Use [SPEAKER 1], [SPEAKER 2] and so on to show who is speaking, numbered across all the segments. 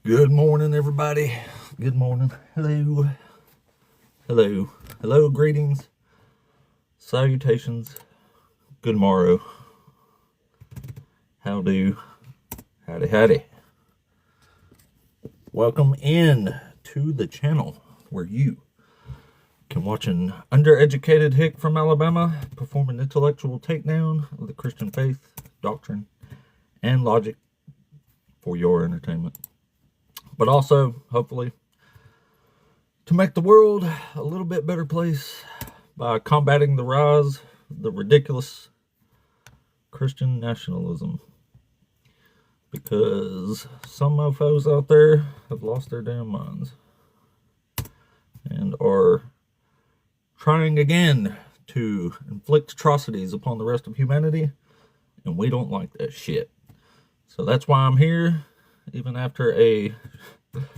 [SPEAKER 1] Good morning, everybody. Good morning. Hello. Hello. Hello. Greetings. Salutations. Good morrow. How do? Howdy, howdy. Welcome in to the channel where you can watch an undereducated hick from Alabama perform an intellectual takedown of the Christian faith, doctrine, and logic for your entertainment. But also, hopefully, to make the world a little bit better place by combating the rise of the ridiculous Christian nationalism. Because some mofos out there have lost their damn minds and are trying again to inflict atrocities upon the rest of humanity, and we don't like that shit. So that's why I'm here, even after a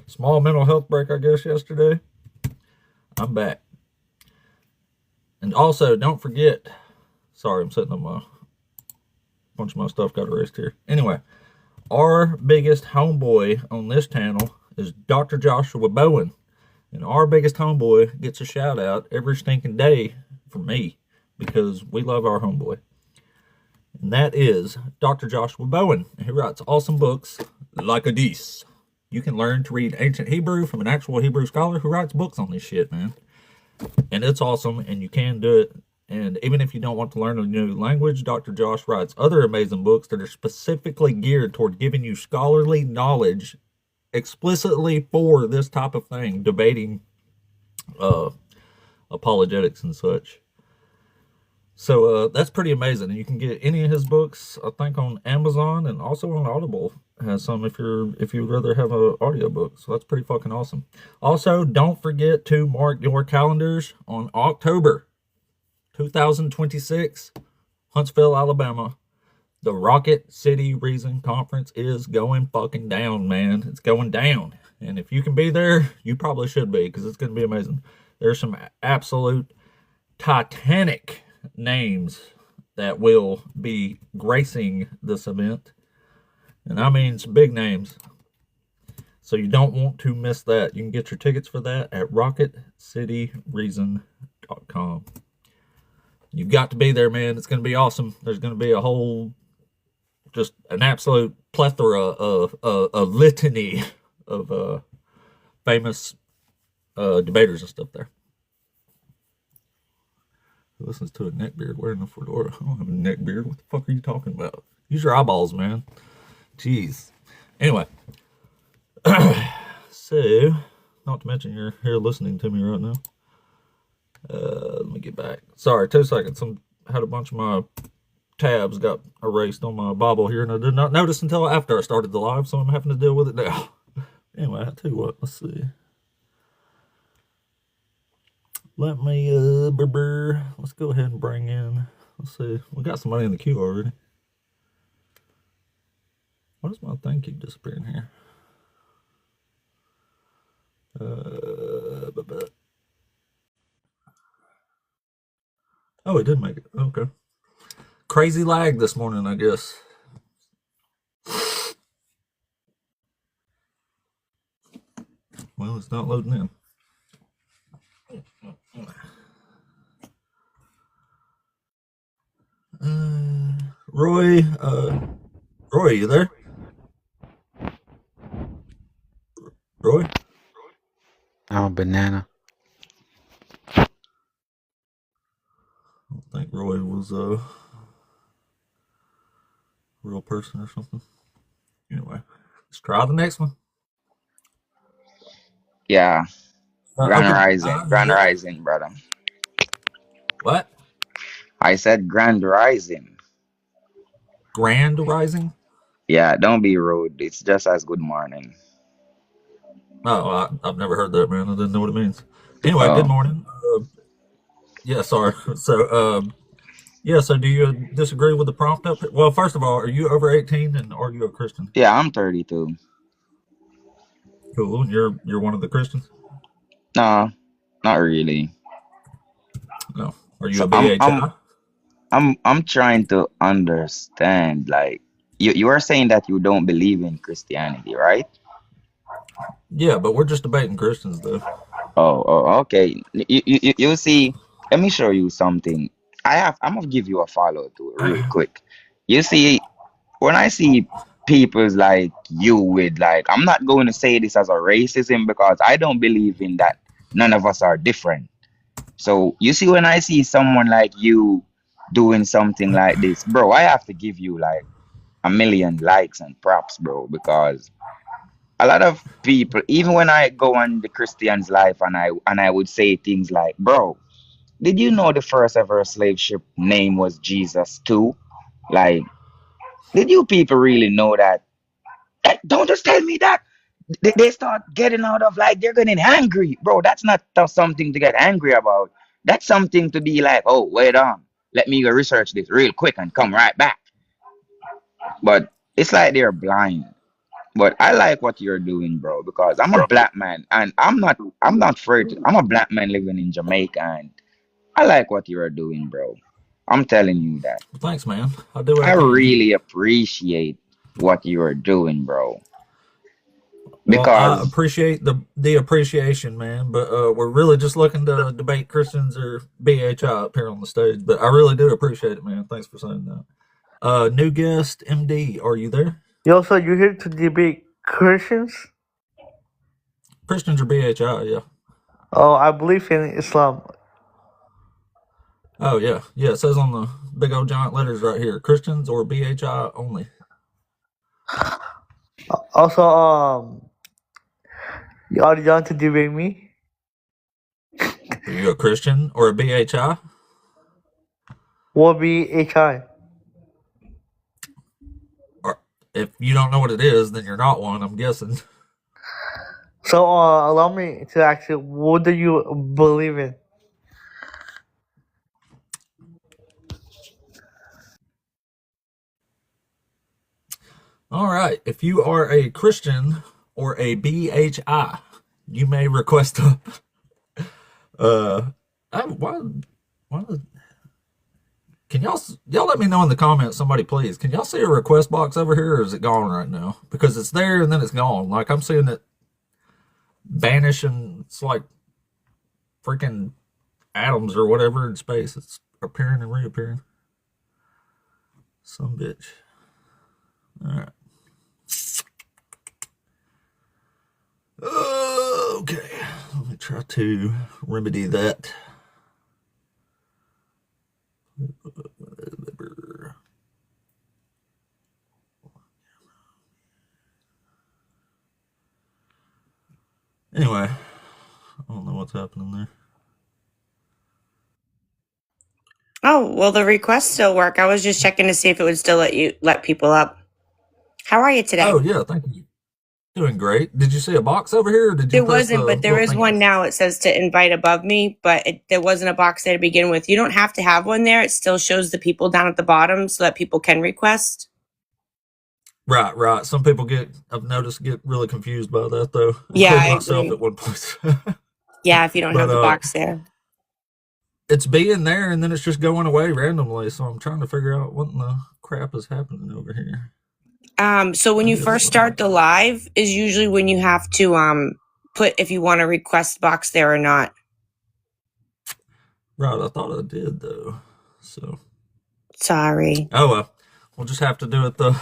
[SPEAKER 1] small mental health break, I guess, yesterday. I'm back. And also, don't forget, sorry, I'm sitting on my bunch of my stuff got erased here. Anyway, our biggest homeboy on this channel is Dr. Joshua Bowen. And our biggest homeboy gets a shout out every stinking day from me because we love our homeboy. And that is Dr. Joshua Bowen. He writes awesome books like this. You can learn to read ancient Hebrew from an actual Hebrew scholar who writes books on this shit, man. And it's awesome, and you can do it. And even if you don't want to learn a new language, Dr. Josh writes other amazing books that are specifically geared toward giving you scholarly knowledge explicitly for this type of thing, debating apologetics and such. So that's pretty amazing. And you can get any of his books, I think, on Amazon and also on Audible. Has some if you'd rather have an audiobook. So that's pretty fucking awesome. Also, don't forget to mark your calendars on October 2026, Huntsville, Alabama. The Rocket City Reason Conference is going fucking down, man. It's going down. And if you can be there, you probably should be, because it's going to be amazing. There's some absolute titanic names that will be gracing this event. And I mean some big names. So you don't want to miss that. You can get your tickets for that at rocketcityreason.com. You've got to be there, man. It's going to be awesome. There's going to be a whole, just an absolute plethora of a litany of famous debaters and stuff there. Who listens to a neckbeard wearing a fedora? I don't have a neckbeard. What the fuck are you talking about? Use your eyeballs, man. Jeez. Anyway. So, not to mention you're here listening to me right now. Let me get back. Sorry, 2 seconds. I had a bunch of my tabs got erased on my Bible here, and I did not notice until after I started the live, so I'm having to deal with it now. Anyway, I'll tell you what. Let's see. Let me, let's go ahead and bring in, let's see. We got somebody in the queue already. Why does my thing keep disappearing here? Oh, it did make it. Okay. Crazy lag this morning, I guess. Well, it's not loading in. Roy, you there? Roy?
[SPEAKER 2] I'm a banana.
[SPEAKER 1] I don't think Roy was a real person or something. Anyway, let's try the next one.
[SPEAKER 3] Yeah. Grand
[SPEAKER 1] Okay.
[SPEAKER 3] Rising. Grand
[SPEAKER 1] Yeah.
[SPEAKER 3] Rising, brother.
[SPEAKER 1] What?
[SPEAKER 3] I said Grand Rising.
[SPEAKER 1] Grand Rising?
[SPEAKER 3] Yeah, don't be rude. It's just as good morning.
[SPEAKER 1] Oh, I've never heard that, man. I didn't know what it means. Anyway, Good morning. Yeah, sorry. So, yeah, so do you disagree with the prompt up here? Well, first of all, are you over 18 and are you a Christian?
[SPEAKER 3] Yeah, I'm 32.
[SPEAKER 1] Cool. You're one of the Christians?
[SPEAKER 3] No, not really.
[SPEAKER 1] No. Are you
[SPEAKER 3] So
[SPEAKER 1] a BHI?
[SPEAKER 3] I'm trying to understand, like you are saying that you don't believe in Christianity, right?
[SPEAKER 1] Yeah, but we're just debating Christians, though.
[SPEAKER 3] Okay. You see, let me show you something. I'm gonna give you a follow to it real quick. You see, when I see people's like you with like, I'm not going to say this as a racism because I don't believe in that. None of us are different. So you see, when I see someone like you doing something like this, bro, I have to give you like a million likes and props, bro, because a lot of people, even when I go on the Christian's life and I would say things like, bro, did you know the first ever slave ship name was Jesus too? Like, did you people really know that? Don't just tell me that. They start getting out of like they're getting angry, bro. That's not something to get angry about. That's something to be like, oh, wait on, let me go research this real quick and come right back. But it's like they're blind. But I like what you're doing, bro, because I'm a black man and I'm not afraid. I'm a black man living in Jamaica and I like what you're doing, bro. I'm telling you that.
[SPEAKER 1] Well, thanks, man. I'll do what
[SPEAKER 3] I
[SPEAKER 1] I can.
[SPEAKER 3] really appreciate what you're doing, bro.
[SPEAKER 1] Well, I
[SPEAKER 3] Because
[SPEAKER 1] appreciate the appreciation, man, but we're really just looking to debate Christians or BHI up here on the stage. But I really do appreciate it, man. Thanks for saying that. New guest, MD, are you there?
[SPEAKER 4] Yo, so you're here to debate Christians?
[SPEAKER 1] Christians or BHI? Yeah.
[SPEAKER 4] Oh, I believe in Islam.
[SPEAKER 1] Oh yeah, yeah. It says on the big old giant letters right here: Christians or BHI only.
[SPEAKER 4] Also, are you down to debate me?
[SPEAKER 1] Are you a Christian or a BHI?
[SPEAKER 4] What be HI?
[SPEAKER 1] Or if you don't know what it is, then you're not one. I'm guessing.
[SPEAKER 4] So, allow me to ask you, what do you believe in?
[SPEAKER 1] All right. If you are a Christian or a BHI, you may request a. Why? Can y'all let me know in the comments, somebody please? Can y'all see a request box over here, or is it gone right now? Because it's there and then it's gone. Like I'm seeing it vanish, and it's like freaking atoms or whatever in space. It's appearing and reappearing. Some bitch. All right. Okay, let me try to remedy that. Anyway, I don't know what's happening there.
[SPEAKER 5] Oh, well, the requests still work. I was just checking to see if it would still let people up. How are you today?
[SPEAKER 1] Oh yeah, thank you. Doing great. Did you see a box over here? Or did you
[SPEAKER 5] There
[SPEAKER 1] press
[SPEAKER 5] wasn't,
[SPEAKER 1] the
[SPEAKER 5] but there
[SPEAKER 1] little
[SPEAKER 5] is
[SPEAKER 1] thing?
[SPEAKER 5] one now. It says to invite above me, but there wasn't a box there to begin with. You don't have to have one there. It still shows the people down at the bottom so that people can request.
[SPEAKER 1] Right, right. Some people I've noticed, get really confused by that though,
[SPEAKER 5] Yeah,
[SPEAKER 1] including
[SPEAKER 5] I
[SPEAKER 1] myself
[SPEAKER 5] agree.
[SPEAKER 1] at one point.
[SPEAKER 5] Yeah, if you don't have the
[SPEAKER 1] But
[SPEAKER 5] box there.
[SPEAKER 1] it's being there and then it's just going away randomly. So I'm trying to figure out what in the crap is happening over here.
[SPEAKER 5] So when you first start the live is usually when you have to put if you want a request box there or not.
[SPEAKER 1] Right, I thought I did though. So
[SPEAKER 5] Sorry.
[SPEAKER 1] oh well, we'll just have to do it the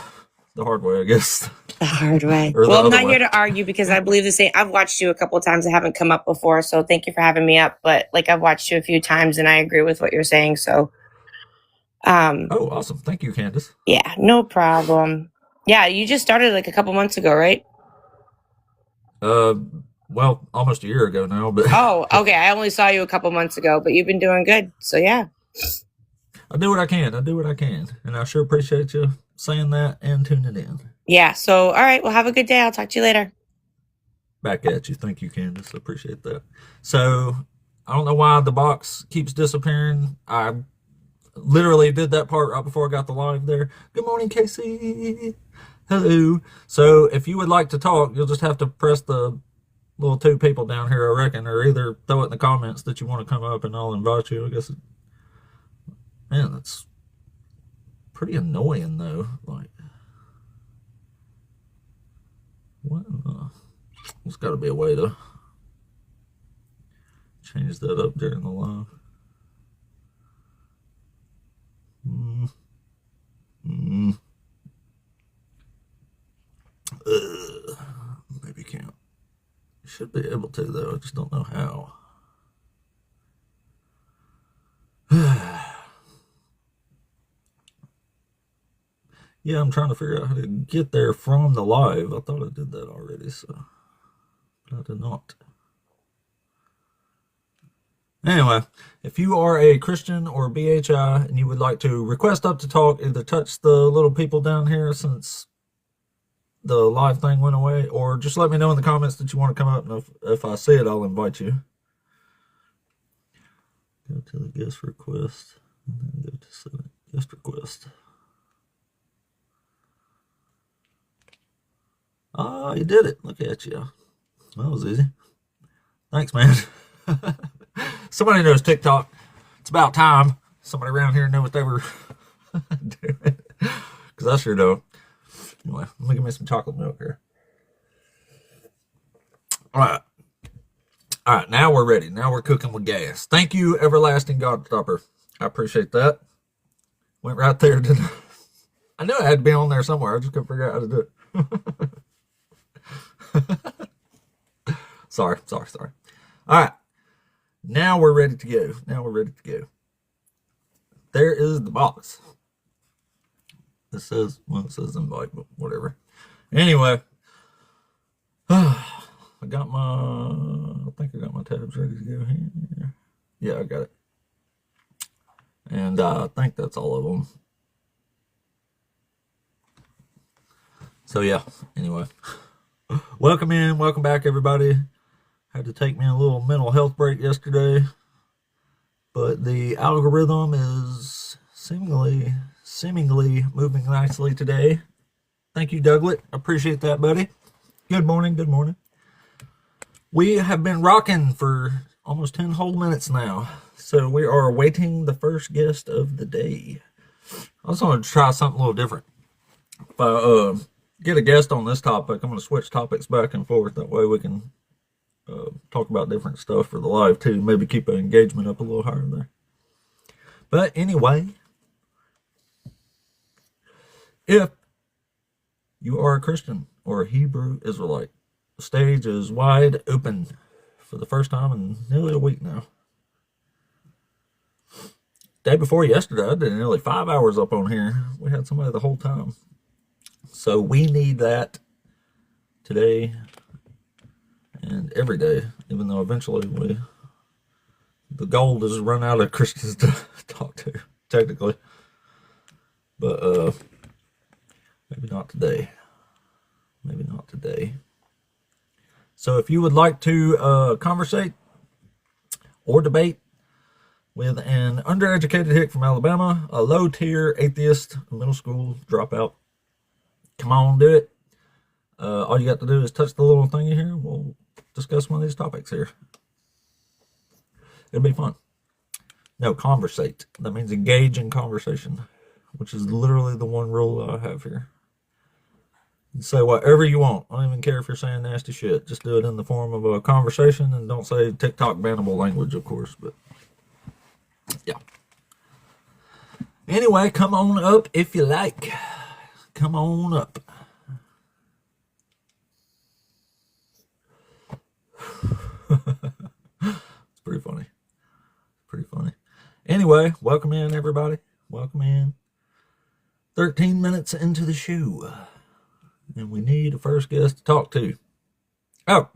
[SPEAKER 1] hard way, I guess.
[SPEAKER 5] The hard way.
[SPEAKER 1] Or the
[SPEAKER 5] Well, I'm
[SPEAKER 1] other
[SPEAKER 5] not
[SPEAKER 1] way.
[SPEAKER 5] here to argue because I believe the same. I've watched you a couple of times. I haven't come up before, so thank you for having me up. But like I've watched you a few times and I agree with what you're saying. So
[SPEAKER 1] Oh, awesome. Thank you, Candace.
[SPEAKER 5] yeah, no problem. Yeah, you just started like a couple months ago, right?
[SPEAKER 1] Well, almost a year ago now, but
[SPEAKER 5] Oh, okay. I only saw you a couple months ago, but you've been doing good. So yeah.
[SPEAKER 1] I do what I can. I do what I can. And I sure appreciate you saying that and tuning in.
[SPEAKER 5] Yeah. So all right, well have a good day. I'll talk to you later.
[SPEAKER 1] Back at you. Thank you, Candace. I appreciate that. So I don't know why the box keeps disappearing. I literally did that part right before I got the live there. Good morning, Casey. Hello. So if you would like to talk, you'll just have to press the little two people down here, I reckon, or either throw it in the comments that you want to come up and I'll invite you. I guess. Man, that's pretty annoying though. Like, what? There's got to be a way to change that up during the live. Maybe can't. Should be able to, though. I just don't know how. Yeah, I'm trying to figure out how to get there from the live. I thought I did that already, so but I did not. Anyway, if you are a Christian or BHI and you would like to request up to talk, either touch the little people down here since the live thing went away, or just let me know in the comments that you want to come up, and if I see it, I'll invite you. Go to the guest request, and then go to set guest request. Ah, you did it. Look at you. That was easy. Thanks, man. Somebody knows TikTok. It's about time somebody around here knew what they were doing. Because I sure don't. Anyway, let me get me some chocolate milk here. All right, now we're ready. Now we're cooking with gas. Thank you, Everlasting God Stopper. I appreciate that. Went right there, didn't I? I knew it had to be on there somewhere. I just couldn't figure out how to do it. Sorry. All right. Now we're ready to go. There is the box. It says invite, but whatever. Anyway, I think I got my tabs ready to go here. Yeah, I got it. And I think that's all of them. So yeah, anyway. Welcome back, everybody. Had to take me a little mental health break yesterday, but the algorithm is seemingly moving nicely today. Thank you, Douglas. Appreciate that, buddy. Good morning. We have been rocking for almost 10 whole minutes now, so we are awaiting the first guest of the day. I also wanted to try something a little different. If I get a guest on this topic, I'm going to switch topics back and forth. That way we can talk about different stuff for the live too. Maybe keep an engagement up a little higher there. But anyway, if you are a Christian or a Hebrew Israelite, the stage is wide open for the first time in nearly a week now. Day before yesterday, I did nearly 5 hours up on here. We had somebody the whole time. So we need that today and every day, even though eventually the goal is to run out of Christians to talk to, technically. But maybe not today. So if you would like to conversate or debate with an undereducated hick from Alabama, a low-tier atheist, a middle school dropout, come on, do it. All you got to do is touch the little thingy here. We'll discuss one of these topics here. It'll be fun. No, conversate. That means engage in conversation, which is literally the one rule I have here. You say whatever you want. I don't even care if you're saying nasty shit. Just do it in the form of a conversation, and don't say TikTok bannable language, of course. But yeah. Anyway, come on up if you like. Come on up. It's pretty funny. Anyway, welcome in, everybody. Welcome in. 13 minutes into the show. And we need a first guest to talk to. Oh,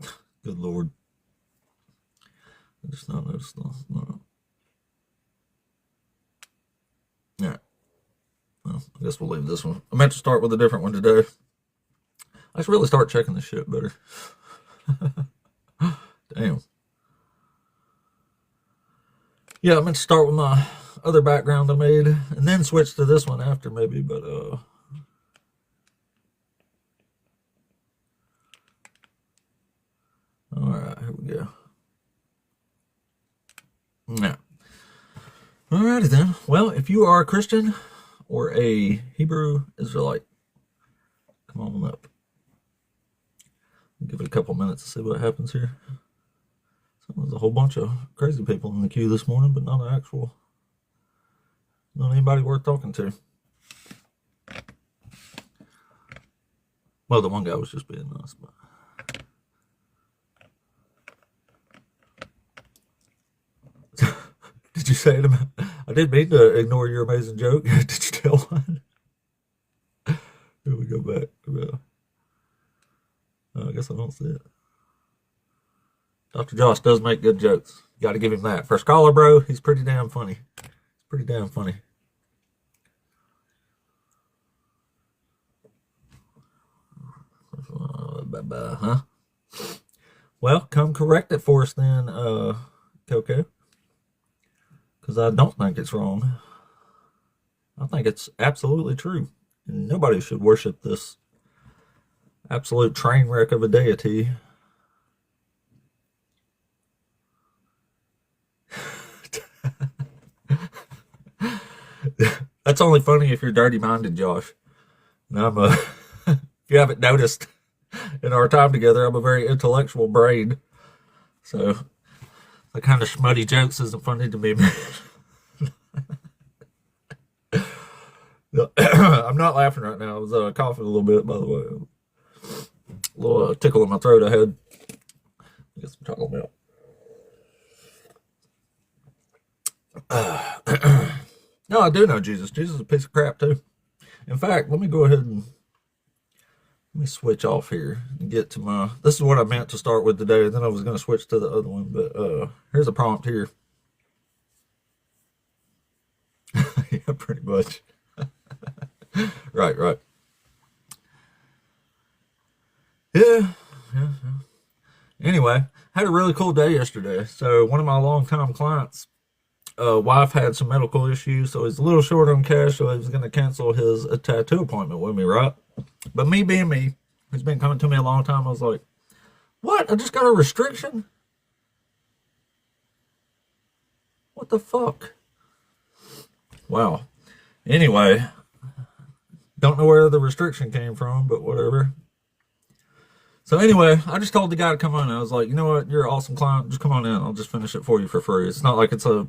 [SPEAKER 1] good Lord. I just not noticed. No. Yeah. Well, I guess we'll leave this one. I meant to start with a different one today. I should really start checking this shit better. Damn. Yeah, I meant to start with my other background I made and then switch to this one after maybe, but alright, here we go. Now. Alrighty then. Well, if you are a Christian or a Hebrew Israelite, come on up. Go Give it a couple minutes to see what happens here. So there's a whole bunch of crazy people in the queue this morning, but not anybody worth talking to. Well, the one guy was just being nice, but. Did you say to me? I didn't mean to ignore your amazing joke. Did you tell one? Here we go back. I guess I don't see it. Dr. Josh does make good jokes. Got to give him that. For a scholar, bro, he's pretty damn funny. Huh? Well, come correct it for us then, Coco. Because I don't think it's wrong. I think it's absolutely true. And nobody should worship this absolute train wreck of a deity. That's only funny if you're dirty-minded, Josh. And I'm if you haven't noticed, in our time together, I'm a very intellectual brain. So the kind of smutty jokes isn't funny to me. I'm not laughing right now. I was coughing a little bit, by the way. A little tickle in my throat I had. Get some chocolate milk. No, I do know Jesus. Jesus is a piece of crap, too. In fact, let me go ahead and let me switch off here and get to my... This is what I meant to start with today, and then I was going to switch to the other one, but here's a prompt here. Yeah, pretty much. Right. Yeah. Anyway, had a really cool day yesterday. So one of my longtime clients' wife had some medical issues, so he's a little short on cash, so he was going to cancel his tattoo appointment with me, right? But me being me, he's been coming to me a long time, I was like, what? I just got a restriction? What the fuck? Wow. Anyway, don't know where the restriction came from, but whatever. So anyway, I just told the guy to come on. I was like, you know what? You're an awesome client. Just come on in. I'll just finish it for you for free. It's not like it's a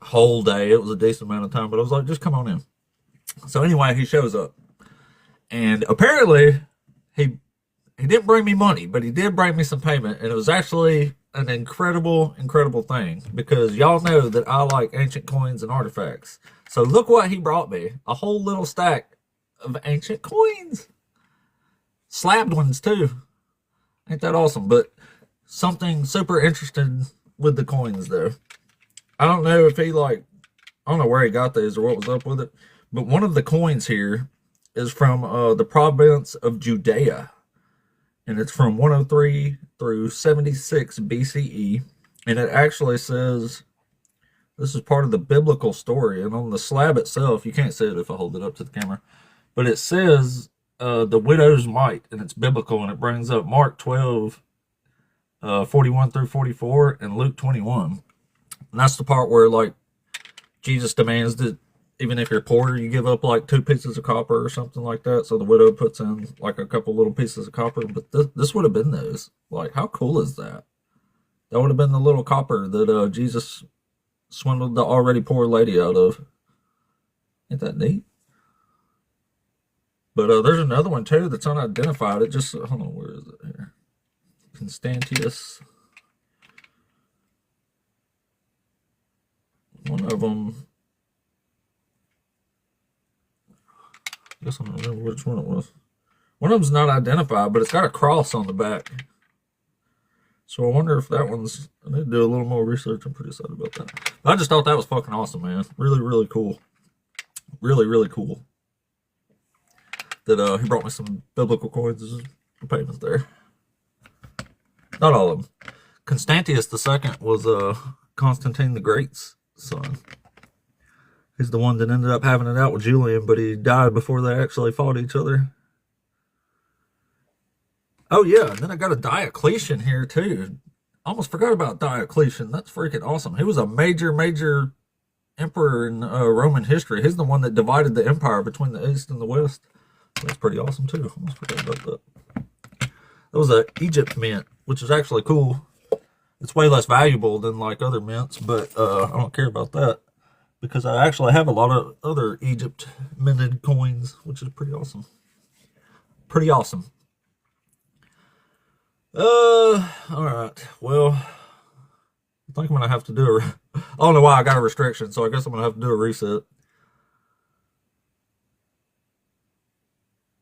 [SPEAKER 1] whole day. It was a decent amount of time, but I was like, just come on in. So anyway, he shows up. And apparently, he didn't bring me money, but he did bring me some payment. And it was actually an incredible thing, because y'all know that I like ancient coins and artifacts. So look what he brought me. A whole little stack of ancient coins. Slabbed ones, too. Ain't that awesome? But something super interesting with the coins, though. I don't know if he, I don't know where he got these or what was up with it. But one of the coins here is from the province of Judea. And it's from 103 through 76 BCE. And it actually says, this is part of the biblical story. And on the slab itself, you can't see it if I hold it up to the camera, but it says the widow's mite, and it's biblical, and it brings up Mark 12, 41 through 44, and Luke 21. And that's the part where, Jesus demands that even if you're poor, you give up, 2 pieces of copper or something like that. So the widow puts in, a couple little pieces of copper. But this would have been those. How cool is that? That would have been the little copper that Jesus swindled the already poor lady out of. Ain't that neat? But there's another one, too, that's unidentified. It just, hold on, where is it here? Constantius. One of them, I guess I don't remember which one it was. One of them's not identified, but it's got a cross on the back. So I wonder if that one's, I need to do a little more research. I'm pretty excited about that. I just thought that was fucking awesome, man. Really cool. Really cool. That he brought me some biblical coins as a payment there. Not all of them. Constantius II was Constantine the Great's son. He's the one that ended up having it out with Julian, but he died before they actually fought each other. Oh yeah, and then I got a Diocletian here too. Almost forgot about Diocletian. That's freaking awesome. He was a major emperor in Roman history. He's the one that divided the empire between the East and the West. That's pretty awesome too. Almost forgot about that. That was a Egypt mint, which is actually cool. It's way less valuable than like other mints, but I don't care about that because I actually have a lot of other Egypt minted coins, which is pretty awesome. Pretty awesome. All right. Well, I think I'm gonna have to do a. I don't know why I got a restriction, so I guess I'm gonna have to do a reset.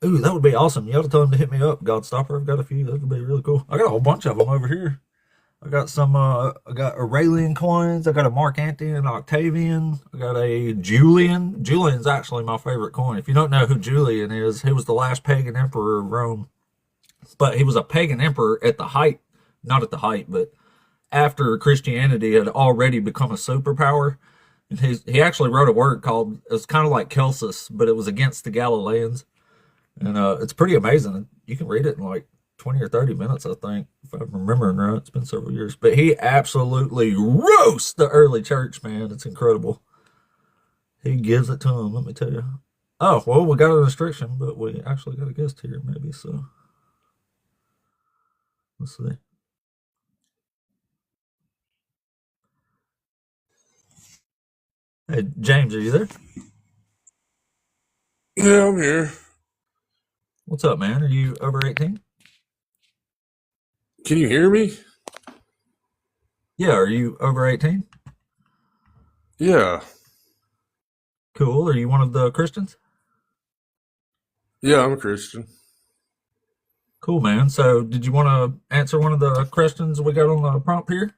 [SPEAKER 1] Ooh, that would be awesome. You ought to tell him to hit me up, Godstopper. I've got a few. That would be really cool. I got a whole bunch of them over here. I got some. I got Aurelian coins. I got a Mark Antony and Octavian. I got a Julian. Julian's actually my favorite coin. If you don't know who Julian is, he was the last pagan emperor of Rome. But he was a pagan emperor at the height, not at the height, but after Christianity had already become a superpower. And he actually wrote a work called, it was kind of like Celsus, but it was against the Galileans. And it's pretty amazing. You can read it in like 20 or 30 minutes, I think, if I'm remembering right. It's been several years. But he absolutely roasts the early church, man. It's incredible. He gives it to them, let me tell you. Oh, well, we got a restriction, but we actually got a guest here, maybe, so. Let's see. Hey, James, are you there?
[SPEAKER 6] Yeah, I'm here.
[SPEAKER 1] What's up, man? Are you over 18?
[SPEAKER 6] Can you hear me?
[SPEAKER 1] Yeah, are you over 18?
[SPEAKER 6] Yeah.
[SPEAKER 1] Cool. Are you one of the Christians?
[SPEAKER 6] Yeah, I'm a Christian.
[SPEAKER 1] Cool, man. So, did you want to answer one of the questions we got on the prompt here?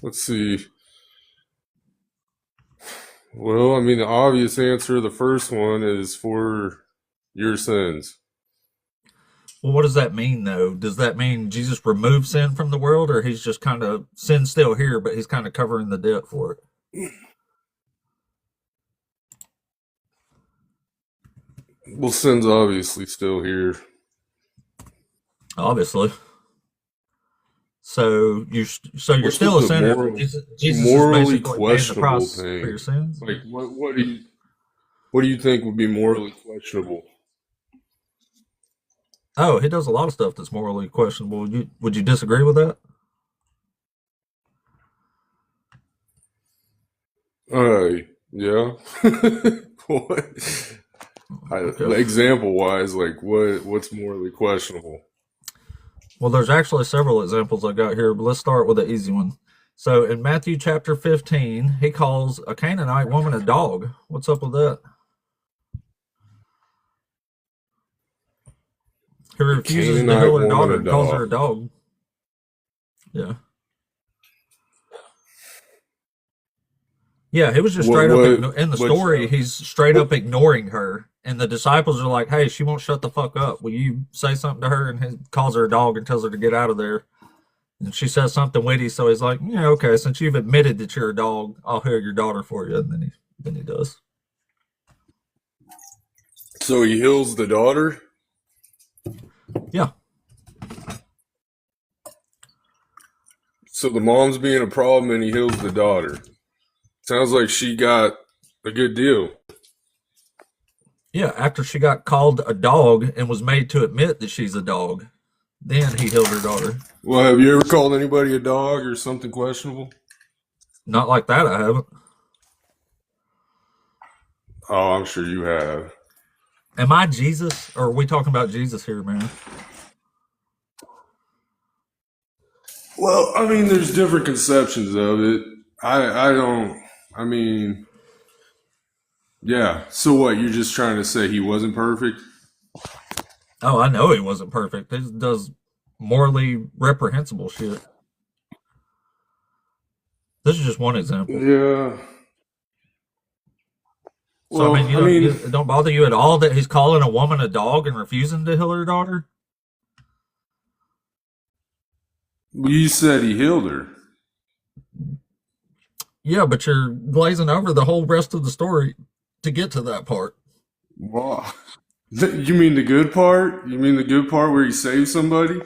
[SPEAKER 6] Let's see. Well, I mean, the obvious answer to the first one is for your sins.
[SPEAKER 1] Well, what does that mean, though? Does that mean Jesus removed sin from the world, or he's just kind of, sin's still here, but he's kind of covering the debt for it?
[SPEAKER 6] Well, sin's obviously still here.
[SPEAKER 1] Obviously. So you're
[SPEAKER 6] What's
[SPEAKER 1] still a
[SPEAKER 6] the
[SPEAKER 1] sinner. Jesus is
[SPEAKER 6] morally
[SPEAKER 1] basically paying the
[SPEAKER 6] questionable
[SPEAKER 1] price for
[SPEAKER 6] thing?
[SPEAKER 1] your sins.
[SPEAKER 6] Like, what do you think would be morally questionable?
[SPEAKER 1] Oh, he does a lot of stuff that's morally questionable. Would you disagree with that?
[SPEAKER 6] Yeah. What?
[SPEAKER 1] Okay.
[SPEAKER 6] Example wise, like what's morally questionable?
[SPEAKER 1] Well, there's actually several examples I got here, but let's start with the easy one. So in Matthew chapter 15, he calls a Canaanite woman a dog. What's up with that? He refuses to
[SPEAKER 6] Canaanite
[SPEAKER 1] heal her
[SPEAKER 6] woman
[SPEAKER 1] daughter
[SPEAKER 6] a
[SPEAKER 1] and calls
[SPEAKER 6] dog.
[SPEAKER 1] her a dog. Yeah. Yeah, he was just
[SPEAKER 6] What
[SPEAKER 1] straight up
[SPEAKER 6] what
[SPEAKER 1] in the
[SPEAKER 6] what
[SPEAKER 1] story. He's straight
[SPEAKER 6] what
[SPEAKER 1] up ignoring her, and the disciples are like, "Hey, she won't shut the fuck up. Will you say something to her?" And he calls her a dog and tells her to get out of there. And she says something witty, so he's like, "Yeah, okay. Since you've admitted that you're a dog, I'll heal your daughter for you." And then he does.
[SPEAKER 6] so he heals the daughter?
[SPEAKER 1] Yeah,
[SPEAKER 6] So the mom's being a problem and he heals the daughter. Sounds like she got a good deal.
[SPEAKER 1] yeah. After she got called a dog and was made to admit that she's a dog, then he healed her daughter.
[SPEAKER 6] Well, have you ever called anybody a dog or something questionable?
[SPEAKER 1] Not like that, I haven't.
[SPEAKER 6] Oh, I'm sure you have.
[SPEAKER 1] Am I Jesus, or are we talking about Jesus here, man?
[SPEAKER 6] Well, I mean, there's different conceptions of it. I don't. I mean, yeah. So what? You're just trying to say he wasn't perfect?
[SPEAKER 1] Oh, I know he wasn't perfect. He does morally reprehensible shit. This is just one example.
[SPEAKER 6] Yeah.
[SPEAKER 1] So I
[SPEAKER 6] Well,
[SPEAKER 1] mean,
[SPEAKER 6] I mean,
[SPEAKER 1] it don't bother you at all that he's calling a woman a dog and refusing to heal her daughter?
[SPEAKER 6] you said he healed her.
[SPEAKER 1] Yeah, but you're glazing over the whole rest of the story to get to that part.
[SPEAKER 6] Wow. You mean the good part? You mean the good part where he saved somebody?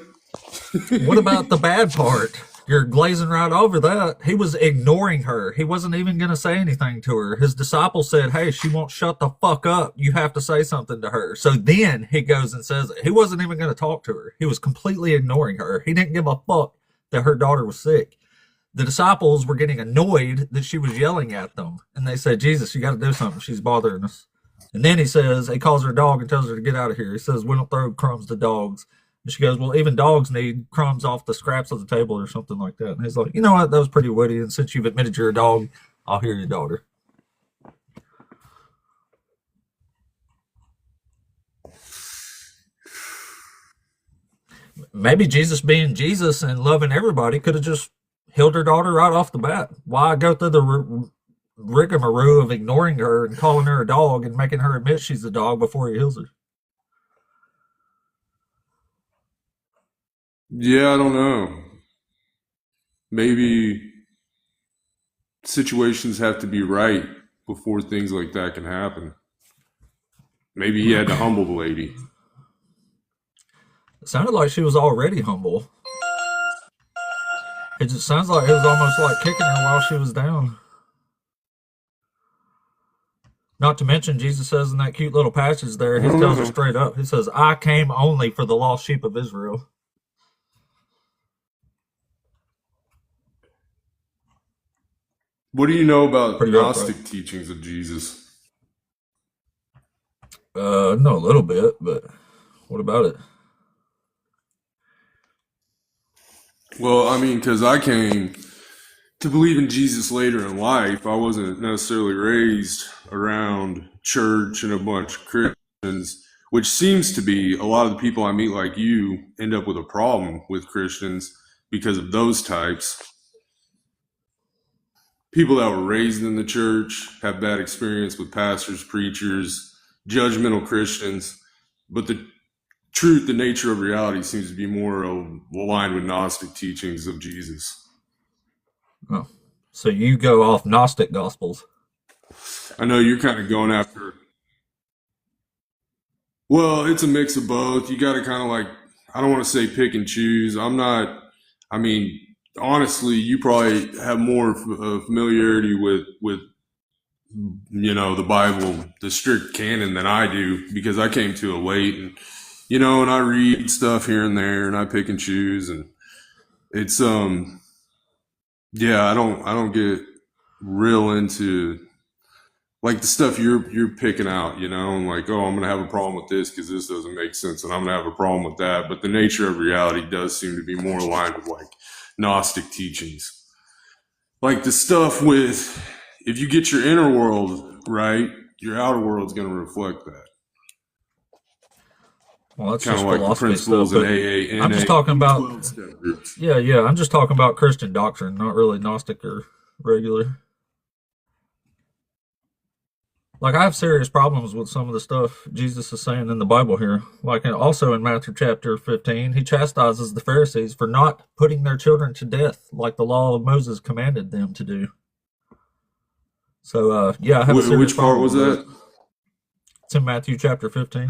[SPEAKER 1] What about the bad part? You're glazing right over that. He was ignoring her. He wasn't even going to say anything to her. His disciples said, hey, she won't shut the fuck up. You have to say something to her. So then he goes and says it. He wasn't even going to talk to her. He was completely ignoring her. He didn't give a fuck that her daughter was sick. The disciples were getting annoyed that she was yelling at them. And they said, Jesus, you got to do something. She's bothering us. And then he calls her a dog and tells her to get out of here. He says, we don't throw crumbs to dogs. And she goes, well, even dogs need crumbs off the scraps of the table or something like that. And he's like, you know what? That was pretty witty. And since you've admitted you're a dog, I'll hear your daughter. Maybe Jesus being Jesus and loving everybody could have just healed her daughter right off the bat. Why go through the rigmarole of ignoring her and calling her a dog and making her admit she's a dog before he heals her?
[SPEAKER 6] Yeah, I don't know. Maybe situations have to be right before things like that can happen. Maybe he had to humble the lady.
[SPEAKER 1] It sounded like she was already humble. It just sounds like it was almost like kicking her while she was down. Not to mention, Jesus says in that cute little passage there, he tells her straight up. He says, I came only for the lost sheep of Israel.
[SPEAKER 6] What do you know about
[SPEAKER 1] Pretty
[SPEAKER 6] Gnostic
[SPEAKER 1] upright.
[SPEAKER 6] teachings of Jesus?
[SPEAKER 1] Know a little bit, but what about it?
[SPEAKER 6] Well, I mean, because I came to believe in Jesus later in life. I wasn't necessarily raised around church and a bunch of Christians, which seems to be a lot of the people I meet like you end up with a problem with Christians because of those types. People that were raised in the church have bad experience with pastors, preachers, judgmental Christians, but the truth, the nature of reality seems to be more aligned with Gnostic teachings of Jesus.
[SPEAKER 1] Oh, so you go off Gnostic Gospels.
[SPEAKER 6] I know you're kind of going after, well, it's a mix of both. You got to kind of like, I don't want to say pick and choose. I mean, honestly, you probably have more familiarity with the Bible, the strict canon than I do, because I came to it late, and and I read stuff here and there, and I pick and choose, and it's yeah, I don't get real into like the stuff you're picking out, and like, oh, I'm gonna have a problem with this because this doesn't make sense, and I'm gonna have a problem with that. But the nature of reality does seem to be more aligned with like Gnostic teachings, like the stuff with, if you get your inner world right, your outer world's gonna reflect that.
[SPEAKER 1] Well, that's
[SPEAKER 6] Kind
[SPEAKER 1] just
[SPEAKER 6] of like the
[SPEAKER 1] philosophy
[SPEAKER 6] principles
[SPEAKER 1] stuff.
[SPEAKER 6] in
[SPEAKER 1] But
[SPEAKER 6] AA,
[SPEAKER 1] I'm
[SPEAKER 6] NA,
[SPEAKER 1] just talking about,
[SPEAKER 6] 12-step groups.
[SPEAKER 1] yeah. I'm just talking about Christian doctrine, not really Gnostic or regular. Like, I have serious problems with some of the stuff Jesus is saying in the Bible here. Like, also in Matthew chapter 15, he chastises the Pharisees for not putting their children to death like the law of Moses commanded them to do. So, yeah, I have a serious
[SPEAKER 6] Which part
[SPEAKER 1] problem
[SPEAKER 6] was
[SPEAKER 1] with
[SPEAKER 6] that?
[SPEAKER 1] It's in Matthew chapter 15.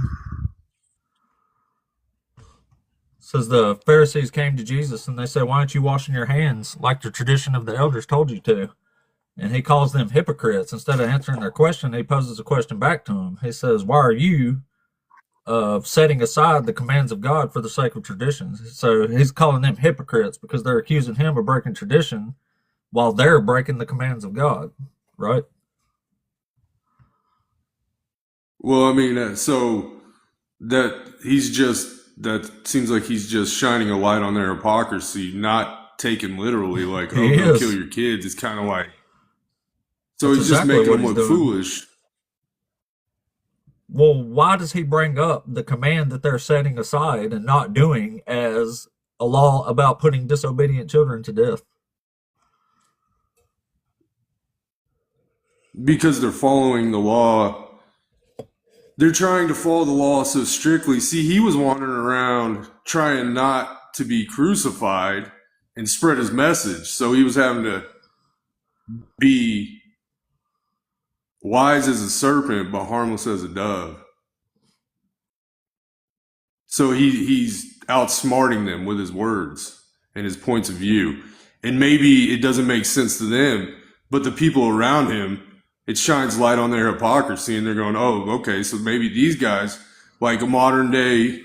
[SPEAKER 1] It says the Pharisees came to Jesus and they said, why aren't you washing your hands like the tradition of the elders told you to? And he calls them hypocrites. Instead of answering their question, he poses a question back to them. He says, why are you setting aside the commands of God for the sake of traditions? So he's calling them hypocrites because they're accusing him of breaking tradition while they're breaking the commands of God, right?
[SPEAKER 6] Well, I mean, so that seems like he's just shining a light on their hypocrisy, not taken literally, like, oh,
[SPEAKER 1] He
[SPEAKER 6] go
[SPEAKER 1] is.
[SPEAKER 6] kill your kids. It's kind of like, so
[SPEAKER 1] That's
[SPEAKER 6] he's just
[SPEAKER 1] exactly
[SPEAKER 6] making
[SPEAKER 1] what
[SPEAKER 6] them
[SPEAKER 1] he's
[SPEAKER 6] look
[SPEAKER 1] doing.
[SPEAKER 6] foolish.
[SPEAKER 1] Well, why does he bring up the command that they're setting aside and not doing as a law about putting disobedient children to death?
[SPEAKER 6] Because they're following the law. They're trying to follow the law so strictly. See, he was wandering around trying not to be crucified and spread his message. So he was having to be wise as a serpent, but harmless as a dove. So he's outsmarting them with his words and his points of view. And maybe it doesn't make sense to them, but the people around him, it shines light on their hypocrisy, and they're going, oh, okay, so maybe these guys, like a modern day,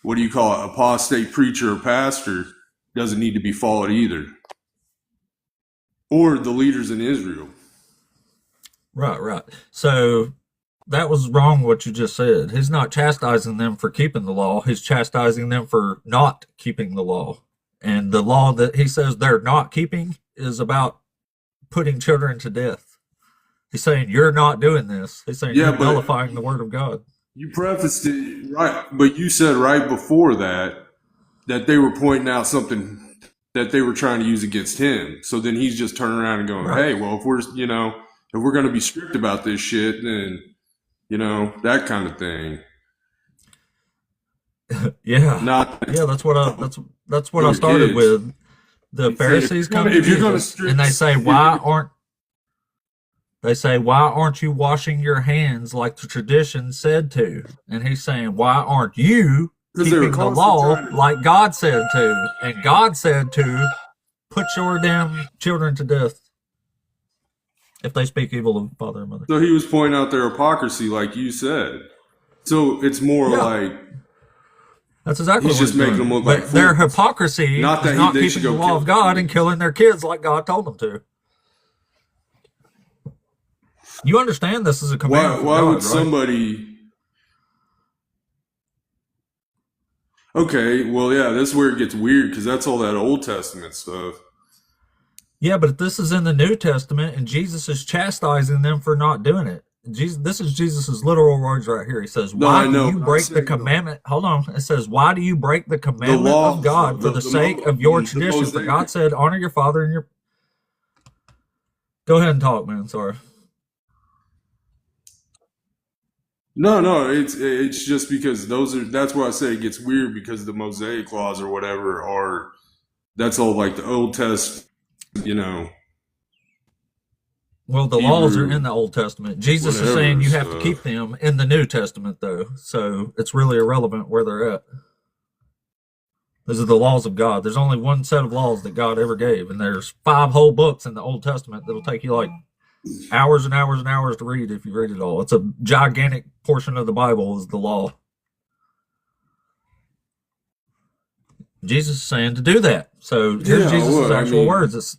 [SPEAKER 6] what do you call it, apostate preacher or pastor, doesn't need to be followed either. Or the leaders in Israel.
[SPEAKER 1] Right. So that was wrong what you just said. He's not chastising them for keeping the law. He's chastising them for not keeping the law. And the law that he says they're not keeping is about putting children to death. He's saying you're not doing this. He's saying you're nullifying the word of God.
[SPEAKER 6] You prefaced it right, but you said right before that they were pointing out something that they were trying to use against him. So then he's just turning around and going, hey, well, if we're going to be strict about this shit, then, that kind of thing.
[SPEAKER 1] Yeah. That's what I started with. The Pharisees come to Jesus and they say, why aren't you washing your hands like the tradition said to? And he's saying, why aren't you keeping the law like God said to? And God said to put your damn children to death if they speak evil of father and mother.
[SPEAKER 6] So he was pointing out their hypocrisy, like you said. So it's more like
[SPEAKER 1] that's exactly
[SPEAKER 6] he's
[SPEAKER 1] what
[SPEAKER 6] just making them look like
[SPEAKER 1] their hypocrisy not is not keeping the law of God and killing their kids like God told them to. You understand this is a command.
[SPEAKER 6] Why
[SPEAKER 1] God,
[SPEAKER 6] would
[SPEAKER 1] right?
[SPEAKER 6] somebody? Okay, well, yeah, that's where it gets weird because that's all that Old Testament stuff.
[SPEAKER 1] Yeah, but this is in the New Testament, and Jesus is chastising them for not doing it. This is Jesus's literal words right here. He says, "Why do you break the commandment?" Hold on. It says, "Why do you break the commandment of God for the sake of your tradition?" For God said, "Honor your father and your." Go ahead and talk, man. Sorry.
[SPEAKER 6] No, it's just because that's why I say it gets weird because the Mosaic laws or whatever that's all like the Old Testament,
[SPEAKER 1] Well, the laws are in the Old Testament. Jesus is saying you have to keep them in the New Testament, though. So it's really irrelevant where they're at. Those are the laws of God. There's only one set of laws that God ever gave, and there's 5 whole books in the Old Testament that will take you like hours and hours and hours to read if you read it all. It's a gigantic portion of the Bible is the law. Jesus is saying to do that. So here's Jesus' actual words. It's,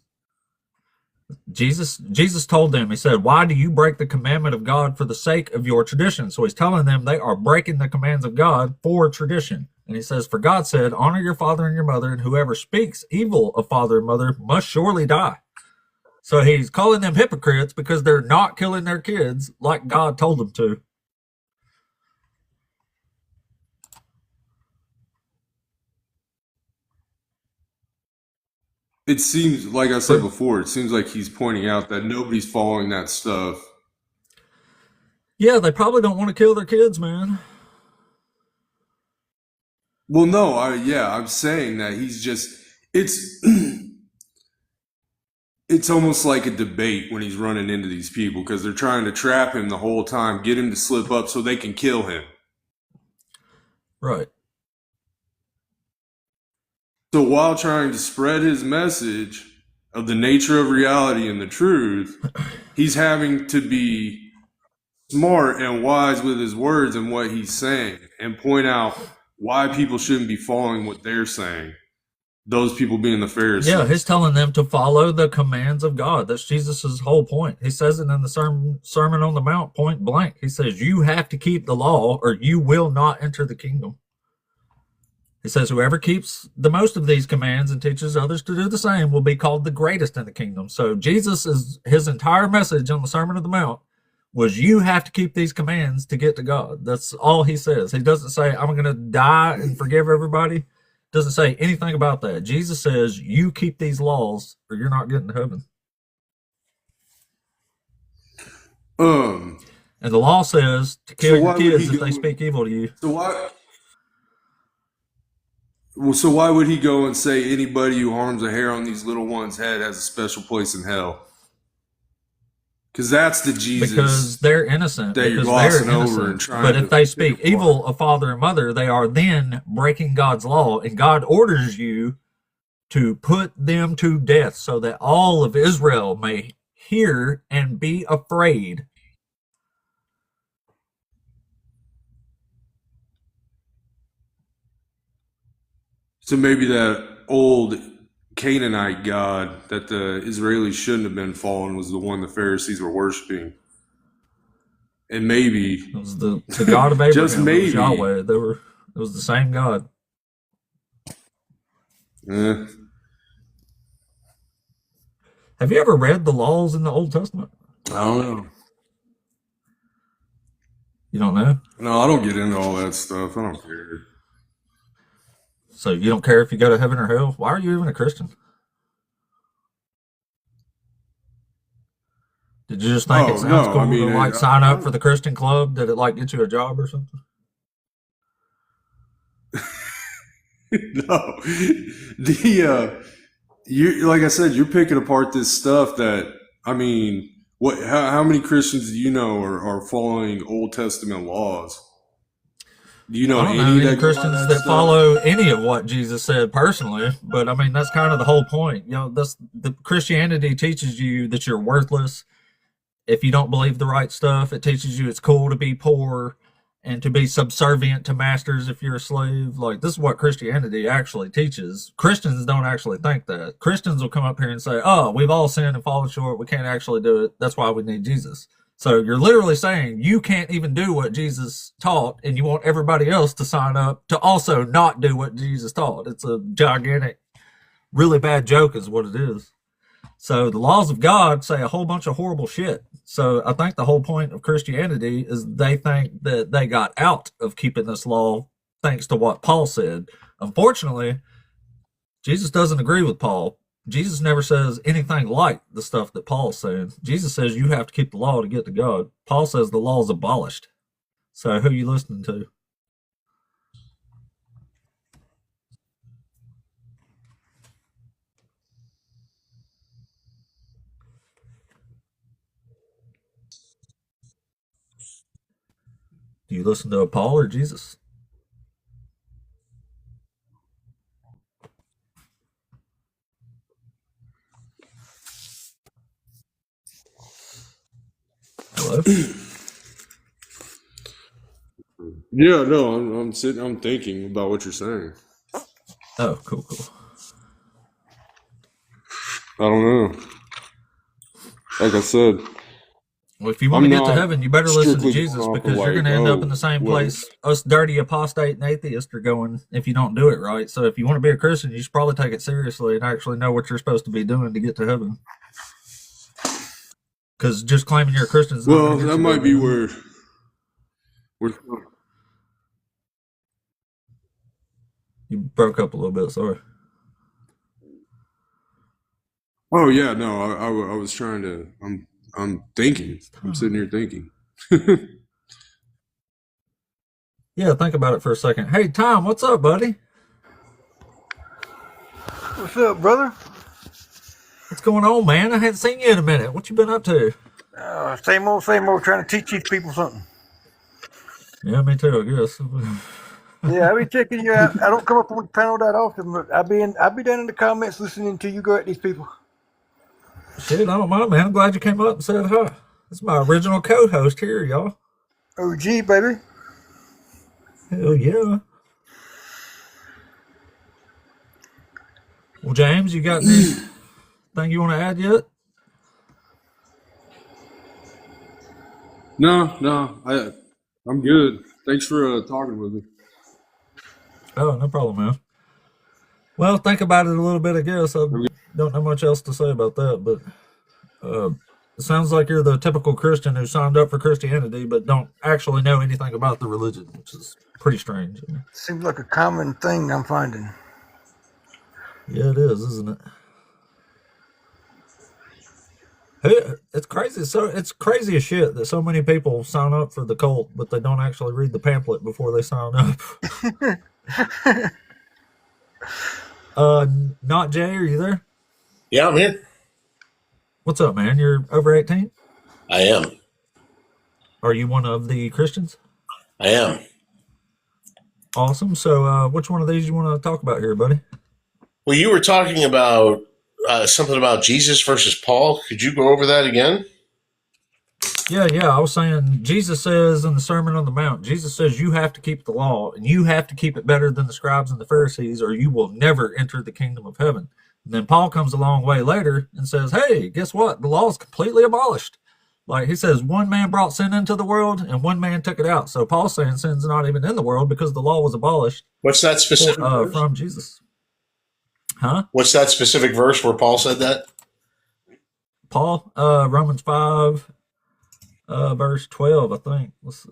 [SPEAKER 1] Jesus told them, he said, "Why do you break the commandment of God for the sake of your tradition?" So he's telling them they are breaking the commands of God for tradition. And he says, "For God said, honor your father and your mother, and whoever speaks evil of father and mother must surely die." So he's calling them hypocrites because they're not killing their kids like God told them to.
[SPEAKER 6] It seems, like I said before, it seems like he's pointing out that nobody's following that stuff.
[SPEAKER 1] Yeah, they probably don't want to kill their kids, man.
[SPEAKER 6] Well, no, I'm saying that he's just, it's almost like a debate when he's running into these people because they're trying to trap him the whole time, get him to slip up so they can kill him.
[SPEAKER 1] Right.
[SPEAKER 6] So while trying to spread his message of the nature of reality and the truth, he's having to be smart and wise with his words and what he's saying and point out why people shouldn't be following what they're saying. Those people being the Pharisees.
[SPEAKER 1] Yeah, he's telling them to follow the commands of God. That's Jesus's whole point. He says it in the Sermon on the Mount, point blank. He says, you have to keep the law or you will not enter the kingdom. He says, whoever keeps the most of these commands and teaches others to do the same will be called the greatest in the kingdom. So his entire message on the Sermon on the Mount was you have to keep these commands to get to God. That's all he says. He doesn't say, I'm going to die and forgive everybody. Doesn't say anything about that. Jesus says, you keep these laws or you're not getting to heaven. And the law says to kill your kids if they speak evil to you.
[SPEAKER 6] So why would he go and say anybody who harms a hair on these little ones' head has a special place in hell? Because that's the Jesus.
[SPEAKER 1] Because they're innocent.
[SPEAKER 6] That you're glossing over and trying.
[SPEAKER 1] But if they speak evil of father and mother, they are then breaking God's law, and God orders you to put them to death so that all of Israel may hear and be afraid.
[SPEAKER 6] So maybe that old Canaanite god that the Israelis shouldn't have been following was the one the Pharisees were worshiping. And maybe
[SPEAKER 1] It was the God of Abraham.
[SPEAKER 6] just
[SPEAKER 1] It was
[SPEAKER 6] maybe.
[SPEAKER 1] Yahweh. It was the same God.
[SPEAKER 6] eh,
[SPEAKER 1] Have you ever read the laws in the Old Testament?
[SPEAKER 6] I don't know.
[SPEAKER 1] You don't know?
[SPEAKER 6] No, I don't get into all that stuff. I don't care.
[SPEAKER 1] So you don't care if you go to heaven or hell? Why are you even a Christian? Did you just think it
[SPEAKER 6] Oh
[SPEAKER 1] sounds
[SPEAKER 6] no,
[SPEAKER 1] cool
[SPEAKER 6] I mean,
[SPEAKER 1] to like sign up for the Christian club? Did it like get you a job or something?
[SPEAKER 6] no. You like I said, you're picking apart this stuff that I mean, how many Christians do you know are following Old Testament laws? Do you know
[SPEAKER 1] I don't know
[SPEAKER 6] any
[SPEAKER 1] any
[SPEAKER 6] that go by
[SPEAKER 1] Christians
[SPEAKER 6] that
[SPEAKER 1] that
[SPEAKER 6] stuff?
[SPEAKER 1] follow any of what Jesus said personally, but I mean that's kind of the whole point. That's the Christianity teaches you that you're worthless if you don't believe the right stuff. It teaches you it's cool to be poor and to be subservient to masters if you're a slave. Like, this is what Christianity actually teaches. Christians don't actually think that. Christians will come up here and say, oh, we've all sinned and fallen short. We can't actually do it. That's why we need Jesus. So you're literally saying you can't even do what Jesus taught, and you want everybody else to sign up to also not do what Jesus taught. It's a gigantic, really bad joke is what it is. So the laws of God say a whole bunch of horrible shit. So I think the whole point of Christianity is they think that they got out of keeping this law thanks to what Paul said. Unfortunately, Jesus doesn't agree with Paul. Jesus never says anything like the stuff that Paul's saying. Jesus says you have to keep the law to get to God. Paul says the law is abolished. So who are you listening to? Do you listen to Paul or Jesus? Hello?
[SPEAKER 6] Yeah, no, I'm sitting, I'm thinking about what you're saying.
[SPEAKER 1] Oh, cool.
[SPEAKER 6] I don't know. Like I said,
[SPEAKER 1] Well, if you want
[SPEAKER 6] I'm
[SPEAKER 1] to get to
[SPEAKER 6] not
[SPEAKER 1] heaven, you better listen to
[SPEAKER 6] strictly
[SPEAKER 1] Jesus,
[SPEAKER 6] going off of
[SPEAKER 1] because you're
[SPEAKER 6] like,
[SPEAKER 1] going to end up in
[SPEAKER 6] oh,
[SPEAKER 1] the same
[SPEAKER 6] well,
[SPEAKER 1] place us dirty apostate and atheists are going if you don't do it right. So if you want to be a Christian, you should probably take it seriously and actually know what you're supposed to be doing to get to heaven. Because just claiming you're a Christian is not
[SPEAKER 6] well,
[SPEAKER 1] going to get
[SPEAKER 6] that
[SPEAKER 1] you
[SPEAKER 6] might
[SPEAKER 1] there,
[SPEAKER 6] be
[SPEAKER 1] man.
[SPEAKER 6] where
[SPEAKER 1] You broke up a little bit, sorry.
[SPEAKER 6] oh yeah, no, I was trying to, I'm thinking, I'm sitting here thinking.
[SPEAKER 1] Yeah, think about it for a second. Hey, Tom, what's up, buddy?
[SPEAKER 7] What's up, brother?
[SPEAKER 1] What's going on, man? I hadn't seen you in a minute. What you been up to?
[SPEAKER 7] Same old, trying to teach these people something.
[SPEAKER 1] Yeah, me too, I guess.
[SPEAKER 7] Yeah, I be checking you out. I don't come up on the panel that often, but I be down in the comments listening to you go at these people.
[SPEAKER 1] Shit, I don't mind, man. I'm glad you came up and said hi. This is my original co-host here, y'all.
[SPEAKER 7] OG, baby.
[SPEAKER 1] Hell yeah. Well, James, you got anything you want to add yet?
[SPEAKER 6] No, I'm good. Thanks for talking with me.
[SPEAKER 1] Oh, no problem, man. Well, think about it a little bit, I guess. I don't know much else to say about that, but it sounds like you're the typical Christian who signed up for Christianity but don't actually know anything about the religion, which is pretty strange.
[SPEAKER 7] Seems like a common thing I'm finding.
[SPEAKER 1] Yeah, it is, isn't it? Hey, it's crazy. So it's crazy as shit that so many people sign up for the cult, but they don't actually read the pamphlet before they sign up. Not Jay, are you there?
[SPEAKER 8] Yeah, I'm here.
[SPEAKER 1] What's up, man? You're over 18?
[SPEAKER 8] I am.
[SPEAKER 1] Are you one of the Christians?
[SPEAKER 8] I am.
[SPEAKER 1] Awesome. So, which one of these you want to talk about here, buddy?
[SPEAKER 8] Well, you were talking about something about Jesus versus Paul. Could you go over that again?
[SPEAKER 1] Yeah. I was saying, Jesus says in the Sermon on the Mount, Jesus says you have to keep the law, and you have to keep it better than the scribes and the Pharisees, or you will never enter the kingdom of heaven. And then Paul comes a long way later and says, hey, guess what? The law is completely abolished. Like he says, one man brought sin into the world and one man took it out. So Paul's saying sin's not even in the world because the law was abolished
[SPEAKER 8] What's that specific verse?
[SPEAKER 1] from Jesus. Huh?
[SPEAKER 8] What's that specific verse where Paul said that?
[SPEAKER 1] Paul, Romans 5, verse 12, I think. Let's see.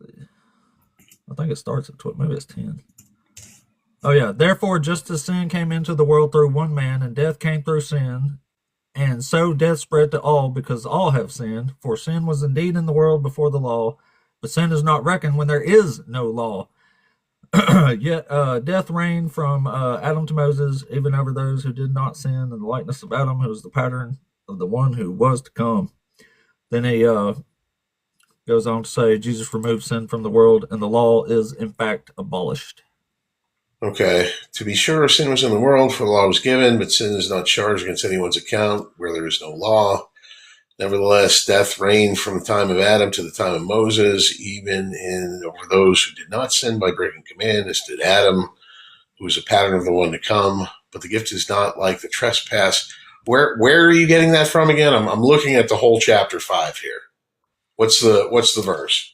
[SPEAKER 1] I think it starts at 12. Maybe it's 10. Oh, yeah. Therefore, just as sin came into the world through one man, and death came through sin, and so death spread to all because all have sinned. For sin was indeed in the world before the law, but sin is not reckoned when there is no law. Yet death reigned from Adam to Moses, even over those who did not sin, in the likeness of Adam, who was the pattern of the one who was to come. Then he goes on to say, Jesus removed sin from the world, and the law is in fact abolished.
[SPEAKER 8] Okay. To be sure, sin was in the world, for the law was given, but sin is not charged against anyone's account where there is no law. Nevertheless, death reigned from the time of Adam to the time of Moses, even over those who did not sin by breaking command, as did Adam, who was a pattern of the one to come. But the gift is not like the trespass. Where are you getting that from again? I'm looking at the whole chapter 5 here. What's the verse?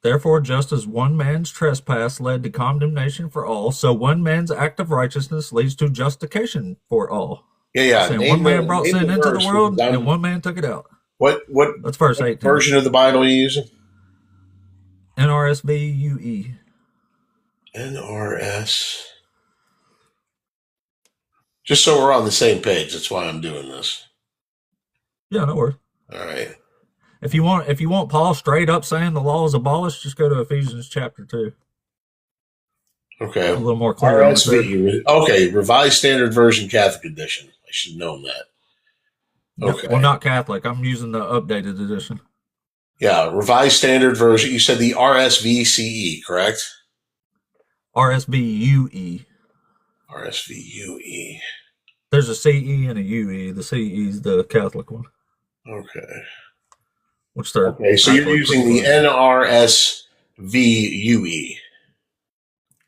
[SPEAKER 1] Therefore, just as one man's trespass led to condemnation for all, so one man's act of righteousness leads to justification for all.
[SPEAKER 8] Yeah.
[SPEAKER 1] Saying one man brought sin into the world, and one man took it out.
[SPEAKER 8] What
[SPEAKER 1] That's verse 18.
[SPEAKER 8] version of the Bible are you using?
[SPEAKER 1] NRSV UE.
[SPEAKER 8] NRS. Just so we're on the same page. That's why I'm doing this.
[SPEAKER 1] Yeah, no worries.
[SPEAKER 8] All right.
[SPEAKER 1] If you want Paul straight up saying the law is abolished, just go to Ephesians chapter 2.
[SPEAKER 8] Okay.
[SPEAKER 1] A little more clear. on that.
[SPEAKER 8] RSV. Okay. Revised Standard Version Catholic Edition. I should have known that. Okay.
[SPEAKER 1] Well, not Catholic. I'm using the updated edition.
[SPEAKER 8] Yeah. Revised Standard Version. You said the RSVCE, correct?
[SPEAKER 1] RSVUE.
[SPEAKER 8] RSVUE.
[SPEAKER 1] There's a CE and a UE. The CE is the Catholic one.
[SPEAKER 8] Okay.
[SPEAKER 1] Which they're
[SPEAKER 8] Okay. So you're using the NRSVUE.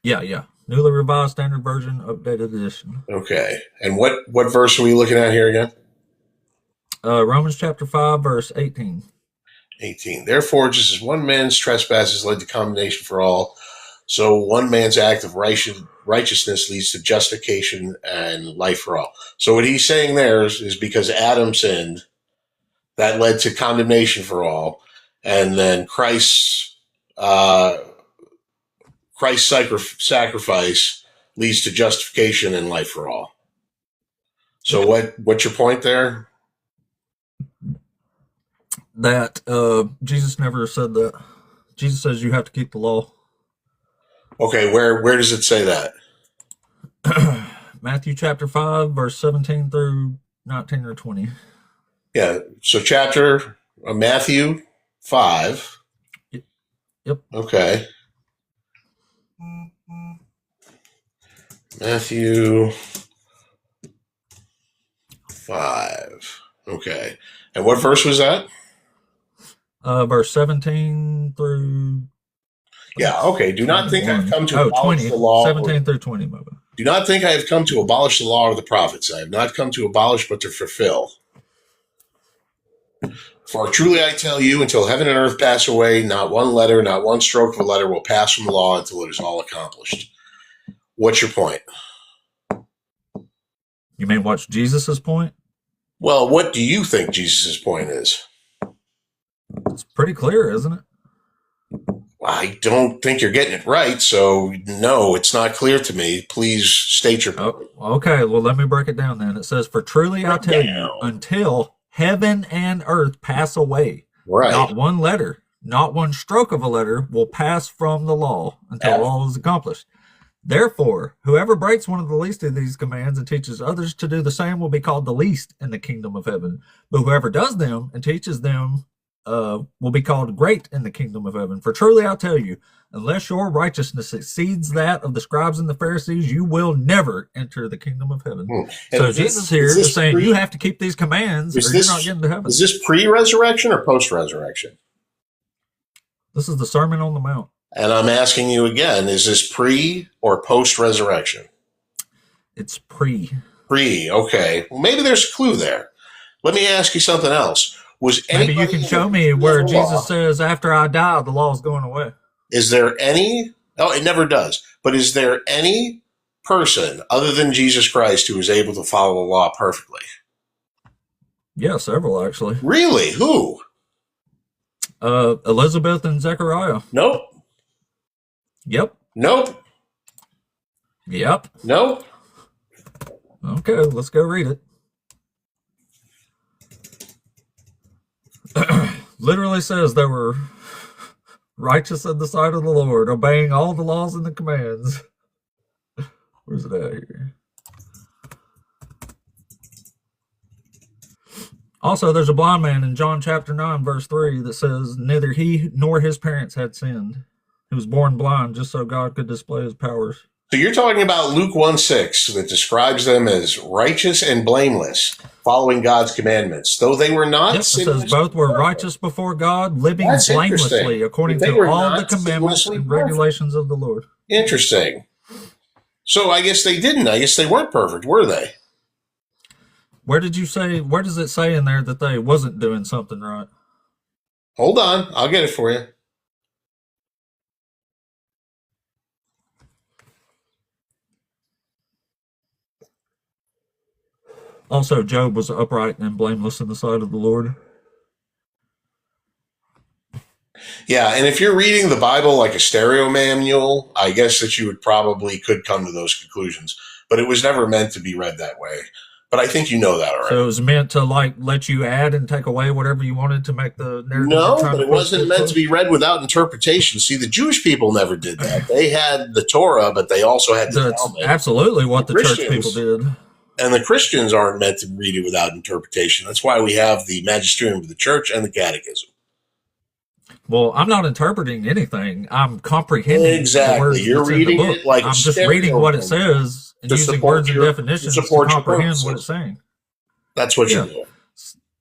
[SPEAKER 1] Yeah. Newly revised standard version, updated edition.
[SPEAKER 8] Okay. And what verse are we looking at here again?
[SPEAKER 1] Romans chapter 5, verse 18.
[SPEAKER 8] 18. Therefore, just as one man's trespasses led to condemnation for all, so one man's act of righteousness leads to justification and life for all. So what he's saying there is because Adam sinned, that led to condemnation for all, and then Christ's sacrifice leads to justification and life for all. So what's your point there?
[SPEAKER 1] That Jesus never said that. Jesus says you have to keep the law.
[SPEAKER 8] Okay, where does it say that?
[SPEAKER 1] Matthew chapter 5, verse 17 through 19 or 20.
[SPEAKER 8] Yeah, so chapter Matthew 5.
[SPEAKER 1] Yep.
[SPEAKER 8] Okay. Matthew 5. Okay. And what verse was that?
[SPEAKER 1] Verse 17 through...
[SPEAKER 8] Yeah, okay. Do not think I've come to abolish
[SPEAKER 1] 20,
[SPEAKER 8] the law.
[SPEAKER 1] 17 through 20, my bad.
[SPEAKER 8] Do not think I have come to abolish the law or the prophets. I have not come to abolish, but to fulfill. For truly I tell you, until heaven and earth pass away, not one letter, not one stroke of a letter will pass from the law until it is all accomplished. What's your point?
[SPEAKER 1] You mean what's Jesus' point?
[SPEAKER 8] Well, what do you think Jesus' point is?
[SPEAKER 1] It's pretty clear, isn't it?
[SPEAKER 8] I don't think you're getting it right, so no, it's not clear to me. Please state your point.
[SPEAKER 1] Oh, okay, well, let me break it down then. It says, for truly I tell you, until heaven and earth pass away,
[SPEAKER 8] Right.
[SPEAKER 1] not one letter, not one stroke of a letter will pass from the law until all is accomplished. Therefore, whoever breaks one of the least of these commands and teaches others to do the same will be called the least in the kingdom of heaven. But whoever does them and teaches them will be called great in the kingdom of heaven. For truly I tell you, unless your righteousness exceeds that of the scribes and the Pharisees, you will never enter the kingdom of heaven. So
[SPEAKER 8] And
[SPEAKER 1] Jesus here
[SPEAKER 8] is this
[SPEAKER 1] is saying
[SPEAKER 8] pre-
[SPEAKER 1] you have to keep these commands or
[SPEAKER 8] is
[SPEAKER 1] you're
[SPEAKER 8] this-
[SPEAKER 1] not getting to heaven.
[SPEAKER 8] Is this pre-resurrection or post-resurrection?
[SPEAKER 1] This is the Sermon on the Mount.
[SPEAKER 8] And I'm asking you again, is this pre or post-resurrection?
[SPEAKER 1] It's pre.
[SPEAKER 8] Pre, okay. Well, maybe there's a clue there. Let me ask you something else. Was
[SPEAKER 1] Maybe you
[SPEAKER 8] anybody
[SPEAKER 1] can
[SPEAKER 8] in
[SPEAKER 1] show
[SPEAKER 8] the
[SPEAKER 1] me where
[SPEAKER 8] law-
[SPEAKER 1] Jesus says, after I die, the law is going away.
[SPEAKER 8] Is there any, oh, it never does, but is there any person other than Jesus Christ who is able to follow the law perfectly?
[SPEAKER 1] Yeah, several actually.
[SPEAKER 8] Really? Who?
[SPEAKER 1] Elizabeth and Zechariah.
[SPEAKER 8] Nope.
[SPEAKER 1] Yep.
[SPEAKER 8] Nope.
[SPEAKER 1] Yep.
[SPEAKER 8] Nope.
[SPEAKER 1] Okay, let's go read it. Literally says they were righteous in the sight of the Lord, obeying all the laws and the commands. Where's it at here? Also, there's a blind man in John chapter 9, verse 3 that says, neither he nor his parents had sinned. He was born blind just so God could display his powers.
[SPEAKER 8] So you're talking about Luke 1:6 that describes them as righteous and blameless, following God's commandments, though they were not
[SPEAKER 1] Yep, it
[SPEAKER 8] sinless.
[SPEAKER 1] says both were righteous before God, living
[SPEAKER 8] That's
[SPEAKER 1] blamelessly
[SPEAKER 8] interesting.
[SPEAKER 1] according
[SPEAKER 8] They
[SPEAKER 1] to
[SPEAKER 8] were
[SPEAKER 1] all the
[SPEAKER 8] not
[SPEAKER 1] commandments
[SPEAKER 8] sinlessly
[SPEAKER 1] and
[SPEAKER 8] perfect.
[SPEAKER 1] regulations of the Lord.
[SPEAKER 8] Interesting. So I guess they didn't. I guess they weren't perfect, were they?
[SPEAKER 1] Where does it say in there that they wasn't doing something right?
[SPEAKER 8] Hold on. I'll get it for you.
[SPEAKER 1] Also, Job was upright and blameless in the sight of the Lord.
[SPEAKER 8] Yeah, and if you're reading the Bible like a stereo manual, I guess that you would probably could come to those conclusions. But it was never meant to be read that way. But I think you know that already.
[SPEAKER 1] So it was meant to like let you add and take away whatever you wanted to make the narrative.
[SPEAKER 8] No,
[SPEAKER 1] you're trying
[SPEAKER 8] but
[SPEAKER 1] to
[SPEAKER 8] it wasn't
[SPEAKER 1] push
[SPEAKER 8] meant
[SPEAKER 1] forward.
[SPEAKER 8] to be read without interpretation. See, the Jewish people never did that. They had the Torah, but they also had the
[SPEAKER 1] That's
[SPEAKER 8] Talmud.
[SPEAKER 1] absolutely what the church
[SPEAKER 8] Christians-
[SPEAKER 1] people did.
[SPEAKER 8] And the Christians aren't meant to read it without interpretation. That's why we have the magisterium of the church and the catechism.
[SPEAKER 1] Well, I'm not interpreting anything. I'm comprehending
[SPEAKER 8] Exactly.
[SPEAKER 1] the words
[SPEAKER 8] You're
[SPEAKER 1] that's in
[SPEAKER 8] reading
[SPEAKER 1] the book.
[SPEAKER 8] it like a
[SPEAKER 1] I'm just
[SPEAKER 8] stereo
[SPEAKER 1] reading what it
[SPEAKER 8] manual
[SPEAKER 1] says and
[SPEAKER 8] to
[SPEAKER 1] using
[SPEAKER 8] support
[SPEAKER 1] words and
[SPEAKER 8] your-
[SPEAKER 1] definitions
[SPEAKER 8] to
[SPEAKER 1] to
[SPEAKER 8] support your
[SPEAKER 1] comprehend what
[SPEAKER 8] purposes.
[SPEAKER 1] it's saying.
[SPEAKER 8] That's what
[SPEAKER 1] Yeah.
[SPEAKER 8] you do.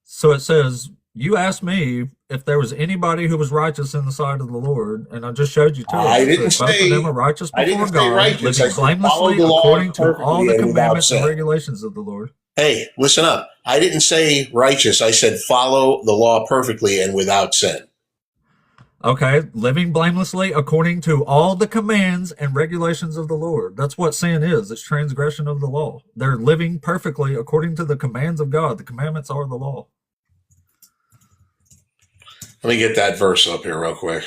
[SPEAKER 1] So it says, you asked me if there was anybody who was righteous in the sight of the Lord, and I just showed you two.
[SPEAKER 8] I
[SPEAKER 1] It
[SPEAKER 8] didn't
[SPEAKER 1] says both
[SPEAKER 8] say-
[SPEAKER 1] of them are righteous
[SPEAKER 8] I
[SPEAKER 1] before
[SPEAKER 8] didn't say
[SPEAKER 1] God,
[SPEAKER 8] righteous. I
[SPEAKER 1] living
[SPEAKER 8] said follow
[SPEAKER 1] blamelessly
[SPEAKER 8] the law
[SPEAKER 1] according to all
[SPEAKER 8] perfectly
[SPEAKER 1] the
[SPEAKER 8] and without
[SPEAKER 1] commandments and
[SPEAKER 8] sin.
[SPEAKER 1] regulations of the Lord.
[SPEAKER 8] Hey, listen up. I didn't say righteous. I said follow the law perfectly and without sin.
[SPEAKER 1] Okay, living blamelessly according to all the commands and regulations of the Lord. That's what sin is. It's transgression of the law. They're living perfectly according to the commands of God. The commandments are the law.
[SPEAKER 8] Let me get that verse up here real quick.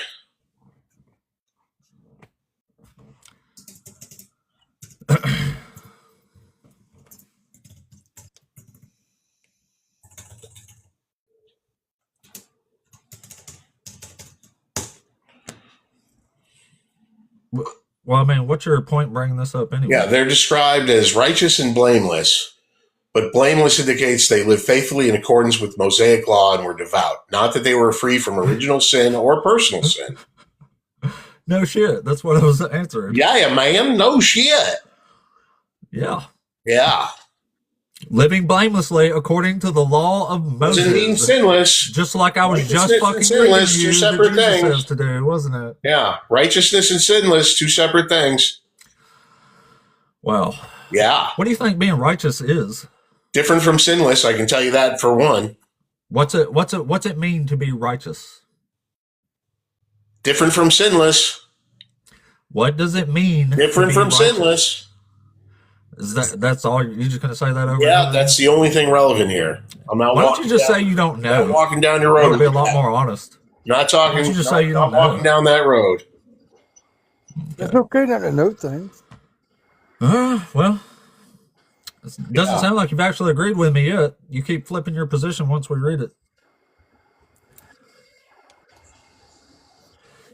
[SPEAKER 1] Well, I mean, what's your point bringing this up anyway?
[SPEAKER 8] Yeah, they're described as righteous and blameless, but blameless indicates they lived faithfully in accordance with Mosaic law and were devout. Not that they were free from original sin or personal sin.
[SPEAKER 1] No shit. That's what I was answering.
[SPEAKER 8] Yeah, man. No shit.
[SPEAKER 1] Yeah.
[SPEAKER 8] Yeah.
[SPEAKER 1] Living blamelessly according to the law of
[SPEAKER 8] Doesn't mean
[SPEAKER 1] Moses.
[SPEAKER 8] sinless.
[SPEAKER 1] Just like I was just
[SPEAKER 8] Righteousness
[SPEAKER 1] fucking
[SPEAKER 8] and
[SPEAKER 1] reading
[SPEAKER 8] sinless, two
[SPEAKER 1] you that
[SPEAKER 8] separate
[SPEAKER 1] Jesus
[SPEAKER 8] things.
[SPEAKER 1] says to do, wasn't it?
[SPEAKER 8] Yeah. Righteousness and sinless, two separate things.
[SPEAKER 1] Wow.
[SPEAKER 8] Yeah.
[SPEAKER 1] What do you think being righteous is?
[SPEAKER 8] Different from sinless, I can tell you that for one.
[SPEAKER 1] What's it mean to be righteous?
[SPEAKER 8] Different from sinless.
[SPEAKER 1] What does it mean? to
[SPEAKER 8] Different
[SPEAKER 1] be
[SPEAKER 8] from
[SPEAKER 1] righteous?
[SPEAKER 8] sinless.
[SPEAKER 1] Is that's all? You're just gonna say that over?
[SPEAKER 8] Yeah,
[SPEAKER 1] and
[SPEAKER 8] that's the only thing relevant here. I'm not
[SPEAKER 1] Why don't
[SPEAKER 8] walking
[SPEAKER 1] you just
[SPEAKER 8] down,
[SPEAKER 1] say you don't
[SPEAKER 8] not
[SPEAKER 1] know?
[SPEAKER 8] walking down your
[SPEAKER 1] That
[SPEAKER 8] road.
[SPEAKER 1] would be a
[SPEAKER 8] with
[SPEAKER 1] lot
[SPEAKER 8] that.
[SPEAKER 1] more honest.
[SPEAKER 8] Not talking.
[SPEAKER 1] Why don't you just
[SPEAKER 8] not,
[SPEAKER 1] say you
[SPEAKER 8] not
[SPEAKER 1] don't know?
[SPEAKER 8] walking down that road.
[SPEAKER 7] It's okay not to know things.
[SPEAKER 1] Well, it doesn't
[SPEAKER 8] Yeah.
[SPEAKER 1] sound like you've actually agreed with me yet. You keep flipping your position once we read it.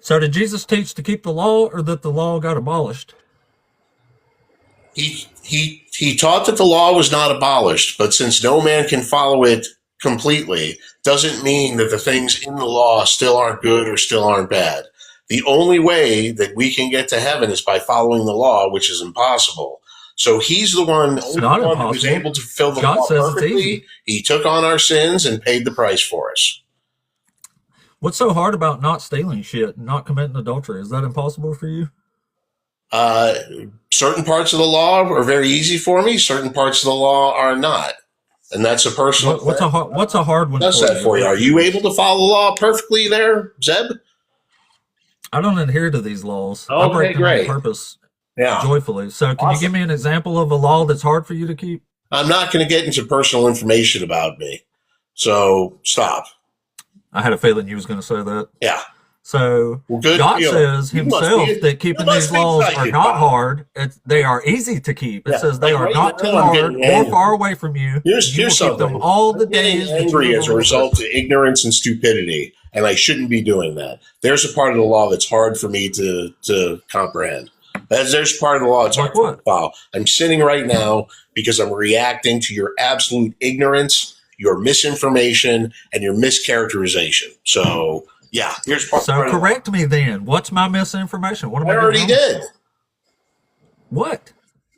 [SPEAKER 1] So did Jesus teach to keep the law or that the law got abolished?
[SPEAKER 8] He taught that the law was not abolished, but since no man can follow it completely doesn't mean that the things in the law still aren't good or still aren't bad. The only way that we can get to heaven is by following the law, which is impossible. So he's the one,
[SPEAKER 1] It's not
[SPEAKER 8] only one who was
[SPEAKER 1] impossible.
[SPEAKER 8] able to fulfill the
[SPEAKER 1] God
[SPEAKER 8] law
[SPEAKER 1] says it's
[SPEAKER 8] perfectly.
[SPEAKER 1] easy.
[SPEAKER 8] He took on our sins and paid the price for us.
[SPEAKER 1] What's so hard about not stealing shit, not committing adultery? Is that impossible for you?
[SPEAKER 8] Certain parts of the law are very easy for me. Certain parts of the law are not. And that's a personal
[SPEAKER 1] What's a hard one
[SPEAKER 8] does
[SPEAKER 1] for
[SPEAKER 8] that
[SPEAKER 1] you?
[SPEAKER 8] for you. Are you able to follow the law perfectly there, Zeb?
[SPEAKER 1] I don't adhere to these laws. I
[SPEAKER 8] Okay,
[SPEAKER 1] break them on
[SPEAKER 8] great.
[SPEAKER 1] purpose,
[SPEAKER 8] Yeah.
[SPEAKER 1] joyfully. So can you give me an example of a law that's hard for you to keep?
[SPEAKER 8] I'm not going to get into personal information about me. So stop.
[SPEAKER 1] I had a feeling you was going to say that.
[SPEAKER 8] Yeah.
[SPEAKER 1] So
[SPEAKER 8] Well, good
[SPEAKER 1] God
[SPEAKER 8] deal.
[SPEAKER 1] says
[SPEAKER 8] You must
[SPEAKER 1] himself
[SPEAKER 8] be-
[SPEAKER 1] that keeping
[SPEAKER 8] you must
[SPEAKER 1] these
[SPEAKER 8] be
[SPEAKER 1] laws are
[SPEAKER 8] excited,
[SPEAKER 1] not
[SPEAKER 8] Bob.
[SPEAKER 1] hard. They are easy to keep. It
[SPEAKER 8] Yeah,
[SPEAKER 1] says they
[SPEAKER 8] like
[SPEAKER 1] are
[SPEAKER 8] right
[SPEAKER 1] not
[SPEAKER 8] now,
[SPEAKER 1] too
[SPEAKER 8] I'm
[SPEAKER 1] hard
[SPEAKER 8] getting
[SPEAKER 1] or
[SPEAKER 8] angry.
[SPEAKER 1] far away from you.
[SPEAKER 8] Here's
[SPEAKER 1] You will keep
[SPEAKER 8] something.
[SPEAKER 1] them all the
[SPEAKER 8] I'm getting
[SPEAKER 1] days that you
[SPEAKER 8] angry
[SPEAKER 1] live
[SPEAKER 8] as a
[SPEAKER 1] on this
[SPEAKER 8] result
[SPEAKER 1] earth.
[SPEAKER 8] of ignorance and stupidity, and I shouldn't be doing that. There's a part of the law that's hard for me to comprehend. There's part of the law that's
[SPEAKER 1] Like
[SPEAKER 8] hard for me
[SPEAKER 1] what?
[SPEAKER 8] to follow. I'm sinning right now because I'm reacting to your absolute ignorance, your misinformation, and your mischaracterization. So, yeah, here's part
[SPEAKER 1] So
[SPEAKER 8] of the law.
[SPEAKER 1] correct me then. What's my misinformation? What am
[SPEAKER 8] I
[SPEAKER 1] I
[SPEAKER 8] already
[SPEAKER 1] doing wrong?
[SPEAKER 8] did.
[SPEAKER 1] What?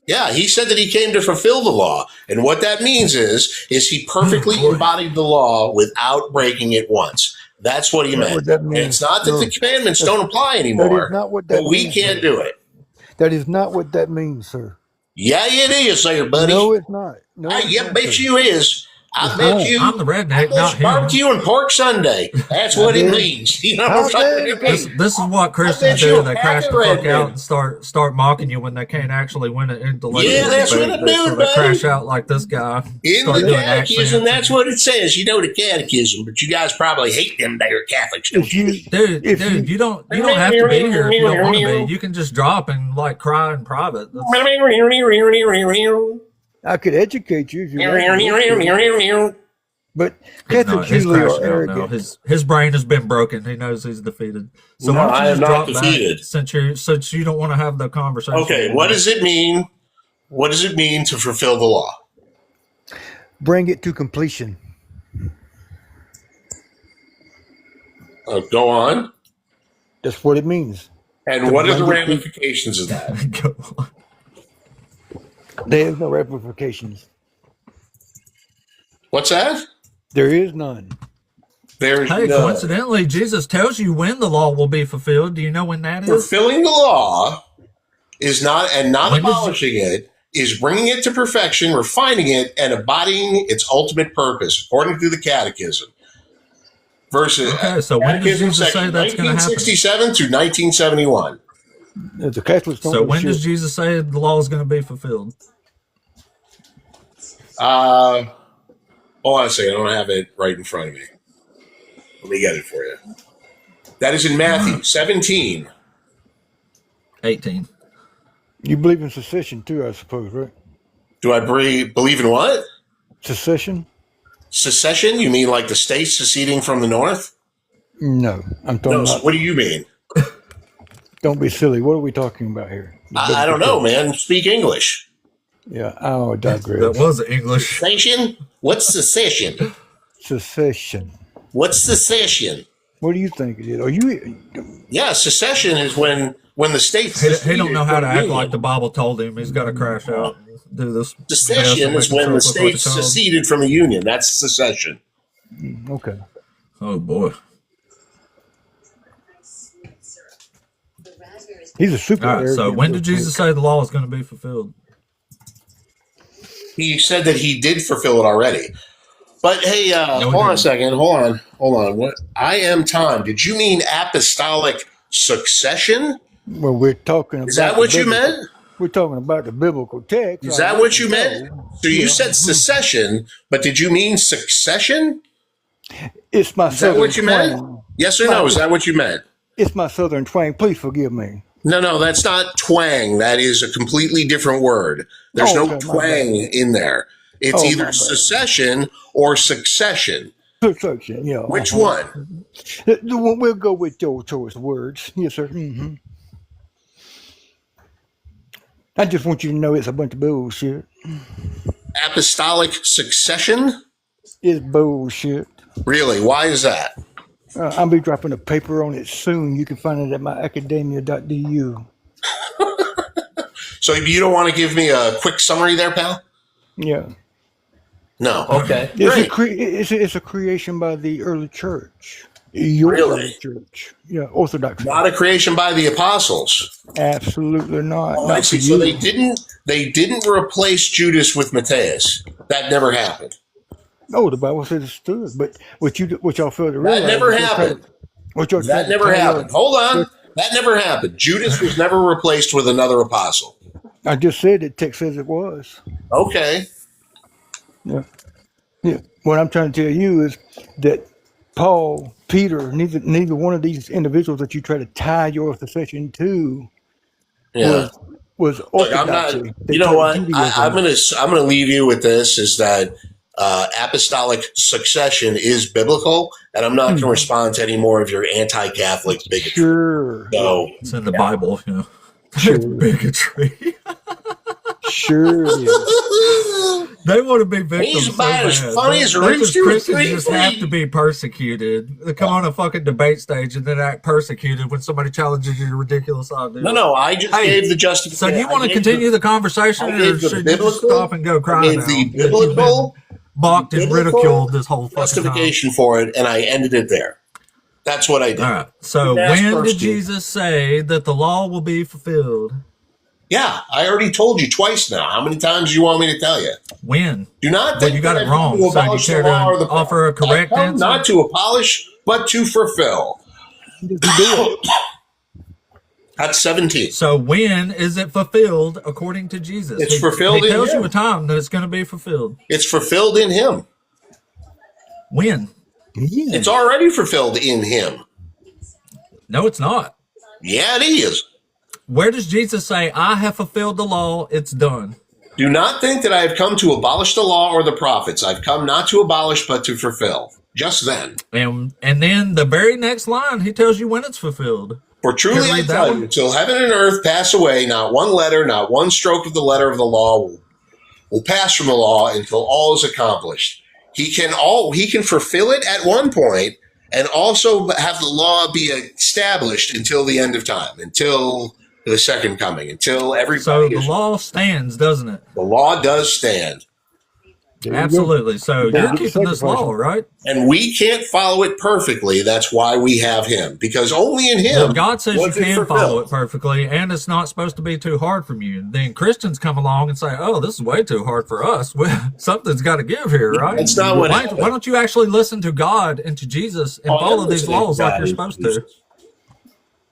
[SPEAKER 8] Yeah, he said that he came to fulfill the law. And what that means is he perfectly
[SPEAKER 1] boy.
[SPEAKER 8] embodied the law without breaking it once. That's what he
[SPEAKER 7] That's
[SPEAKER 8] meant.
[SPEAKER 7] what that
[SPEAKER 8] And
[SPEAKER 7] means.
[SPEAKER 8] it's not that
[SPEAKER 7] No,
[SPEAKER 8] the commandments don't apply
[SPEAKER 7] that is
[SPEAKER 8] anymore,
[SPEAKER 7] not what that
[SPEAKER 8] but we
[SPEAKER 7] means,
[SPEAKER 8] can't
[SPEAKER 7] sir.
[SPEAKER 8] do it.
[SPEAKER 7] That is not what that means, sir.
[SPEAKER 8] Yeah, it is there, buddy.
[SPEAKER 7] No, it's not. No, it's
[SPEAKER 8] Yeah,
[SPEAKER 7] not,
[SPEAKER 8] bet
[SPEAKER 7] sir.
[SPEAKER 8] you is. I
[SPEAKER 7] It's
[SPEAKER 8] bet
[SPEAKER 7] not.
[SPEAKER 8] you.
[SPEAKER 1] I'm the redneck, not
[SPEAKER 8] It's
[SPEAKER 1] him.
[SPEAKER 8] barbecue and pork Sunday. That's
[SPEAKER 7] How
[SPEAKER 8] what it
[SPEAKER 7] dare
[SPEAKER 8] means. You know
[SPEAKER 7] how
[SPEAKER 8] what I'm
[SPEAKER 7] dare
[SPEAKER 8] saying?
[SPEAKER 7] you?
[SPEAKER 1] This is what
[SPEAKER 8] I
[SPEAKER 1] Christians
[SPEAKER 8] bet you
[SPEAKER 1] do.
[SPEAKER 8] a
[SPEAKER 1] They
[SPEAKER 8] pack
[SPEAKER 1] crash
[SPEAKER 8] of
[SPEAKER 1] the fuck
[SPEAKER 8] red
[SPEAKER 1] out
[SPEAKER 8] men.
[SPEAKER 1] and start mocking you when they can't actually win an intellectual
[SPEAKER 8] Yeah, that's what
[SPEAKER 1] debate.
[SPEAKER 8] I'm
[SPEAKER 1] So
[SPEAKER 8] doing,
[SPEAKER 1] they
[SPEAKER 8] buddy.
[SPEAKER 1] crash out like this guy.
[SPEAKER 8] In
[SPEAKER 1] Start
[SPEAKER 8] the
[SPEAKER 1] doing
[SPEAKER 8] catechism,
[SPEAKER 1] accents.
[SPEAKER 8] that's what it says. You know the catechism, but you guys probably hate them there Catholics, don't
[SPEAKER 7] If
[SPEAKER 8] you?
[SPEAKER 7] you,
[SPEAKER 1] Dude,
[SPEAKER 7] if
[SPEAKER 1] dude,
[SPEAKER 7] you,
[SPEAKER 1] you don't have to be here if you don't want to be. You can just drop and like cry in private. That's,
[SPEAKER 7] I could educate you if you want to, but
[SPEAKER 1] no,
[SPEAKER 7] Catholics
[SPEAKER 1] he's
[SPEAKER 7] usually are
[SPEAKER 1] crashing out now.
[SPEAKER 7] arrogant.
[SPEAKER 1] His brain has been broken. He knows he's defeated. So
[SPEAKER 8] No,
[SPEAKER 1] why don't
[SPEAKER 8] I
[SPEAKER 1] you
[SPEAKER 8] am
[SPEAKER 1] just
[SPEAKER 8] not
[SPEAKER 1] drop
[SPEAKER 8] defeated.
[SPEAKER 1] back since you don't want to have the conversation?
[SPEAKER 8] Okay, what does it mean? What does it mean to fulfill the law?
[SPEAKER 7] Bring it to completion.
[SPEAKER 8] Go on.
[SPEAKER 7] That's what it means.
[SPEAKER 8] And
[SPEAKER 7] To
[SPEAKER 8] what are the
[SPEAKER 7] bring it to,
[SPEAKER 8] ramifications of that?
[SPEAKER 1] Go on.
[SPEAKER 7] there is no ramifications.
[SPEAKER 8] What's that?
[SPEAKER 7] There is none.
[SPEAKER 8] There's
[SPEAKER 1] Hey,
[SPEAKER 8] none.
[SPEAKER 1] coincidentally, Jesus tells you when the law will be fulfilled. Do you know when that is?
[SPEAKER 8] Fulfilling the law is not, and not
[SPEAKER 1] When does
[SPEAKER 8] abolishing it, is bringing it to perfection, refining it, and embodying its ultimate purpose, according to the Catechism. Versus
[SPEAKER 1] Okay, so when does
[SPEAKER 8] Catechism
[SPEAKER 1] Jesus say
[SPEAKER 8] section
[SPEAKER 1] that's going to happen?
[SPEAKER 8] 1967 through 1971.
[SPEAKER 7] The Catholics don't
[SPEAKER 1] So
[SPEAKER 7] know
[SPEAKER 1] when does
[SPEAKER 7] shit.
[SPEAKER 1] Jesus say the law is going to be fulfilled?
[SPEAKER 8] Hold on a second. I don't have it right in front of me. Let me get it for you. That is in Matthew 17.
[SPEAKER 1] 18.
[SPEAKER 7] You believe in secession too, I suppose, right?
[SPEAKER 8] Do I believe in what?
[SPEAKER 7] Secession?
[SPEAKER 8] Secession? You mean like the states seceding from the North?
[SPEAKER 7] No, I'm talking
[SPEAKER 8] No. So
[SPEAKER 7] about.
[SPEAKER 8] what do you mean?
[SPEAKER 7] Don't be silly. What are we talking about here? The
[SPEAKER 8] I don't
[SPEAKER 7] biblical
[SPEAKER 8] know,
[SPEAKER 7] text.
[SPEAKER 8] man. Speak English.
[SPEAKER 7] Yeah, I
[SPEAKER 1] That
[SPEAKER 7] digress.
[SPEAKER 1] was English.
[SPEAKER 8] Secession? What's secession?
[SPEAKER 7] Secession.
[SPEAKER 8] What's secession?
[SPEAKER 7] What do you think it is? Are you?
[SPEAKER 8] Yeah, secession is when the states
[SPEAKER 1] He don't know
[SPEAKER 8] seceded
[SPEAKER 1] how
[SPEAKER 8] from
[SPEAKER 1] to
[SPEAKER 8] the
[SPEAKER 1] act
[SPEAKER 8] Union.
[SPEAKER 1] like the Bible told him. He's got to crash out and do this.
[SPEAKER 8] Secession
[SPEAKER 1] mess
[SPEAKER 8] is
[SPEAKER 1] and make
[SPEAKER 8] when the
[SPEAKER 1] himself look like a
[SPEAKER 8] states
[SPEAKER 1] child.
[SPEAKER 8] seceded from the Union. That's secession.
[SPEAKER 7] Okay.
[SPEAKER 1] Oh boy!
[SPEAKER 7] He's a super
[SPEAKER 1] All right. So
[SPEAKER 7] arrogant
[SPEAKER 1] when
[SPEAKER 7] little
[SPEAKER 1] did Jesus
[SPEAKER 7] punk.
[SPEAKER 1] say the law is going to be fulfilled?
[SPEAKER 8] He said that he did fulfill it already. But hey,
[SPEAKER 1] No, he
[SPEAKER 8] hold on a
[SPEAKER 1] didn't.
[SPEAKER 8] second. Hold on. What? I am Tom. Did you mean apostolic succession?
[SPEAKER 7] Well, we're talking
[SPEAKER 8] Is
[SPEAKER 7] about
[SPEAKER 8] that
[SPEAKER 7] the
[SPEAKER 8] what you
[SPEAKER 7] biblical.
[SPEAKER 8] meant?
[SPEAKER 7] We're talking about the biblical text.
[SPEAKER 8] Is
[SPEAKER 7] I
[SPEAKER 8] that
[SPEAKER 7] want
[SPEAKER 8] what
[SPEAKER 7] to
[SPEAKER 8] you meant?
[SPEAKER 7] know.
[SPEAKER 8] So you
[SPEAKER 7] Yeah.
[SPEAKER 8] said secession, but did you mean succession?
[SPEAKER 7] It's my
[SPEAKER 8] Is that
[SPEAKER 7] southern
[SPEAKER 8] what you meant?
[SPEAKER 7] twang.
[SPEAKER 8] Yes or no? Is that what you meant?
[SPEAKER 7] It's my southern twang. Please forgive me.
[SPEAKER 8] No, that's not twang. That is a completely different word. There's
[SPEAKER 7] Oh,
[SPEAKER 8] no
[SPEAKER 7] okay, my
[SPEAKER 8] twang
[SPEAKER 7] bad.
[SPEAKER 8] in there. It's
[SPEAKER 7] Oh,
[SPEAKER 8] either
[SPEAKER 7] my bad.
[SPEAKER 8] secession or succession.
[SPEAKER 7] Succession, yeah.
[SPEAKER 8] Which one?
[SPEAKER 7] We'll go with your choice words. Yes, sir. I just want you to know it's a bunch of bullshit.
[SPEAKER 8] Apostolic succession?
[SPEAKER 7] is bullshit.
[SPEAKER 8] Really? Why is that?
[SPEAKER 7] I'll be dropping a paper on it soon. You can find it at my academia.du.
[SPEAKER 8] So you don't want to give me a quick summary there, pal?
[SPEAKER 7] Yeah.
[SPEAKER 8] No. Okay.
[SPEAKER 7] It's a creation by the early church. Your
[SPEAKER 8] Really?
[SPEAKER 7] early church. Yeah, Orthodox.
[SPEAKER 8] Not a creation by the apostles.
[SPEAKER 7] Absolutely not.
[SPEAKER 8] Oh,
[SPEAKER 7] Not
[SPEAKER 8] I see.
[SPEAKER 7] for
[SPEAKER 8] So
[SPEAKER 7] you.
[SPEAKER 8] they didn't replace Judas with Matthias. That never happened.
[SPEAKER 7] No, the Bible says it stood, but what y'all fail to realize
[SPEAKER 8] That never
[SPEAKER 7] is
[SPEAKER 8] happened.
[SPEAKER 7] that
[SPEAKER 8] Never happened. Hold on. That never happened. Judas was never replaced with another apostle.
[SPEAKER 7] I just said it. Text says it was.
[SPEAKER 8] Okay.
[SPEAKER 7] Yeah. Yeah. What I'm trying to tell you is that Paul, Peter, neither one of these individuals that you try to tie your profession to
[SPEAKER 8] Yeah.
[SPEAKER 7] was
[SPEAKER 8] Look, I'm
[SPEAKER 7] orthodoxy.
[SPEAKER 8] not.
[SPEAKER 7] They
[SPEAKER 8] You know
[SPEAKER 7] taught
[SPEAKER 8] what?
[SPEAKER 7] Judaism.
[SPEAKER 8] I'm gonna leave you with this: is that apostolic succession is biblical, and I'm not going to respond to any more of your anti-Catholic bigotry.
[SPEAKER 7] Sure.
[SPEAKER 8] So
[SPEAKER 1] It's in the Bible, you know.
[SPEAKER 7] Sure.
[SPEAKER 1] It's bigotry.
[SPEAKER 7] Sure. Yeah.
[SPEAKER 1] They want to be victims.
[SPEAKER 8] He's
[SPEAKER 1] so
[SPEAKER 8] about as
[SPEAKER 1] bad.
[SPEAKER 8] funny as a
[SPEAKER 1] They
[SPEAKER 8] Rooster
[SPEAKER 1] just Christians
[SPEAKER 8] Teeth
[SPEAKER 1] just
[SPEAKER 8] Flea.
[SPEAKER 1] have to be persecuted. They come on a fucking debate stage and then act persecuted when somebody challenges your ridiculous idea.
[SPEAKER 8] no, I just
[SPEAKER 1] Hey,
[SPEAKER 8] gave the justification.
[SPEAKER 1] So you want to continue the conversation,
[SPEAKER 8] I
[SPEAKER 1] or
[SPEAKER 8] gave the
[SPEAKER 1] should you just
[SPEAKER 8] biblical-
[SPEAKER 1] stop and go
[SPEAKER 8] I
[SPEAKER 1] cry
[SPEAKER 8] gave
[SPEAKER 1] now?
[SPEAKER 8] the
[SPEAKER 1] that you've been
[SPEAKER 8] biblical
[SPEAKER 1] mocked and ridiculed this whole fucking time.
[SPEAKER 8] justification for it, and I ended it there. That's what I did.
[SPEAKER 1] All right. So
[SPEAKER 8] That's
[SPEAKER 1] when did
[SPEAKER 8] first,
[SPEAKER 1] Jesus say that the law will be fulfilled?
[SPEAKER 8] Yeah, I already told you twice now. How many times do you want me to tell you?
[SPEAKER 1] When?
[SPEAKER 8] Do not
[SPEAKER 1] Well,
[SPEAKER 8] think
[SPEAKER 1] you got
[SPEAKER 8] that
[SPEAKER 1] it
[SPEAKER 8] I've
[SPEAKER 1] wrong.
[SPEAKER 8] come to
[SPEAKER 1] So you
[SPEAKER 8] abolish
[SPEAKER 1] care
[SPEAKER 8] the law or
[SPEAKER 1] to
[SPEAKER 8] the
[SPEAKER 1] offer a correct
[SPEAKER 8] I've come
[SPEAKER 1] answer?
[SPEAKER 8] not to abolish, but to fulfill. That's 17.
[SPEAKER 1] So when is it fulfilled according to Jesus?
[SPEAKER 8] It's fulfilled
[SPEAKER 1] He
[SPEAKER 8] in
[SPEAKER 1] tells
[SPEAKER 8] him.
[SPEAKER 1] you a time that it's going to be fulfilled.
[SPEAKER 8] It's fulfilled in him.
[SPEAKER 1] When?
[SPEAKER 8] It's already fulfilled in him.
[SPEAKER 1] No, it's not.
[SPEAKER 8] Yeah, it is.
[SPEAKER 1] Where does Jesus say, I have fulfilled the law, it's done?
[SPEAKER 8] Do not think that I have come to abolish the law or the prophets. I've come not to abolish, but to fulfill. Just then.
[SPEAKER 1] And then the very next line, he tells you when it's fulfilled.
[SPEAKER 8] For truly
[SPEAKER 1] Can I
[SPEAKER 8] I
[SPEAKER 1] read that
[SPEAKER 8] tell
[SPEAKER 1] one?
[SPEAKER 8] you, until heaven and earth pass away, not one letter, not one stroke of the letter of the law will pass from the law until all is accomplished. He can fulfill it at one point and also have the law be established until the end of time, until the second coming, until everybody
[SPEAKER 1] So the
[SPEAKER 8] is.
[SPEAKER 1] law stands, doesn't it?
[SPEAKER 8] The law does stand.
[SPEAKER 7] There you go.
[SPEAKER 1] Absolutely. So
[SPEAKER 7] Yeah,
[SPEAKER 1] you're
[SPEAKER 7] get
[SPEAKER 1] keeping this
[SPEAKER 7] sacrificed.
[SPEAKER 1] law, right?
[SPEAKER 8] And we can't follow it perfectly. That's why we have him. Because only in him.
[SPEAKER 1] Well, God says you
[SPEAKER 8] was it
[SPEAKER 1] can
[SPEAKER 8] fulfilled.
[SPEAKER 1] follow it perfectly, and it's not supposed to be too hard from you. Then Christians come along and say, "Oh, this is way too hard for us. Well, something's got to give here, right?"
[SPEAKER 8] That's not what
[SPEAKER 1] Why
[SPEAKER 8] happened.
[SPEAKER 1] don't you actually listen to God and to Jesus and
[SPEAKER 8] Oh, I am
[SPEAKER 1] follow these
[SPEAKER 8] listening to
[SPEAKER 1] laws like
[SPEAKER 8] God
[SPEAKER 1] you're
[SPEAKER 8] and
[SPEAKER 1] supposed
[SPEAKER 8] Jesus.
[SPEAKER 1] to?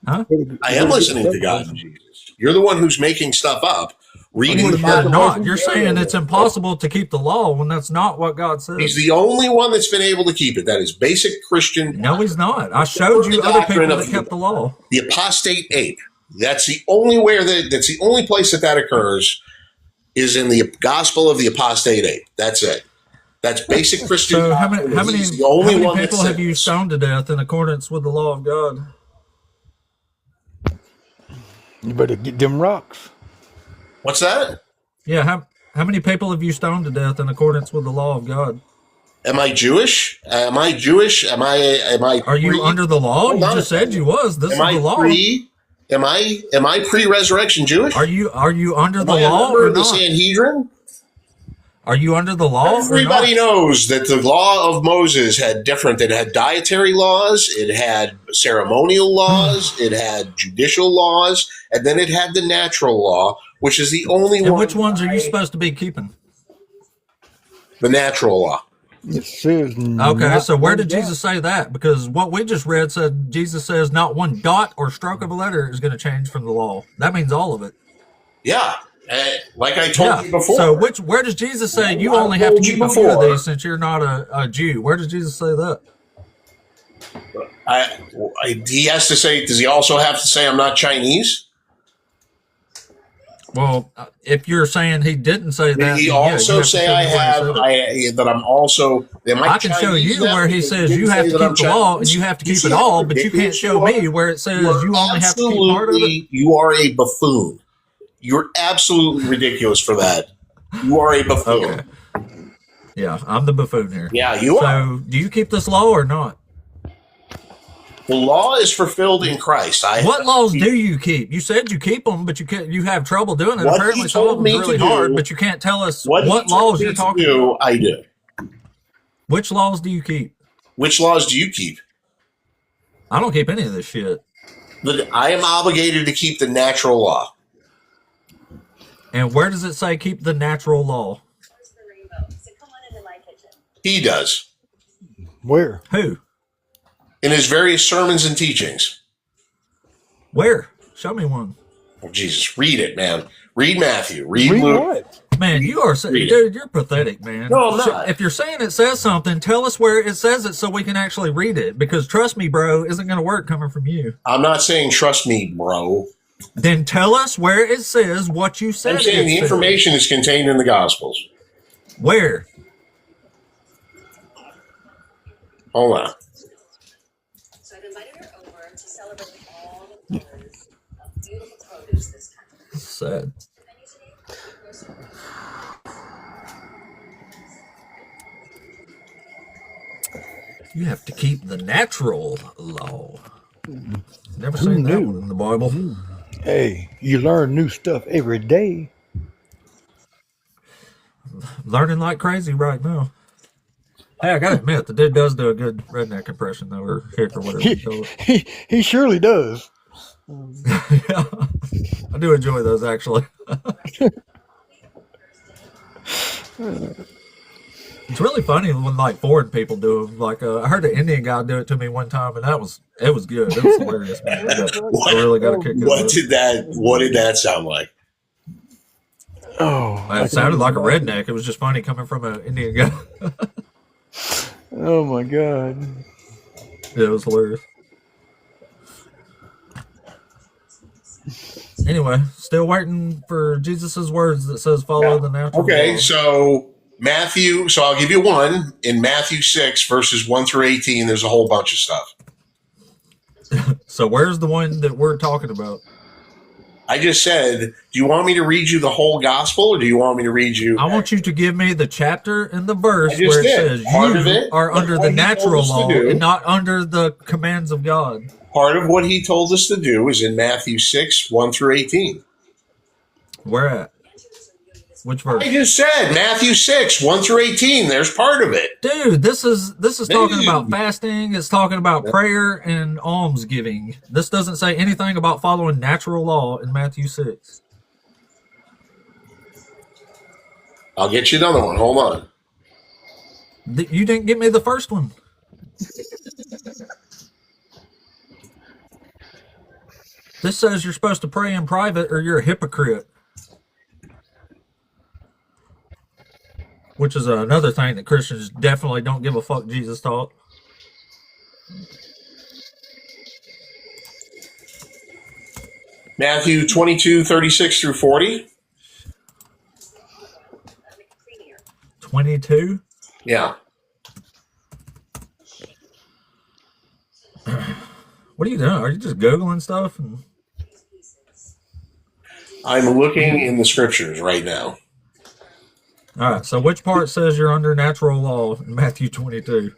[SPEAKER 1] Huh?
[SPEAKER 8] I am listening to God and Jesus. You're the one who's making stuff up. Reading the
[SPEAKER 1] You're
[SPEAKER 8] Bible.
[SPEAKER 1] not. You're saying it's impossible to keep the law when that's not what God says.
[SPEAKER 8] He's the only one that's been able to keep it. That is basic Christian.
[SPEAKER 1] No, he's not. I showed you
[SPEAKER 8] The
[SPEAKER 1] other
[SPEAKER 8] doctrine
[SPEAKER 1] people
[SPEAKER 8] of
[SPEAKER 1] that kept the law.
[SPEAKER 8] The apostate ape. That's the only that's the only place that occurs is in the gospel of the apostate ape. That's it. That's basic Christian.
[SPEAKER 1] So how
[SPEAKER 8] doctrine.
[SPEAKER 1] many
[SPEAKER 8] He's the only one that
[SPEAKER 1] people have you
[SPEAKER 8] sins.
[SPEAKER 1] stoned to death in accordance with the law of God?
[SPEAKER 7] You better get them rocks.
[SPEAKER 8] What's that?
[SPEAKER 1] Yeah, how many people have you stoned to death in accordance with the law of God?
[SPEAKER 8] Am I Jewish? Am I Jewish? Am I?
[SPEAKER 1] Are you under the law?
[SPEAKER 8] Hold
[SPEAKER 1] You
[SPEAKER 8] on
[SPEAKER 1] just
[SPEAKER 8] a
[SPEAKER 1] said
[SPEAKER 8] second.
[SPEAKER 1] you was. This
[SPEAKER 8] Am
[SPEAKER 1] is
[SPEAKER 8] I
[SPEAKER 1] the law.
[SPEAKER 8] Am I pre-resurrection Jewish?
[SPEAKER 1] Are you under
[SPEAKER 8] Am
[SPEAKER 1] the
[SPEAKER 8] I a
[SPEAKER 1] law
[SPEAKER 8] member
[SPEAKER 1] or
[SPEAKER 8] of the
[SPEAKER 1] not?
[SPEAKER 8] Sanhedrin?
[SPEAKER 1] Are you under the law or
[SPEAKER 8] Everybody
[SPEAKER 1] not?
[SPEAKER 8] knows that the law of Moses had different. It had dietary laws, it had ceremonial laws, it had judicial laws, and then it had the natural law, which is the only
[SPEAKER 1] And
[SPEAKER 8] one.
[SPEAKER 1] which ones are you supposed to be keeping?
[SPEAKER 8] The natural law.
[SPEAKER 7] It says
[SPEAKER 1] Okay,
[SPEAKER 7] not
[SPEAKER 1] so where
[SPEAKER 7] one
[SPEAKER 1] did
[SPEAKER 7] dot.
[SPEAKER 1] Jesus say that? Because what we just read said Jesus says not one dot or stroke of a letter is going to change from the law. That means all of it.
[SPEAKER 8] Yeah, like I told you before.
[SPEAKER 1] So where does Jesus say you
[SPEAKER 8] I
[SPEAKER 1] only have to
[SPEAKER 8] told you
[SPEAKER 1] keep a few of
[SPEAKER 8] before.
[SPEAKER 1] these since you're not a Jew? Where does Jesus say that?
[SPEAKER 8] He has to say. Does he also have to say I'm not Chinese?
[SPEAKER 1] Well, if you're saying he didn't say
[SPEAKER 8] Did
[SPEAKER 1] that,
[SPEAKER 8] he
[SPEAKER 1] then yeah, you
[SPEAKER 8] also
[SPEAKER 1] have to
[SPEAKER 8] say
[SPEAKER 1] show
[SPEAKER 8] I
[SPEAKER 1] me where he
[SPEAKER 8] have
[SPEAKER 1] said it.
[SPEAKER 8] that I'm also? Am
[SPEAKER 1] I can show
[SPEAKER 8] Chinese
[SPEAKER 1] you
[SPEAKER 8] now?
[SPEAKER 1] where he
[SPEAKER 8] Because
[SPEAKER 1] says
[SPEAKER 8] didn't
[SPEAKER 1] you have
[SPEAKER 8] say
[SPEAKER 1] to
[SPEAKER 8] that I'm
[SPEAKER 1] keep the law and
[SPEAKER 8] Chinese.
[SPEAKER 1] you have to
[SPEAKER 8] You
[SPEAKER 1] keep
[SPEAKER 8] see
[SPEAKER 1] it
[SPEAKER 8] how
[SPEAKER 1] all, but you can't
[SPEAKER 8] ridiculous
[SPEAKER 1] show
[SPEAKER 8] you
[SPEAKER 1] me
[SPEAKER 8] are?
[SPEAKER 1] where it says
[SPEAKER 8] You are
[SPEAKER 1] you only have to keep part of it.
[SPEAKER 8] You are a buffoon. You're absolutely ridiculous for that. You are a buffoon.
[SPEAKER 1] Okay. Yeah, I'm the buffoon here.
[SPEAKER 8] Yeah, you are.
[SPEAKER 1] So, do you keep this law or not?
[SPEAKER 8] The law is fulfilled in Christ.
[SPEAKER 1] What laws do you keep? You said you keep them, but you have trouble doing it.
[SPEAKER 8] What
[SPEAKER 1] Apparently,
[SPEAKER 8] he
[SPEAKER 1] some of
[SPEAKER 8] told
[SPEAKER 1] them
[SPEAKER 8] me
[SPEAKER 1] really
[SPEAKER 8] to
[SPEAKER 1] hard,
[SPEAKER 8] do-
[SPEAKER 1] but you can't tell us
[SPEAKER 8] What
[SPEAKER 1] what
[SPEAKER 8] he told
[SPEAKER 1] laws
[SPEAKER 8] me
[SPEAKER 1] you're
[SPEAKER 8] to
[SPEAKER 1] talking
[SPEAKER 8] do,
[SPEAKER 1] about.
[SPEAKER 8] I do.
[SPEAKER 1] Which laws do you keep?
[SPEAKER 8] Which laws do you keep?
[SPEAKER 1] I don't keep any of this shit.
[SPEAKER 8] I am obligated to keep the natural law.
[SPEAKER 1] And where does it say keep the natural law?
[SPEAKER 8] He does.
[SPEAKER 7] Where?
[SPEAKER 1] Who?
[SPEAKER 8] In his various sermons and teachings.
[SPEAKER 1] Where? Show me one.
[SPEAKER 8] Oh, Jesus, read it, man. Read Matthew. Read
[SPEAKER 7] Read
[SPEAKER 8] Luke.
[SPEAKER 7] what?
[SPEAKER 1] Man, you are
[SPEAKER 8] Read it.
[SPEAKER 1] dude. You're pathetic, man.
[SPEAKER 8] No, I'm not.
[SPEAKER 1] If you're saying it says something, tell us where it says it so we can actually read it. Because trust me, bro, isn't going to work coming from you.
[SPEAKER 8] I'm not saying trust me, bro.
[SPEAKER 1] Then tell us where it says what you said.
[SPEAKER 8] I'm saying
[SPEAKER 1] it
[SPEAKER 8] the
[SPEAKER 1] says.
[SPEAKER 8] information is contained in the Gospels.
[SPEAKER 1] Where?
[SPEAKER 8] Hold on.
[SPEAKER 9] So I've invited her over to celebrate all the colors of beautiful produce this country.
[SPEAKER 1] Sad. You have to keep the natural law. Never
[SPEAKER 7] Who
[SPEAKER 1] seen that
[SPEAKER 7] knew?
[SPEAKER 1] one in the Bible.
[SPEAKER 7] Hey, you learn new stuff every day.
[SPEAKER 1] Learning like crazy right now. Hey, I gotta admit, the dude does do a good redneck impression, though, or hick, or whatever you call it.
[SPEAKER 7] He surely does.
[SPEAKER 1] Yeah, I do enjoy those, actually. It's really funny when like foreign people do them. Like I heard an Indian guy do it to me one time, and it was good. It was hilarious, man. I really got a kick out of it.
[SPEAKER 8] What did that sound like?
[SPEAKER 7] Oh,
[SPEAKER 1] It sounded like a redneck. It was just funny coming from an Indian guy.
[SPEAKER 7] oh my God.
[SPEAKER 1] Yeah, it was hilarious. Anyway, still waiting for Jesus's words that says follow the natural
[SPEAKER 8] Okay,
[SPEAKER 1] law.
[SPEAKER 8] so Matthew, so I'll give you one. In Matthew 6, verses 1 through 18, there's a whole bunch of stuff.
[SPEAKER 1] So where's the one that we're talking about?
[SPEAKER 8] I just said, do you want me to read you the whole gospel, or do you want me to read you?
[SPEAKER 1] I want you to give me the chapter and the verse
[SPEAKER 8] I just
[SPEAKER 1] where it
[SPEAKER 8] did.
[SPEAKER 1] says
[SPEAKER 8] Part of
[SPEAKER 1] you
[SPEAKER 8] it,
[SPEAKER 1] are under
[SPEAKER 8] what
[SPEAKER 1] the
[SPEAKER 8] he told
[SPEAKER 1] natural
[SPEAKER 8] us to
[SPEAKER 1] law
[SPEAKER 8] do.
[SPEAKER 1] and not under the commands of God.
[SPEAKER 8] Part of what he told us to do is in Matthew 6, 1 through 18.
[SPEAKER 1] Where at? Which verse?
[SPEAKER 8] I just said Matthew 6, 1 through 18. There's part of it.
[SPEAKER 1] Dude, this is talking
[SPEAKER 8] Dude.
[SPEAKER 1] about fasting. It's talking about prayer and almsgiving. This doesn't say anything about following natural law in Matthew 6.
[SPEAKER 8] I'll get you another one. Hold on.
[SPEAKER 1] You didn't give me the first one. This says you're supposed to pray in private or you're a hypocrite. Which is another thing that Christians definitely don't give a fuck Jesus taught.
[SPEAKER 8] Matthew 22, 36 through 40.
[SPEAKER 1] 22.
[SPEAKER 8] Yeah.
[SPEAKER 1] What are you doing? Are you just Googling stuff? And
[SPEAKER 8] I'm looking in the scriptures right now.
[SPEAKER 1] all right, so which part says you're under natural law in Matthew 22?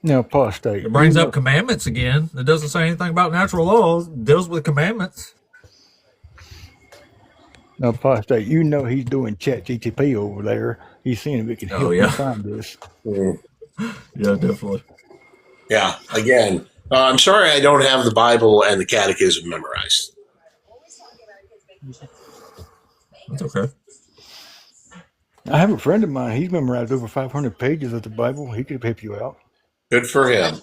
[SPEAKER 7] Now, apostate.
[SPEAKER 1] It brings up commandments again. It doesn't say anything about natural laws. It deals with commandments.
[SPEAKER 7] Now, apostate, you know he's doing chat GTP over there. He's seeing if it can help
[SPEAKER 1] Oh, yeah.
[SPEAKER 7] him find this.
[SPEAKER 8] Mm.
[SPEAKER 1] Yeah, definitely.
[SPEAKER 8] Yeah. Again, I'm sorry I don't have the Bible and the Catechism memorized.
[SPEAKER 1] That's okay.
[SPEAKER 7] I have a friend of mine. He's memorized over 500 pages of the Bible. He could help you out.
[SPEAKER 8] Good for him.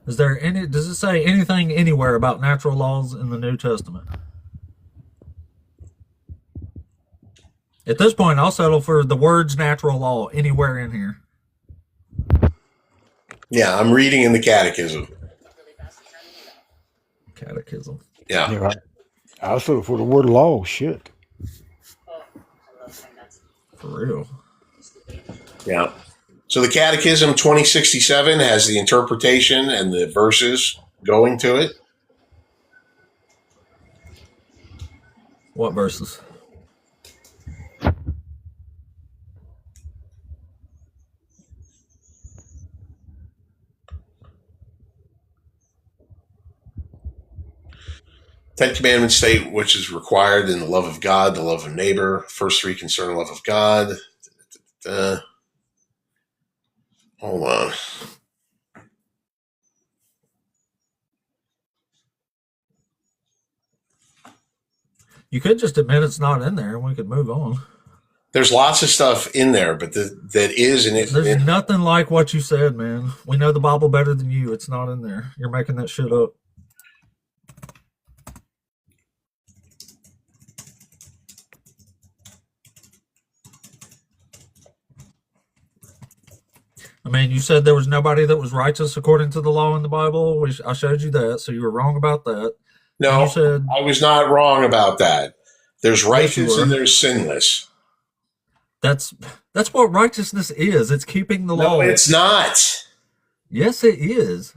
[SPEAKER 1] Is there any? Does it say anything anywhere about natural laws in the New Testament? At this point, I'll settle for the words "natural law" anywhere in here.
[SPEAKER 8] Yeah, I'm reading in the Catechism.
[SPEAKER 1] Catechism.
[SPEAKER 8] Yeah.
[SPEAKER 7] Yeah, Also, for the word law, shit.
[SPEAKER 1] For real.
[SPEAKER 8] Yeah. So the Catechism 2067 has the interpretation and the verses going to it.
[SPEAKER 1] What verses?
[SPEAKER 8] Ten Commandments state which is required in the love of God, the love of neighbor. First three concern the love of God. Hold on.
[SPEAKER 1] You could just admit it's not in there and we could move on.
[SPEAKER 8] There's lots of stuff in there, but that is in it.
[SPEAKER 1] There's nothing like what you said, man. We know the Bible better than you. It's not in there. You're making that shit up. I mean, you said there was nobody that was righteous according to the law in the Bible. I showed you that, so you were wrong about that.
[SPEAKER 8] No,
[SPEAKER 1] you said,
[SPEAKER 8] I was not wrong about that. There's righteous
[SPEAKER 1] Yes, you were.
[SPEAKER 8] and there's sinless.
[SPEAKER 1] That's what righteousness is. It's keeping the law.
[SPEAKER 8] No, it's not.
[SPEAKER 1] Yes, it is.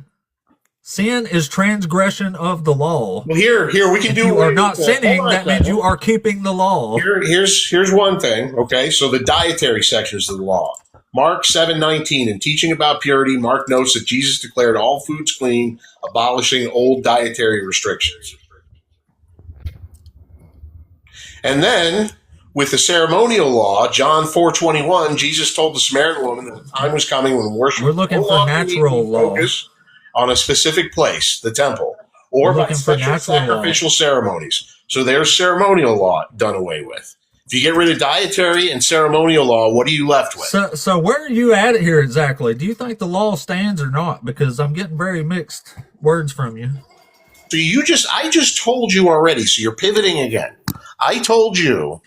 [SPEAKER 1] Sin is transgression of the law.
[SPEAKER 8] Well, here we can
[SPEAKER 1] If
[SPEAKER 8] do.
[SPEAKER 1] you
[SPEAKER 8] away
[SPEAKER 1] are not
[SPEAKER 8] with that.
[SPEAKER 1] sinning,
[SPEAKER 8] Hold on a
[SPEAKER 1] that means
[SPEAKER 8] second.
[SPEAKER 1] you are keeping the law.
[SPEAKER 8] Here's one thing. Okay, so the dietary sections of the law. Mark 7:19, in teaching about purity, Mark notes that Jesus declared all foods clean, abolishing old dietary restrictions. And then, with the ceremonial law, John 4:21, Jesus told the Samaritan woman that the time was coming when worship
[SPEAKER 1] We're looking
[SPEAKER 8] no
[SPEAKER 1] for
[SPEAKER 8] longer
[SPEAKER 1] natural
[SPEAKER 8] needed to
[SPEAKER 1] law.
[SPEAKER 8] focus on a specific place, the temple, or
[SPEAKER 1] We're
[SPEAKER 8] by
[SPEAKER 1] looking for
[SPEAKER 8] special
[SPEAKER 1] natural law.
[SPEAKER 8] sacrificial ceremonies. So there's ceremonial law done away with. If you get rid of dietary and ceremonial law, what are you left with?
[SPEAKER 1] So where are you at here exactly? Do you think the law stands or not? Because I'm getting very mixed words from you.
[SPEAKER 8] So I just told you already, so you're pivoting again. I told you.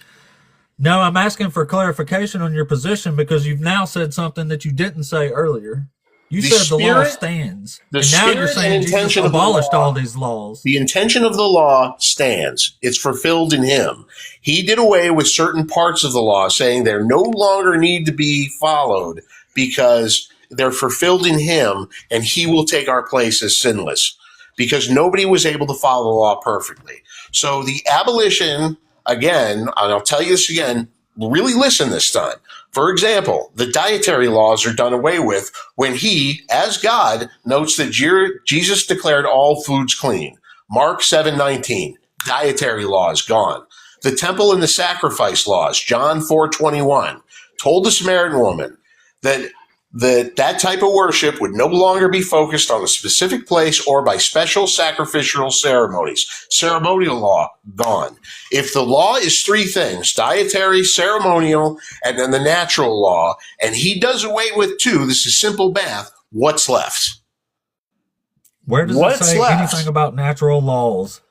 [SPEAKER 1] No, I'm asking for clarification on your position because you've now said something that you didn't say earlier. You
[SPEAKER 8] The
[SPEAKER 1] said the law
[SPEAKER 8] spirit-
[SPEAKER 1] stands.
[SPEAKER 8] the
[SPEAKER 1] And now you're
[SPEAKER 8] spirit
[SPEAKER 1] saying
[SPEAKER 8] and
[SPEAKER 1] Jesus
[SPEAKER 8] intention of the
[SPEAKER 1] abolished
[SPEAKER 8] law-
[SPEAKER 1] all these laws.
[SPEAKER 8] The intention of the law stands. It's fulfilled in him. He did away with certain parts of the law, saying they no longer need to be followed because they're fulfilled in him, and he will take our place as sinless because nobody was able to follow the law perfectly. So the abolition, again, and I'll tell you this again, really listen this time. For example, the dietary laws are done away with when he, as God, notes that Jesus declared all foods clean. Mark 7:19, dietary laws gone. The temple and the sacrifice laws, John 4:21, told the Samaritan woman that type of worship would no longer be focused on a specific place or by special sacrificial ceremonies. Ceremonial law, gone. If the law is three things, dietary, ceremonial, and then the natural law, and he does away with two, this is simple math, what's left?
[SPEAKER 1] Where does
[SPEAKER 8] What's
[SPEAKER 1] it say
[SPEAKER 8] left?
[SPEAKER 1] anything about natural laws?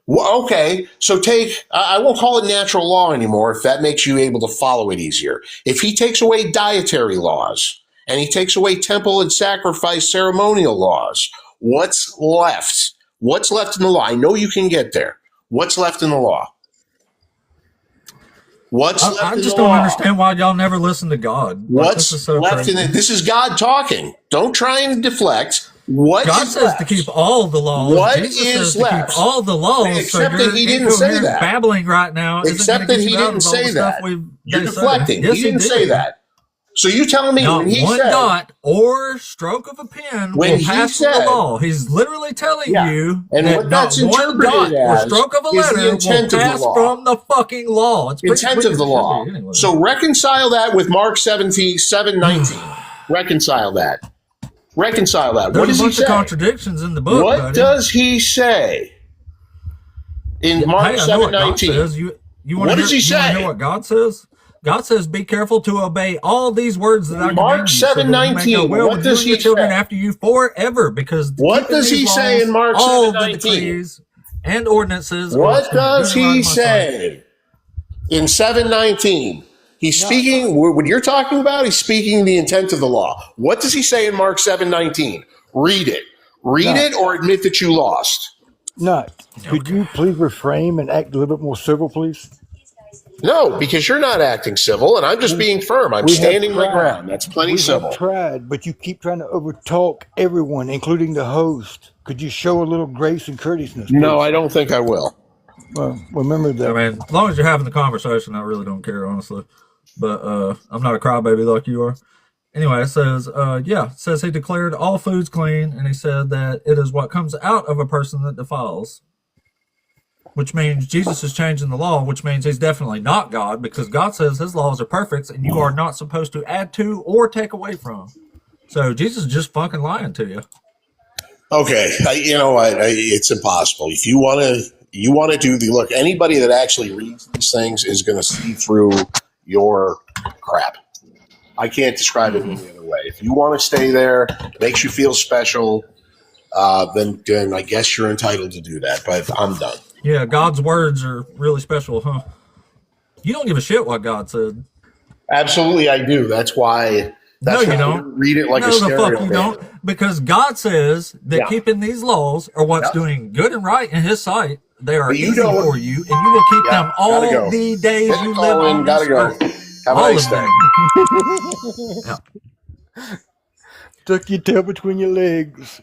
[SPEAKER 8] Well, okay, so I won't call it natural law anymore if that makes you able to follow it easier. If he takes away dietary laws and he takes away temple and sacrifice ceremonial laws, what's left? What's left in the law? I know you can get there. What's left in the law? What's left
[SPEAKER 1] I
[SPEAKER 8] in
[SPEAKER 1] just
[SPEAKER 8] the
[SPEAKER 1] don't
[SPEAKER 8] law?
[SPEAKER 1] understand why y'all never listen to God. Like,
[SPEAKER 8] What's
[SPEAKER 1] this is so
[SPEAKER 8] left
[SPEAKER 1] crazy.
[SPEAKER 8] in it? This is God talking. Don't try and deflect. What
[SPEAKER 1] God
[SPEAKER 8] is
[SPEAKER 1] says
[SPEAKER 8] left?
[SPEAKER 1] to keep all the laws.
[SPEAKER 8] What
[SPEAKER 1] Jesus
[SPEAKER 8] is
[SPEAKER 1] says to
[SPEAKER 8] left?
[SPEAKER 1] keep all the laws.
[SPEAKER 8] Except
[SPEAKER 1] so
[SPEAKER 8] that
[SPEAKER 1] your
[SPEAKER 8] he didn't say
[SPEAKER 1] incoherent
[SPEAKER 8] that.
[SPEAKER 1] babbling right now. isn't
[SPEAKER 8] Except
[SPEAKER 1] gonna
[SPEAKER 8] that
[SPEAKER 1] get
[SPEAKER 8] he
[SPEAKER 1] you out
[SPEAKER 8] didn't
[SPEAKER 1] of all
[SPEAKER 8] say
[SPEAKER 1] the stuff
[SPEAKER 8] that.
[SPEAKER 1] they
[SPEAKER 8] You're
[SPEAKER 1] say.
[SPEAKER 8] deflecting.
[SPEAKER 1] Yes,
[SPEAKER 8] He didn't say
[SPEAKER 1] did.
[SPEAKER 8] that. So you telling me
[SPEAKER 1] Not
[SPEAKER 8] when he
[SPEAKER 1] one
[SPEAKER 8] said
[SPEAKER 1] dot or stroke of a pen
[SPEAKER 8] When
[SPEAKER 1] will
[SPEAKER 8] he
[SPEAKER 1] pass
[SPEAKER 8] said-
[SPEAKER 1] from the law. He's literally telling
[SPEAKER 8] Yeah.
[SPEAKER 1] you
[SPEAKER 8] And
[SPEAKER 1] that
[SPEAKER 8] what
[SPEAKER 1] not
[SPEAKER 8] that's
[SPEAKER 1] one dot
[SPEAKER 8] interpreted
[SPEAKER 1] or
[SPEAKER 8] as
[SPEAKER 1] stroke of a
[SPEAKER 8] is the
[SPEAKER 1] letter will
[SPEAKER 8] intent of the
[SPEAKER 1] pass
[SPEAKER 8] law.
[SPEAKER 1] from the fucking law. It's pretty
[SPEAKER 8] intent
[SPEAKER 1] clear
[SPEAKER 8] of the
[SPEAKER 1] it should
[SPEAKER 8] law.
[SPEAKER 1] be anyway.
[SPEAKER 8] So reconcile that with Mark 7:19. Reconcile that. Reconcile that. What
[SPEAKER 1] There's
[SPEAKER 8] does
[SPEAKER 1] a
[SPEAKER 8] he
[SPEAKER 1] bunch
[SPEAKER 8] say?
[SPEAKER 1] of contradictions in the book.
[SPEAKER 8] What
[SPEAKER 1] buddy.
[SPEAKER 8] does he say in Mark
[SPEAKER 1] Hey, I know what God
[SPEAKER 8] 7:19?
[SPEAKER 1] says. You wanna
[SPEAKER 8] What does he
[SPEAKER 1] you wanna
[SPEAKER 8] say?
[SPEAKER 1] hear what God says? God says, "Be careful to obey all these words that I
[SPEAKER 8] Mark
[SPEAKER 1] command you, so that you may
[SPEAKER 8] 7:19,
[SPEAKER 1] go well
[SPEAKER 8] what
[SPEAKER 1] with you
[SPEAKER 8] does
[SPEAKER 1] and your
[SPEAKER 8] he
[SPEAKER 1] children
[SPEAKER 8] say?
[SPEAKER 1] after you forever." Because
[SPEAKER 8] What
[SPEAKER 1] keeping
[SPEAKER 8] does he
[SPEAKER 1] these
[SPEAKER 8] say
[SPEAKER 1] laws,
[SPEAKER 8] in Mark
[SPEAKER 1] all the
[SPEAKER 8] 7:19?
[SPEAKER 1] decrees and ordinances? are
[SPEAKER 8] What
[SPEAKER 1] what's gonna
[SPEAKER 8] does
[SPEAKER 1] do right in
[SPEAKER 8] he
[SPEAKER 1] my sight.
[SPEAKER 8] say in 7:19? He's speaking, what you're talking about, he's speaking the intent of the law. What does he say in Mark 7:19? Read it. Read
[SPEAKER 7] No.
[SPEAKER 8] it or admit that you lost.
[SPEAKER 7] Not. Could you please reframe and act a little bit more civil, please?
[SPEAKER 8] No, because you're not acting civil, and I'm just being firm. I'm
[SPEAKER 7] We have
[SPEAKER 8] standing my
[SPEAKER 7] tried.
[SPEAKER 8] ground. That's plenty
[SPEAKER 7] We
[SPEAKER 8] civil.
[SPEAKER 7] have tried, but you keep trying to overtalk everyone, including the host. Could you show a little grace and courteousness,
[SPEAKER 8] No,
[SPEAKER 7] please?
[SPEAKER 8] I don't think I will.
[SPEAKER 7] Well, remember
[SPEAKER 1] I
[SPEAKER 7] that.
[SPEAKER 1] mean, as long as you're having the conversation, I really don't care, honestly. But I'm not a crybaby like you are. Anyway, it says, it says he declared all foods clean, and he said that it is what comes out of a person that defiles. Which means Jesus is changing the law, which means he's definitely not God, because God says his laws are perfect, and you are not supposed to add to or take away from. So Jesus is just fucking lying to you.
[SPEAKER 8] Okay, you know what? It's impossible. If you want to do the look, anybody that actually reads these things is going to see through your crap. I can't describe it any other way. If you want to stay there, makes you feel special, then I guess you're entitled to do that. But I'm done.
[SPEAKER 1] Yeah, God's words are really special, huh? You don't give a shit what God said.
[SPEAKER 8] Absolutely, I do. That's why.
[SPEAKER 1] No, you don't.
[SPEAKER 8] Read it like
[SPEAKER 1] No,
[SPEAKER 8] a
[SPEAKER 1] the
[SPEAKER 8] stereo.
[SPEAKER 1] fuck you don't. Because God says that
[SPEAKER 8] Yeah.
[SPEAKER 1] keeping these laws are what's
[SPEAKER 8] Yeah.
[SPEAKER 1] doing good and right in His sight. They are
[SPEAKER 8] But you
[SPEAKER 1] easy
[SPEAKER 8] don't-
[SPEAKER 1] for you, and you will keep
[SPEAKER 8] Yeah,
[SPEAKER 1] them all
[SPEAKER 8] gotta go.
[SPEAKER 1] the days
[SPEAKER 8] Hit the
[SPEAKER 1] you
[SPEAKER 8] call
[SPEAKER 1] live
[SPEAKER 8] in,
[SPEAKER 1] on
[SPEAKER 8] gotta
[SPEAKER 1] this
[SPEAKER 8] go.
[SPEAKER 1] earth.
[SPEAKER 8] Have a
[SPEAKER 1] All
[SPEAKER 8] nice
[SPEAKER 1] of
[SPEAKER 8] day.
[SPEAKER 1] them. Yeah.
[SPEAKER 7] Tuck your tail between your legs.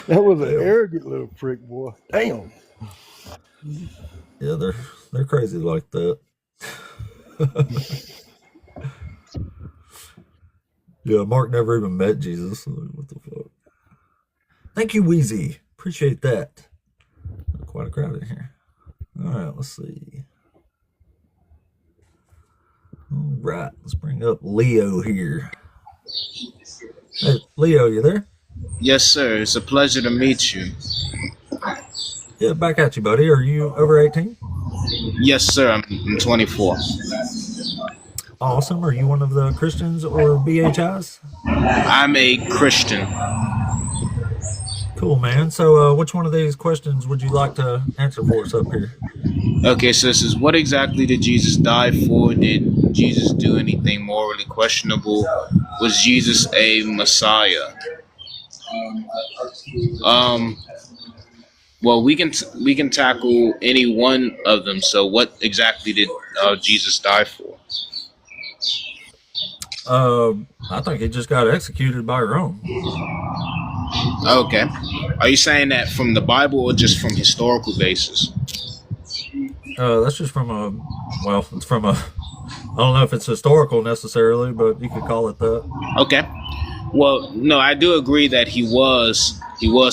[SPEAKER 7] That was an arrogant little prick, boy. Damn.
[SPEAKER 1] Yeah, they're crazy like that. Yeah, Mark never even met Jesus. What the fuck? Thank you, Wheezy. Appreciate that. Quite a crowd in here. All right, let's see. All right, let's bring up Leo here. Hey, Leo, you there?
[SPEAKER 10] Yes, sir. It's a pleasure to meet you.
[SPEAKER 1] Yeah, back at you, buddy. Are you over 18?
[SPEAKER 10] Yes, sir. I'm 24.
[SPEAKER 1] Awesome. Are you one of the Christians or BHIs?
[SPEAKER 10] I'm a Christian.
[SPEAKER 1] Cool, man. So, which one of these questions would you like to answer for us up here?
[SPEAKER 10] Okay, so this is, what exactly did Jesus die for? Did Jesus do anything morally questionable? Was Jesus a Messiah? Well, we can tackle any one of them. So, what exactly did Jesus die for?
[SPEAKER 1] I think he just got executed by Rome.
[SPEAKER 10] Okay. Are you saying that from the Bible or just from historical basis?
[SPEAKER 1] That's just from it's from I don't know if it's historical necessarily, but you could call it that.
[SPEAKER 10] Okay. Well, no, I do agree that he was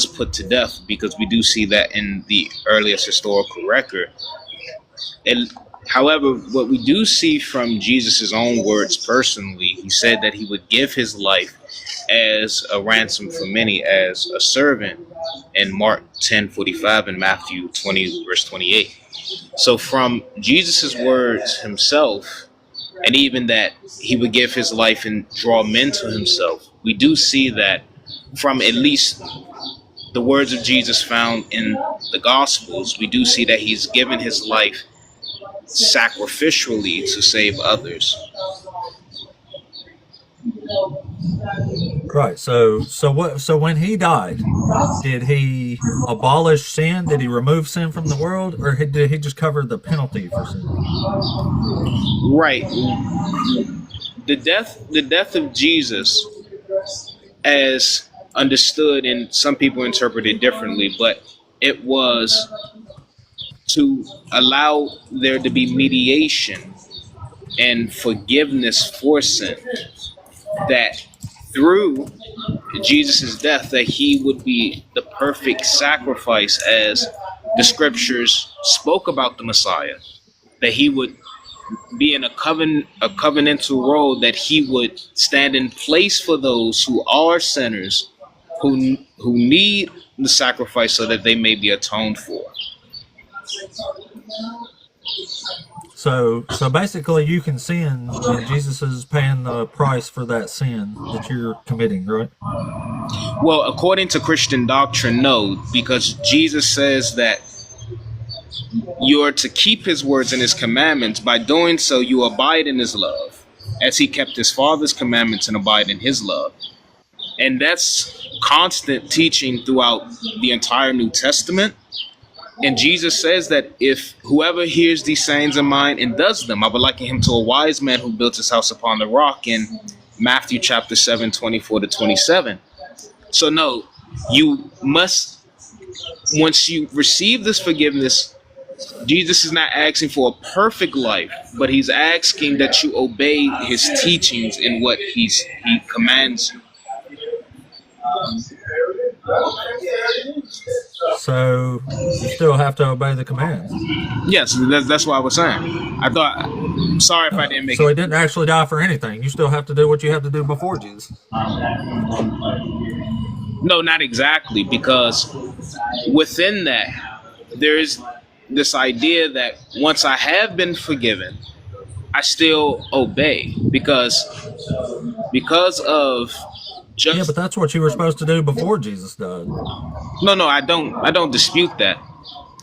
[SPEAKER 10] put to death, because we do see that in the earliest historical record. And however, what we do see from Jesus' own words personally, he said that he would give his life as a ransom for many, as a servant, in Mark 10:45 and Matthew 20 verse 28. So from Jesus' words himself, and even that he would give his life and draw men to himself, we do see that from at least the words of Jesus found in the Gospels, we do see that he's given his life sacrificially to save others.
[SPEAKER 1] Right. So when he died, did he abolish sin? Did he remove sin from the world, or did he just cover the penalty for sin?
[SPEAKER 10] Right. The death of Jesus, as understood, and some people interpret it differently, but it was to allow there to be mediation and forgiveness for sin, that through Jesus' death, that he would be the perfect sacrifice, as the scriptures spoke about the Messiah, that he would be in a covenantal role, that he would stand in place for those who are sinners, who need the sacrifice so that they may be atoned for.
[SPEAKER 1] So basically, you can sin, and Jesus is paying the price for that sin that you're committing, right?
[SPEAKER 10] Well, according to Christian doctrine, no, because Jesus says that you are to keep his words and his commandments. By doing so, you abide in his love, as he kept his Father's commandments and abide in his love. And that's constant teaching throughout the entire New Testament. And Jesus says that if whoever hears these sayings of mine and does them, I would liken him to a wise man who built his house upon the rock in Matthew chapter 7, 24 to 27. So no, you must, once you receive this forgiveness, Jesus is not asking for a perfect life, but he's asking that you obey his teachings in what he commands you.
[SPEAKER 1] So you still have to obey the commands.
[SPEAKER 10] Yes, that's what I was saying. I thought, sorry if I didn't make
[SPEAKER 1] So
[SPEAKER 10] it.
[SPEAKER 1] he didn't actually die for anything. You still have to do what you have to do before Jesus.
[SPEAKER 10] No, not exactly, because within that, there is this idea that once I have been forgiven, I still obey because of just.
[SPEAKER 1] Yeah, but that's what you were supposed to do before Jesus died.
[SPEAKER 10] No, I don't dispute that.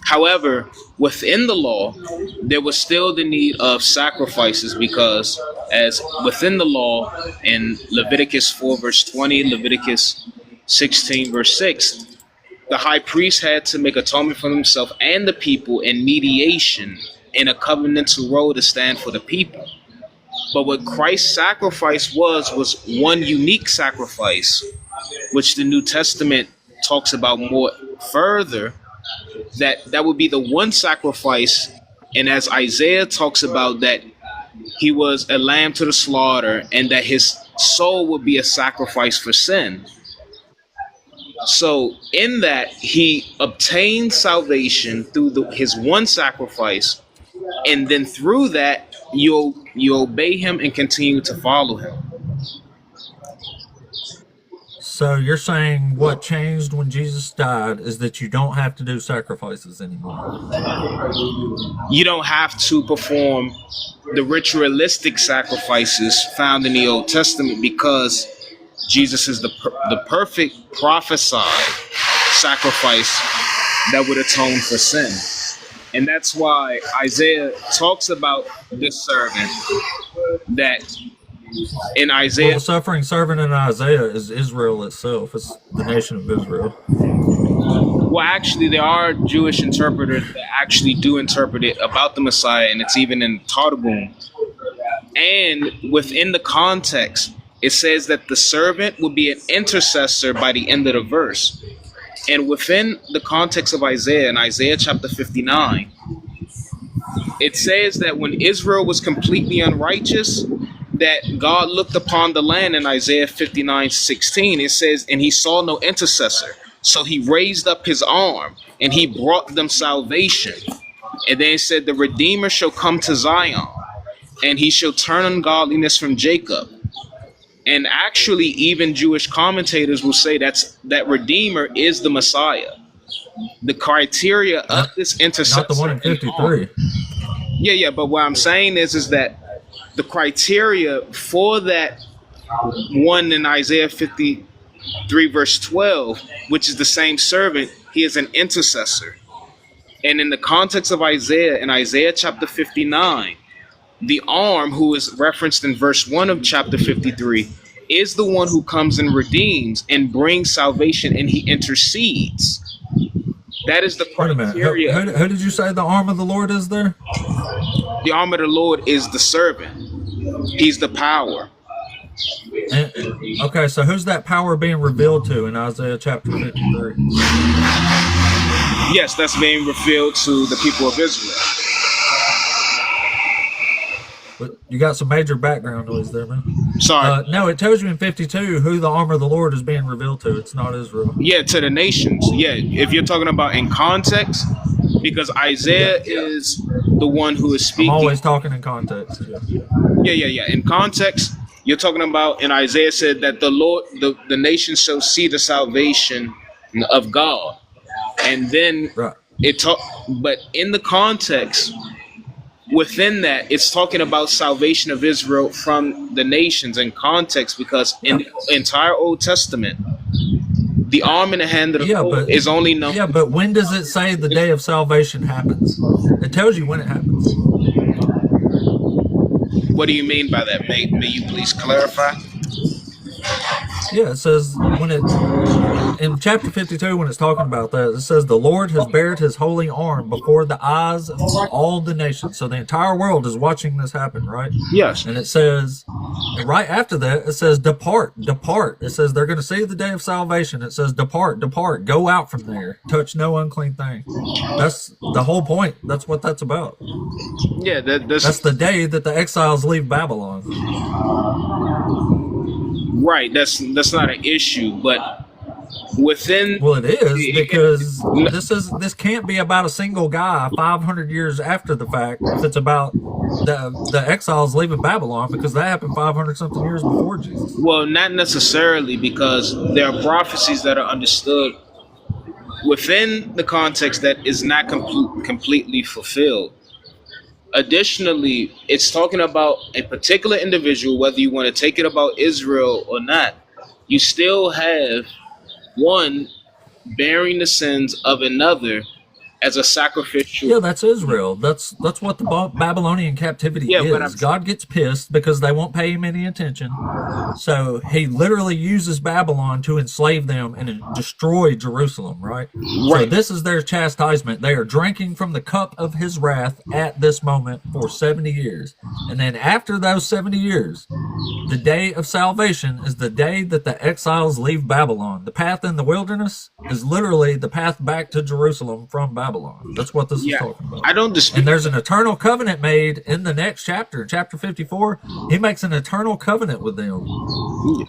[SPEAKER 10] However, within the law, there was still the need of sacrifices because as within the law in Leviticus 4 verse 20, Leviticus 16 verse 6, the high priest had to make atonement for himself and the people in mediation in a covenantal role to stand for the people. But what Christ's sacrifice was one unique sacrifice, which the New Testament talks about more further, that would be the one sacrifice. And as Isaiah talks about that he was a lamb to the slaughter and that his soul would be a sacrifice for sin. So in that, he obtained salvation through his one sacrifice, and then through that, you obey him and continue to follow him.
[SPEAKER 1] So you're saying what changed when Jesus died is that you don't have to do sacrifices anymore.
[SPEAKER 10] You don't have to perform the ritualistic sacrifices found in the Old Testament because Jesus is the perfect prophesied sacrifice that would atone for sin. And that's why Isaiah talks about this servant that in Isaiah.
[SPEAKER 1] Well, the suffering servant in Isaiah is Israel itself. It's the nation of Israel.
[SPEAKER 10] Well, actually, there are Jewish interpreters that actually do interpret it about the Messiah, and it's even in Targum. And within the context, it says that the servant will be an intercessor by the end of the verse. And within the context of Isaiah, in Isaiah chapter 59, it says that when Israel was completely unrighteous, that God looked upon the land in Isaiah 59:16. It says, and he saw no intercessor. So he raised up his arm and he brought them salvation. And then it said, the Redeemer shall come to Zion and he shall turn ungodliness from Jacob. And actually, even Jewish commentators will say that Redeemer is the Messiah. The criteria of this intercessor.
[SPEAKER 1] Not the one in 53.
[SPEAKER 10] Yeah. But what I'm saying is that the criteria for that one in Isaiah 53 verse 12, which is the same servant, he is an intercessor. And in the context of Isaiah, in Isaiah chapter 59, the arm who is referenced in verse 1 of chapter 53 is the one who comes and redeems and brings salvation, and he intercedes. That is the criteria.
[SPEAKER 1] Wait a minute. Who did you say the arm of the Lord is there?
[SPEAKER 10] The arm of the Lord is the servant. He's the power.
[SPEAKER 1] And, okay, so who's that power being revealed to in Isaiah chapter 53?
[SPEAKER 10] Yes, that's being revealed to the people of Israel.
[SPEAKER 1] But you got some major background noise there, man.
[SPEAKER 10] Sorry.
[SPEAKER 1] No, it tells you in 52 who the arm of the Lord is being revealed to. It's not Israel.
[SPEAKER 10] Yeah, to the nations. Yeah, if you're talking about in context, because Isaiah is the one who is speaking.
[SPEAKER 1] I'm always talking in context.
[SPEAKER 10] Yeah. In context, you're talking about, and Isaiah said that the Lord, the nations shall see the salvation of God. And then
[SPEAKER 1] right.
[SPEAKER 10] But in the context, within that, it's talking about salvation of Israel from the nations in context, because in the entire Old Testament, the arm and the hand of the Lord is only known.
[SPEAKER 1] Yeah, but when does it say the day of salvation happens? It tells you when it happens.
[SPEAKER 10] What do you mean by that? May you please clarify?
[SPEAKER 1] Yeah, it says when it in chapter 52 when it's talking about that, it says the Lord has bared his holy arm before the eyes of all the nations. So the entire world is watching this happen, right?
[SPEAKER 10] Yes.
[SPEAKER 1] And it says, and right after that, it says, depart, depart. It says they're going to see the day of salvation. It says, depart, depart, go out from there, touch no unclean thing. That's the whole point. That's what that's about.
[SPEAKER 10] Yeah,
[SPEAKER 1] That's the day that the exiles leave Babylon.
[SPEAKER 10] right. That's not an issue, but within
[SPEAKER 1] Well, it is, because this can't be about a single guy 500 years after the fact if it's about the exiles leaving Babylon, because that happened 500 something years before Jesus.
[SPEAKER 10] well, not necessarily, because there are prophecies that are understood within the context that is not completely fulfilled. Additionally, it's talking about a particular individual, whether you want to take it about Israel or not. You still have one bearing the sins of another as a sacrificial.
[SPEAKER 1] Yeah, that's Israel. That's what the Babylonian captivity
[SPEAKER 10] Yeah, but
[SPEAKER 1] is. God gets pissed because they won't pay him any attention. So he literally uses Babylon to enslave them and destroy Jerusalem, right? So
[SPEAKER 10] Right.
[SPEAKER 1] this is their chastisement. They are drinking from the cup of his wrath at this moment for 70 years. And then after those 70 years, the day of salvation is the day that the exiles leave Babylon. The path in the wilderness is literally the path back to Jerusalem from Babylon. That's what this is
[SPEAKER 10] Yeah,
[SPEAKER 1] talking about.
[SPEAKER 10] I don't dispute.
[SPEAKER 1] And there's an eternal covenant made in the next chapter, chapter 54. He makes an eternal covenant with them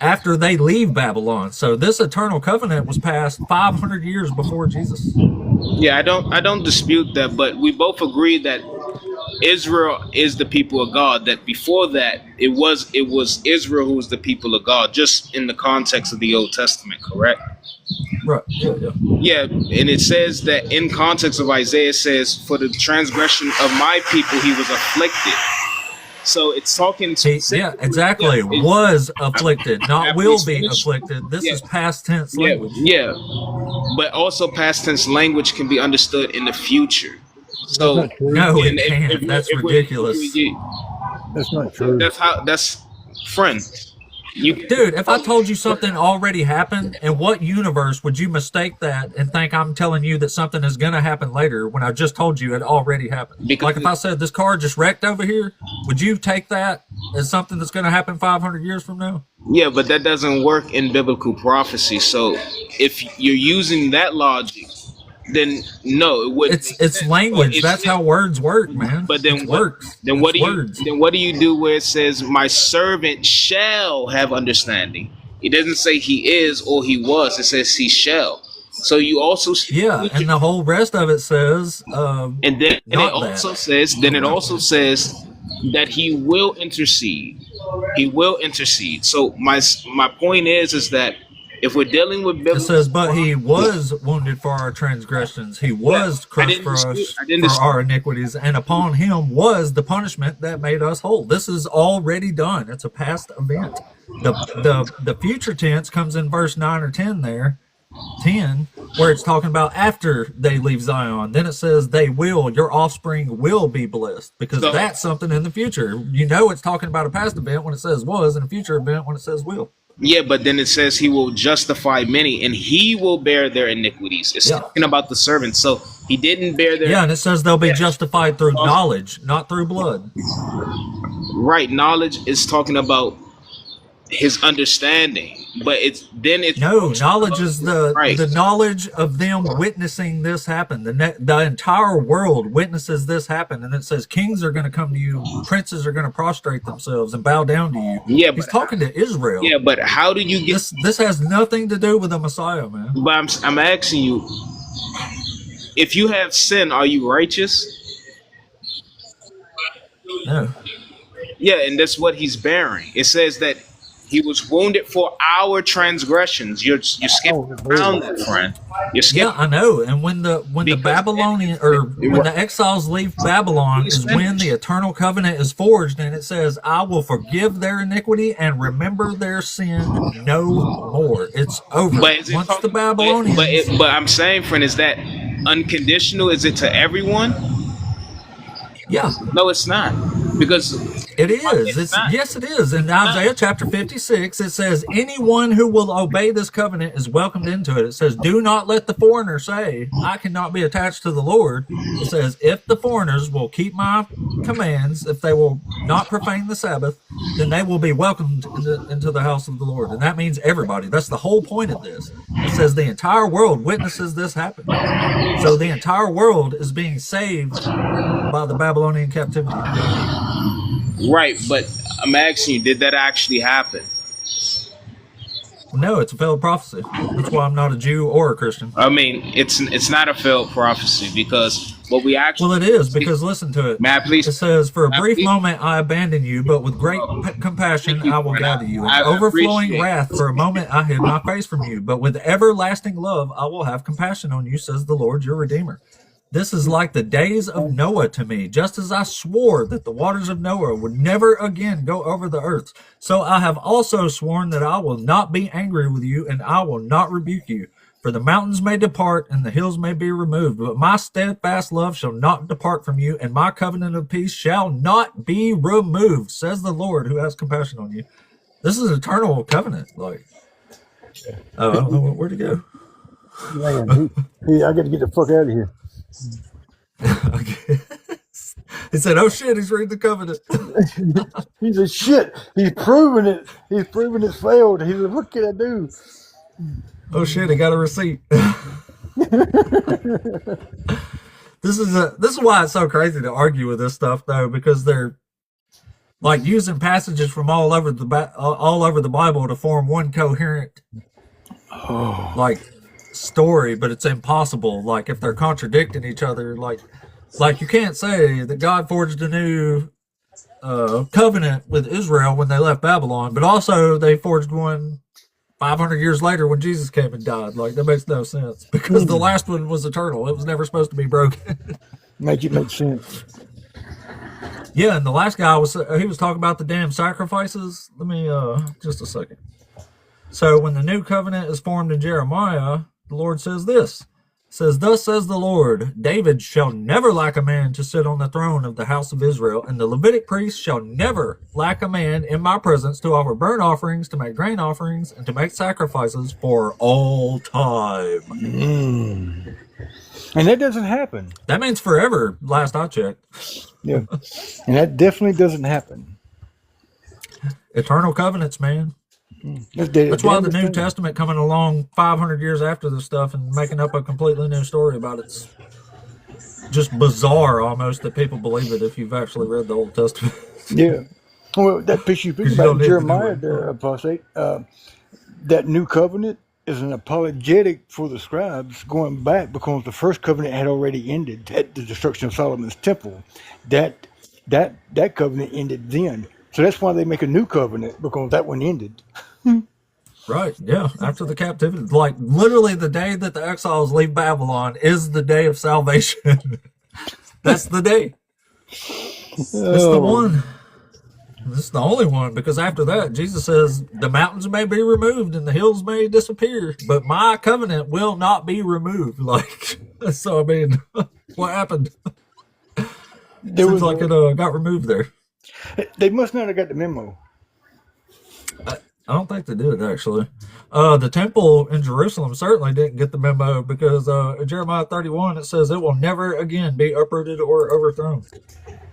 [SPEAKER 1] after they leave Babylon. So this eternal covenant was passed 500 years before Jesus.
[SPEAKER 10] Yeah, I don't dispute that, but we both agree that Israel is the people of God. That before that, it was Israel who was the people of God, just in the context of the Old Testament, correct?
[SPEAKER 1] Right. Yeah, yeah.
[SPEAKER 10] Yeah, and it says that in context of Isaiah, it says, "For the transgression of my people, he was afflicted." So it's talking.
[SPEAKER 1] Yeah, exactly.
[SPEAKER 10] Yeah,
[SPEAKER 1] Was afflicted, not
[SPEAKER 10] After
[SPEAKER 1] will
[SPEAKER 10] he's
[SPEAKER 1] be
[SPEAKER 10] finished.
[SPEAKER 1] afflicted. This
[SPEAKER 10] Yeah.
[SPEAKER 1] is past tense
[SPEAKER 10] Yeah,
[SPEAKER 1] language.
[SPEAKER 10] yeah, but also past tense language can be understood in the future. So
[SPEAKER 7] That's not true.
[SPEAKER 1] No, it
[SPEAKER 10] and
[SPEAKER 1] can't. That's
[SPEAKER 10] we're-
[SPEAKER 1] ridiculous.
[SPEAKER 7] That's not true.
[SPEAKER 10] that's friend. You
[SPEAKER 1] Dude, if I told you something already happened, in what universe would you mistake that and think I'm telling you that something is going to happen later when I just told you it already happened?
[SPEAKER 10] Because-
[SPEAKER 1] Like if I said this car just wrecked over here, would you take that as something that's going to happen 500 years from now?
[SPEAKER 10] Yeah, but that doesn't work in biblical prophecy. So if you're using that logic, then no, it wouldn't.
[SPEAKER 1] It's language. That's how words work, man.
[SPEAKER 10] But then
[SPEAKER 1] It
[SPEAKER 10] what?
[SPEAKER 1] works.
[SPEAKER 10] Then what
[SPEAKER 1] It's
[SPEAKER 10] do you?
[SPEAKER 1] words.
[SPEAKER 10] Then what do you do where it says, "My servant shall have understanding"? It doesn't say he is or he was. It says he shall. So you also
[SPEAKER 1] Yeah, and the whole rest of it says,
[SPEAKER 10] and then and it
[SPEAKER 1] not
[SPEAKER 10] also
[SPEAKER 1] that.
[SPEAKER 10] says that he will intercede. He will intercede. So my point is that if we're dealing with
[SPEAKER 1] It
[SPEAKER 10] biblical,
[SPEAKER 1] says, but he was wounded for our transgressions. He was crushed for us, for our iniquities, and upon him was the punishment that made us whole. This is already done. It's a past event. The future tense comes in verse 9 or 10 there, 10, where it's talking about after they leave Zion. Then it says they will, your offspring will be blessed, because
[SPEAKER 10] So-
[SPEAKER 1] that's something in the future. You know it's talking about a past event when it says was, and a future event when it says will.
[SPEAKER 10] yeah, but then it says he will justify many and he will bear their iniquities. It's
[SPEAKER 1] Yeah.
[SPEAKER 10] talking about the servants. So he didn't bear their
[SPEAKER 1] Yeah, and it says they'll be justified through knowledge, not through blood.
[SPEAKER 10] right. Knowledge is talking about his understanding, but it's
[SPEAKER 1] No, knowledge is
[SPEAKER 10] Right.
[SPEAKER 1] the knowledge of them witnessing this happen. The entire world witnesses this happen, and it says kings are going to come to you, princes are going to prostrate themselves and bow down to you.
[SPEAKER 10] Yeah,
[SPEAKER 1] He's
[SPEAKER 10] but
[SPEAKER 1] talking to Israel.
[SPEAKER 10] yeah, but how do you get?
[SPEAKER 1] This has nothing to do with the Messiah, man.
[SPEAKER 10] But I'm asking you, if you have sin, are you righteous?
[SPEAKER 1] No.
[SPEAKER 10] Yeah, and that's what he's bearing. It says that he was wounded for our transgressions. You're skipping around that, friend. You're skipping.
[SPEAKER 1] Yeah, I know. And when the Babylonian or when the exiles leave Babylon is when the eternal covenant is forged, and it says, "I will forgive their iniquity and remember their sin no more." It's over.
[SPEAKER 10] But is it
[SPEAKER 1] Once the
[SPEAKER 10] talking-
[SPEAKER 1] Babylonians,
[SPEAKER 10] but I'm saying, friend, is that unconditional? Is it to everyone?
[SPEAKER 1] yeah,
[SPEAKER 10] No, it's not. Because
[SPEAKER 1] It is.
[SPEAKER 10] It's not.
[SPEAKER 1] Yes, it is. In Isaiah chapter 56, it says, anyone who will obey this covenant is welcomed into it. It says, do not let the foreigner say, I cannot be attached to the Lord. It says, if the foreigners will keep my commands, if they will not profane the Sabbath, then they will be welcomed into the house of the Lord. And that means everybody. That's the whole point of this. It says the entire world witnesses this happen. So the entire world is being saved by the Babylonian captivity.
[SPEAKER 10] Right, but I'm asking you, did that actually happen?
[SPEAKER 1] No, it's a failed prophecy. That's why I'm not a Jew or a Christian.
[SPEAKER 10] I mean, it's not a failed prophecy because what we actually.
[SPEAKER 1] Well, it is, because listen to it.
[SPEAKER 10] May I please?
[SPEAKER 1] It says, for a
[SPEAKER 10] May I
[SPEAKER 1] brief
[SPEAKER 10] please?
[SPEAKER 1] moment I abandon you, but with great compassion
[SPEAKER 10] Thank you
[SPEAKER 1] I will
[SPEAKER 10] for that.
[SPEAKER 1] gather you. In
[SPEAKER 10] I
[SPEAKER 1] overflowing
[SPEAKER 10] appreciate
[SPEAKER 1] wrath, for a moment I hid my face from you, but with everlasting love I will have compassion on you, says the Lord your Redeemer. This is like the days of Noah to me, just as I swore that the waters of Noah would never again go over the earth. So I have also sworn that I will not be angry with you, and I will not rebuke you. For the mountains may depart, and the hills may be removed, but my steadfast love shall not depart from you, and my covenant of peace shall not be removed, says the Lord who has compassion on you. This is an eternal covenant. Like, I don't know where'd it go.
[SPEAKER 7] Man, I got to get the fuck out of here.
[SPEAKER 1] Okay. He said, oh shit, he's reading the covenant.
[SPEAKER 7] He said, shit, he's proven it. He's proven it's failed. He said, what can I do?
[SPEAKER 1] Oh shit, he got a receipt. This is why it's so crazy to argue with this stuff though, because they're like using passages from all over the Bible to form one coherent like story, but it's impossible. Like if they're contradicting each other, like you can't say that God forged a new covenant with Israel when they left Babylon, but also they forged one 500 years later when Jesus came and died. Like that makes no sense because the last one was eternal. It was never supposed to be broken.
[SPEAKER 7] Make it make sense.
[SPEAKER 1] Yeah, and the last guy was talking about the damn sacrifices. Let me just a second. So when the new covenant is formed in Jeremiah, the Lord says this. It says, thus says the Lord, David shall never lack a man to sit on the throne of the house of Israel, and the Levitic priests shall never lack a man in my presence to offer burnt offerings, to make grain offerings, and to make sacrifices for all time.
[SPEAKER 7] And that doesn't happen.
[SPEAKER 1] That means forever, last I checked.
[SPEAKER 7] Yeah. And that definitely doesn't happen.
[SPEAKER 1] Eternal covenants, man. That's why the New Testament coming along 500 years after this stuff and making up a completely new story about it's just bizarre almost that people believe it if you've actually read the Old Testament.
[SPEAKER 7] Yeah. Well, that piece you think about Jeremiah there, Apostate, that new covenant is an apologetic for the scribes going back because the first covenant had already ended at the destruction of Solomon's temple. That covenant ended then. So that's why they make a new covenant, because that one ended.
[SPEAKER 1] Right, yeah, after the captivity. Like, literally the day that the exiles leave Babylon is the day of salvation. That's the day. It's the one. It's the only one, because after that, Jesus says, the mountains may be removed and the hills may disappear, but my covenant will not be removed. Like, so, I mean, what happened? Seems like it got removed there.
[SPEAKER 7] They must not have got the memo.
[SPEAKER 1] I don't think they did, actually. The temple in Jerusalem certainly didn't get the memo because in Jeremiah 31, it says it will never again be uprooted or overthrown.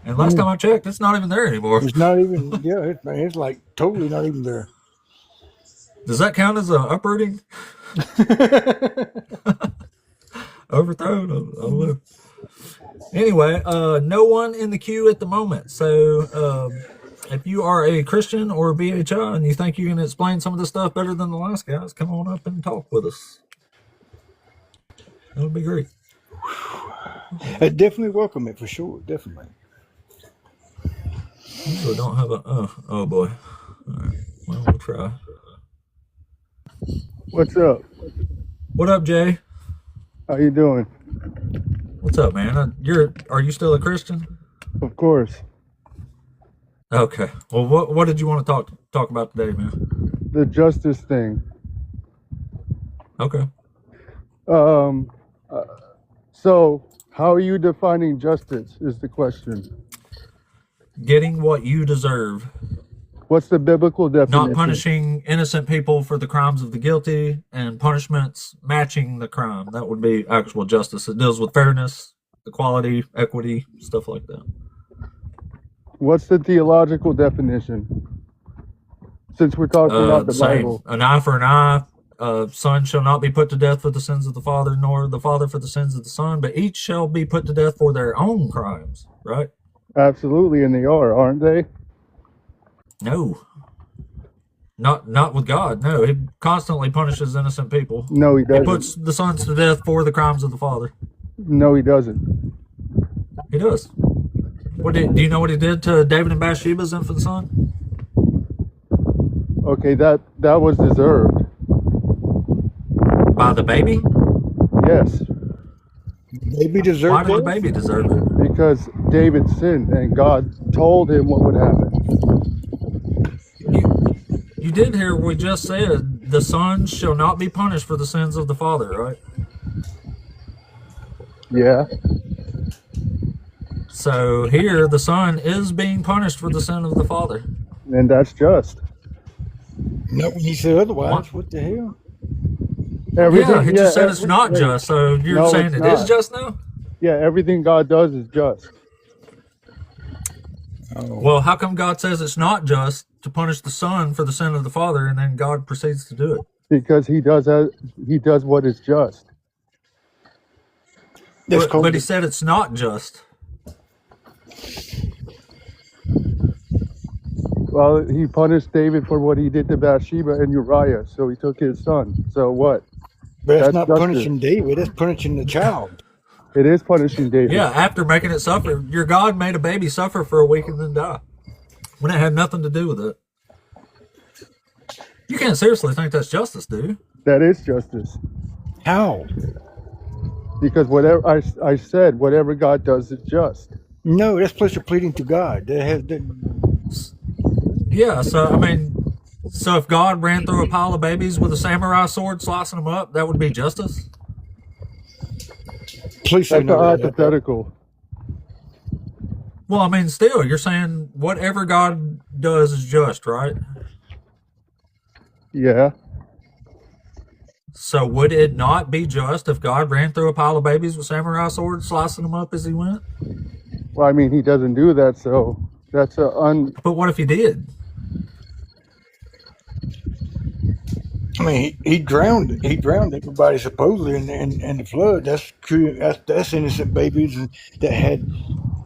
[SPEAKER 1] And last time I checked, it's not even there anymore.
[SPEAKER 7] It's not even, yeah, it's like totally not even there.
[SPEAKER 1] Does that count as a uprooting? Overthrown? I don't know. Anyway, no one in the queue at the moment. So if you are a Christian or a BHI and you think you can explain some of this stuff better than the last guys, come on up and talk with us. That would be great.
[SPEAKER 7] I definitely welcome it for sure. Definitely.
[SPEAKER 1] So don't have a oh boy. All right. Well, we'll try.
[SPEAKER 11] What's up?
[SPEAKER 1] What up, Jay?
[SPEAKER 11] How you doing?
[SPEAKER 1] What's up, man? Are you still a Christian?
[SPEAKER 11] Of course.
[SPEAKER 1] Okay. Well, what did you want to talk about today, man?
[SPEAKER 11] The justice thing.
[SPEAKER 1] Okay.
[SPEAKER 11] So how are you defining justice is the question.
[SPEAKER 1] getting what you deserve,
[SPEAKER 11] What's the biblical definition?
[SPEAKER 1] not punishing innocent people for the crimes of the guilty, and punishments matching the crime. That would be actual justice. It deals with fairness, equality, equity, stuff like that.
[SPEAKER 11] What's the theological definition? Since we're talking about the
[SPEAKER 1] Same.
[SPEAKER 11] Bible.
[SPEAKER 1] An eye for an eye. Son shall not be put to death for the sins of the father, nor the father for the sins of the son, but each shall be put to death for their own crimes, right?
[SPEAKER 11] Absolutely, and they are, aren't they?
[SPEAKER 1] No. Not with God. No, he constantly punishes innocent people.
[SPEAKER 11] No, he
[SPEAKER 1] He
[SPEAKER 11] doesn't.
[SPEAKER 1] puts the sons to death for the crimes of the father.
[SPEAKER 11] No, he doesn't.
[SPEAKER 1] He does. Do you know what he did to David and Bathsheba's infant son?
[SPEAKER 11] Okay, that was deserved.
[SPEAKER 1] By the baby?
[SPEAKER 11] Yes,
[SPEAKER 7] Baby
[SPEAKER 1] Why
[SPEAKER 7] deserved
[SPEAKER 1] did the
[SPEAKER 7] it.
[SPEAKER 1] baby deserve it?
[SPEAKER 11] because David sinned and God told him what would happen.
[SPEAKER 1] You did hear what we just said. The son shall not be punished for the sins of the father, right?
[SPEAKER 11] Yeah,
[SPEAKER 1] So here, the son is being punished for the sin of the father.
[SPEAKER 11] and that's just.
[SPEAKER 7] Not when he said otherwise. What the hell?
[SPEAKER 1] Yeah, he just said it's not
[SPEAKER 11] wait.
[SPEAKER 1] just. So you're
[SPEAKER 11] No,
[SPEAKER 1] saying
[SPEAKER 11] it's
[SPEAKER 1] it is
[SPEAKER 11] not.
[SPEAKER 1] just now?
[SPEAKER 11] Yeah, everything God does is just.
[SPEAKER 1] Well, how come God says it's not just to punish the son for the sin of the father, and then God proceeds to do it?
[SPEAKER 11] Because he does what is just.
[SPEAKER 7] That's called
[SPEAKER 1] But he said it's not just.
[SPEAKER 11] Well, he punished David for what he did to Bathsheba and Uriah, so he took his son. So what?
[SPEAKER 7] But that's
[SPEAKER 11] That's
[SPEAKER 7] not
[SPEAKER 11] justice.
[SPEAKER 7] punishing David. That's punishing the child.
[SPEAKER 11] It is punishing David.
[SPEAKER 1] Yeah, after making it suffer. Your God made a baby suffer for a week and then die. When it had nothing to do with it. You can't seriously think that's justice, do you?
[SPEAKER 11] That is justice.
[SPEAKER 7] How?
[SPEAKER 11] Because whatever I said, whatever God does is just.
[SPEAKER 7] No, that's pleasure pleading to God.
[SPEAKER 1] Yeah, so if God ran through a pile of babies with a samurai sword slicing them up, that would be justice?
[SPEAKER 7] Please say
[SPEAKER 11] That's a
[SPEAKER 7] no.
[SPEAKER 11] hypothetical.
[SPEAKER 1] Well, still, you're saying whatever God does is just, right?
[SPEAKER 11] Yeah.
[SPEAKER 1] So would it not be just if God ran through a pile of babies with samurai swords, slicing them up as he went?
[SPEAKER 11] Well, I mean, he doesn't do that, so that's a
[SPEAKER 1] But what if he did?
[SPEAKER 7] I mean, he drowned everybody supposedly in the flood. That's innocent babies that had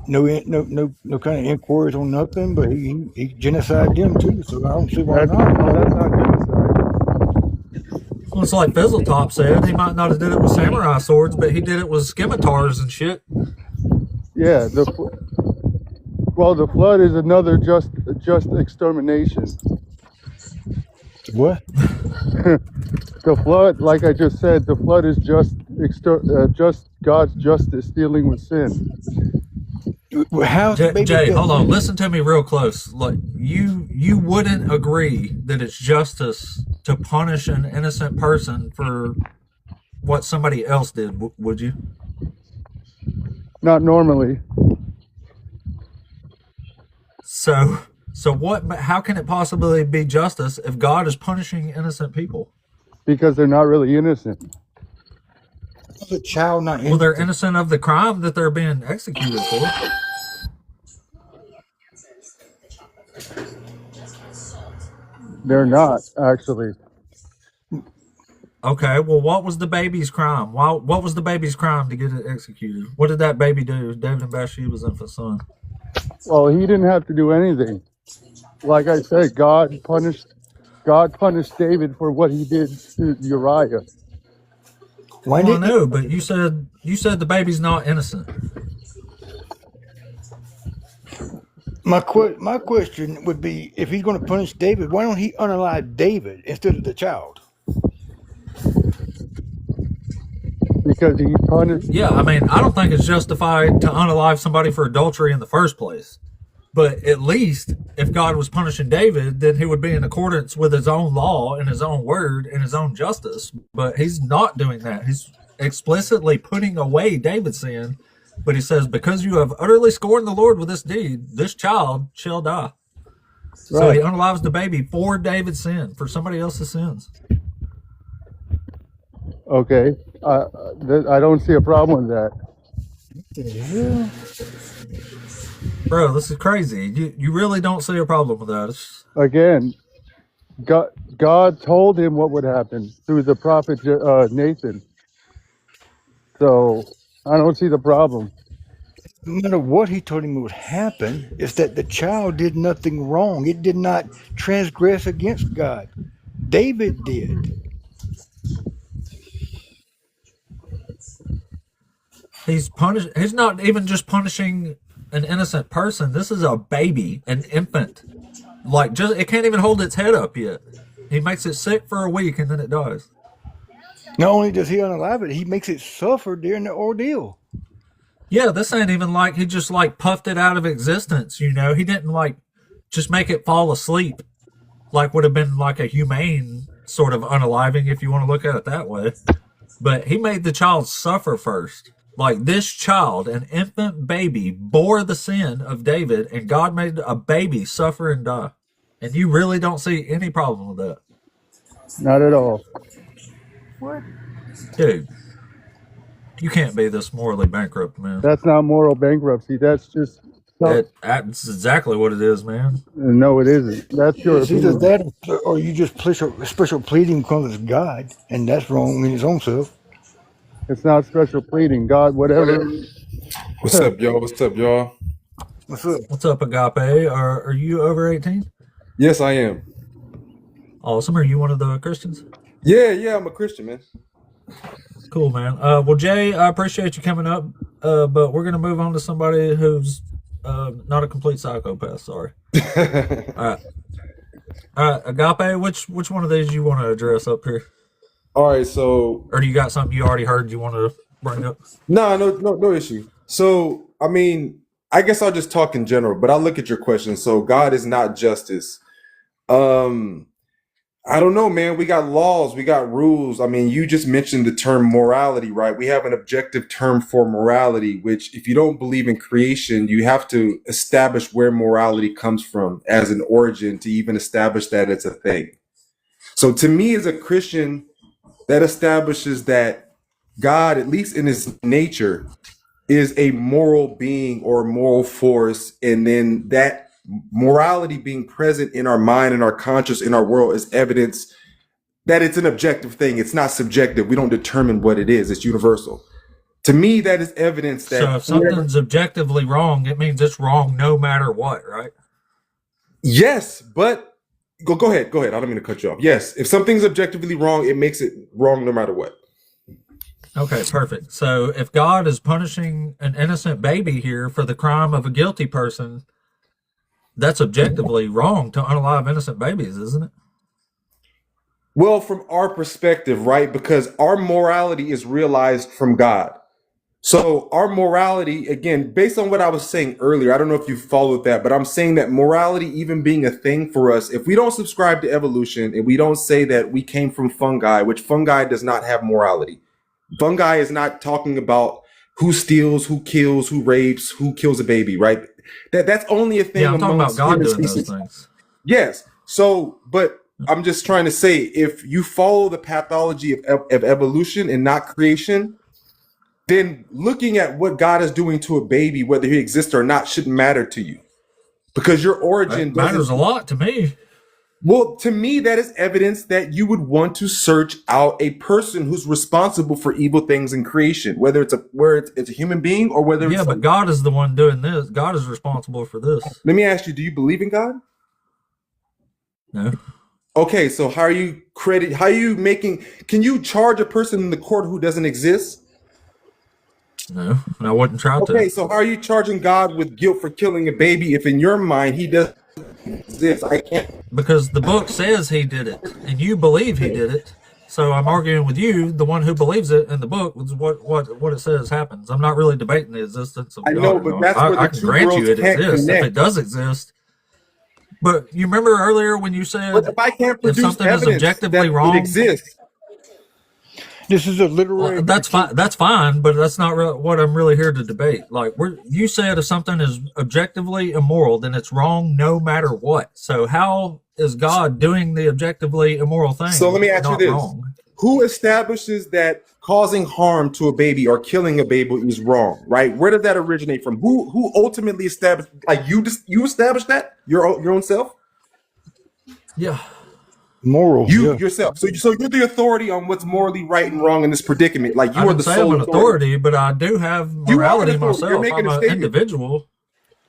[SPEAKER 7] no kind of inquiries on nothing. But he genocided them too. So I don't see why
[SPEAKER 11] that's
[SPEAKER 7] not.
[SPEAKER 11] not genocide.
[SPEAKER 1] Well, it's like Fizzletop said. He might not have did it with samurai swords, but he did it with scimitars and shit.
[SPEAKER 11] Yeah. The flood is another just extermination.
[SPEAKER 7] What?
[SPEAKER 11] The flood, like I just said, the flood is just God's justice dealing with sin.
[SPEAKER 7] How's the baby
[SPEAKER 1] Jay,
[SPEAKER 7] dead?
[SPEAKER 1] hold on. Listen to me real close. Like you wouldn't agree that it's justice to punish an innocent person for what somebody else did, would you?
[SPEAKER 11] Not normally.
[SPEAKER 1] So what? How can it possibly be justice if God is punishing innocent people?
[SPEAKER 11] Because they're not really innocent.
[SPEAKER 7] The child not
[SPEAKER 1] Well, they're innocent of the crime that they're being executed for.
[SPEAKER 11] They're not, actually.
[SPEAKER 1] Okay, well, what was the baby's crime? What was the baby's crime to get it executed? What did that baby do? David and Bathsheba's infant son.
[SPEAKER 11] Well, he didn't have to do anything. Like I said, God punished David for what he did to Uriah.
[SPEAKER 7] Why
[SPEAKER 1] Well,
[SPEAKER 7] did
[SPEAKER 1] no, but you said the baby's not innocent.
[SPEAKER 7] my question would be, if he's going to punish David, why don't he unalive David instead of the child?
[SPEAKER 11] Because he punished.
[SPEAKER 1] Yeah, I don't think it's justified to unalive somebody for adultery in the first place. But at least if God was punishing David, then he would be in accordance with his own law and his own word and his own justice. But he's not doing that. He's explicitly putting away David's sin But he says, because you have utterly scorned the Lord with this deed, this child shall die. So he
[SPEAKER 11] Right.
[SPEAKER 1] unalives the baby for David's sin, for somebody else's sins.
[SPEAKER 11] Okay. I don't see a problem with that.
[SPEAKER 7] Yeah.
[SPEAKER 1] Bro, this is crazy. You really don't see a problem with that.
[SPEAKER 11] Again, God told him what would happen through the prophet Nathan. So I don't see the problem.
[SPEAKER 7] No matter what he told him would happen, is that the child did nothing wrong. It did not transgress against God. David did.
[SPEAKER 1] He's punished. He's not even just punishing an innocent person. This is a baby, an infant. Like, just it can't even hold its head up yet. He makes it sick for a week and then it dies.
[SPEAKER 7] Not only does he unalive it, he makes it suffer during the ordeal.
[SPEAKER 1] Yeah, this ain't even like he just like puffed it out of existence, you know. He didn't like just make it fall asleep, like would have been like a humane sort of unaliving if you want to look at it that way. But he made the child suffer first. Like, this child, an infant baby, bore the sin of David, and God made a baby suffer and die. And you really don't see any problem with that.
[SPEAKER 11] Not at all.
[SPEAKER 7] What?
[SPEAKER 1] Dude, you can't be this morally bankrupt, man.
[SPEAKER 11] That's not moral bankruptcy. That's just
[SPEAKER 1] That's exactly what it is, man.
[SPEAKER 11] no, it isn't. That's your
[SPEAKER 7] It's either
[SPEAKER 11] opinion.
[SPEAKER 7] that or you just special pleading because it's God, and that's wrong in his own self.
[SPEAKER 11] It's not special pleading. God, whatever.
[SPEAKER 12] What's up, y'all? What's up, y'all?
[SPEAKER 7] What's up?
[SPEAKER 1] What's up, Agape? Are you over 18?
[SPEAKER 12] Yes, I am.
[SPEAKER 1] Awesome. Are you one of the Christians?
[SPEAKER 12] Yeah, I'm a Christian, man.
[SPEAKER 1] Cool, man. Well, Jay, I appreciate you coming up, but we're going to move on to somebody who's not a complete psychopath. Sorry. All right, Agape, which one of these you want to address up here?
[SPEAKER 12] All right, so
[SPEAKER 1] Or do you got something you already heard you want to bring up?
[SPEAKER 12] no issue. So, I mean, I guess I'll just talk in general, but I'll look at your question. So, God is not justice. I don't know, man. We got laws, we got rules. I mean, you just mentioned the term morality, right? We have an objective term for morality, which if you don't believe in creation, you have to establish where morality comes from as an origin to even establish that it's a thing. So to me, as a Christian, that establishes that God, at least in his nature, is a moral being or moral force. And then that morality being present in our mind and our conscience in our world is evidence that it's an objective thing. It's not subjective. We don't determine what it is. It's universal. To me, that is evidence that
[SPEAKER 1] So if something's objectively wrong, it means it's wrong no matter what, right?
[SPEAKER 12] yes, but go ahead. I don't mean to cut you off. Yes, if something's objectively wrong, it makes it wrong no matter what.
[SPEAKER 1] Okay, perfect. So if God is punishing an innocent baby here for the crime of a guilty person, that's objectively wrong to unalive innocent babies, isn't it?
[SPEAKER 12] Well, from our perspective, right? Because our morality is realized from God. So our morality, again, based on what I was saying earlier, I don't know if you followed that, but I'm saying that morality, even being a thing for us, if we don't subscribe to evolution and we don't say that we came from fungi, which fungi does not have morality. Fungi is not talking about who steals, who kills, who rapes, who kills a baby, right? That's only a thing
[SPEAKER 1] Yeah, I'm talking about
[SPEAKER 12] amongst
[SPEAKER 1] God
[SPEAKER 12] human
[SPEAKER 1] doing those
[SPEAKER 12] species.
[SPEAKER 1] things.
[SPEAKER 12] Yes. So, but I'm just trying to say, if you follow the pathology of evolution and not creation, then looking at what God is doing to a baby, whether he exists or not, shouldn't matter to you, because your origin
[SPEAKER 1] It matters a lot to me.
[SPEAKER 12] Well, to me, that is evidence that you would want to search out a person who's responsible for evil things in creation, whether it's a human being or whether
[SPEAKER 1] Yeah,
[SPEAKER 12] it's
[SPEAKER 1] but God is the one doing this. God is responsible for this.
[SPEAKER 12] Let me ask you, do you believe in God?
[SPEAKER 1] No.
[SPEAKER 12] Okay, so how are you can you charge a person in the court who doesn't exist?
[SPEAKER 1] No, and I wouldn't try to.
[SPEAKER 12] Okay, so how are you charging God with guilt for killing a baby if in your mind he doesn't exist? I can't.
[SPEAKER 1] Because the book says he did it, and you believe he did it. So I'm arguing with you, the one who believes it in the book, is what it says happens. I'm not really debating the existence of God.
[SPEAKER 12] I know, but that's where
[SPEAKER 1] I
[SPEAKER 12] the
[SPEAKER 1] can
[SPEAKER 12] two
[SPEAKER 1] grant you
[SPEAKER 12] worlds
[SPEAKER 1] it
[SPEAKER 12] can't
[SPEAKER 1] exists
[SPEAKER 12] connect.
[SPEAKER 1] if it does exist. But you remember earlier when you said
[SPEAKER 12] But if I can't
[SPEAKER 1] if
[SPEAKER 12] produce
[SPEAKER 1] something is
[SPEAKER 12] evidence
[SPEAKER 1] objectively
[SPEAKER 12] that
[SPEAKER 1] wrong,
[SPEAKER 12] it exists,
[SPEAKER 7] This is a literary.
[SPEAKER 1] That's fine. That's fine, but that's not what I'm really here to debate. Like, you said if something is objectively immoral, then it's wrong no matter what. So how is God doing the objectively immoral thing?
[SPEAKER 12] So let me ask you
[SPEAKER 1] not
[SPEAKER 12] this:
[SPEAKER 1] wrong?
[SPEAKER 12] Who establishes that causing harm to a baby or killing a baby is wrong? Right? Where did that originate from? Who ultimately established? Like you established that your own self?
[SPEAKER 1] Yeah.
[SPEAKER 7] Moral.
[SPEAKER 12] You
[SPEAKER 7] Yeah.
[SPEAKER 12] yourself. So you're the authority on what's morally right and wrong in this predicament. Like you
[SPEAKER 1] I
[SPEAKER 12] are
[SPEAKER 1] didn't
[SPEAKER 12] the
[SPEAKER 1] say
[SPEAKER 12] sole
[SPEAKER 1] I'm an authority, but I do have
[SPEAKER 12] You are an
[SPEAKER 1] morality
[SPEAKER 12] authority. You're
[SPEAKER 1] myself.
[SPEAKER 12] making
[SPEAKER 1] I'm
[SPEAKER 12] a
[SPEAKER 1] an
[SPEAKER 12] statement.
[SPEAKER 1] individual.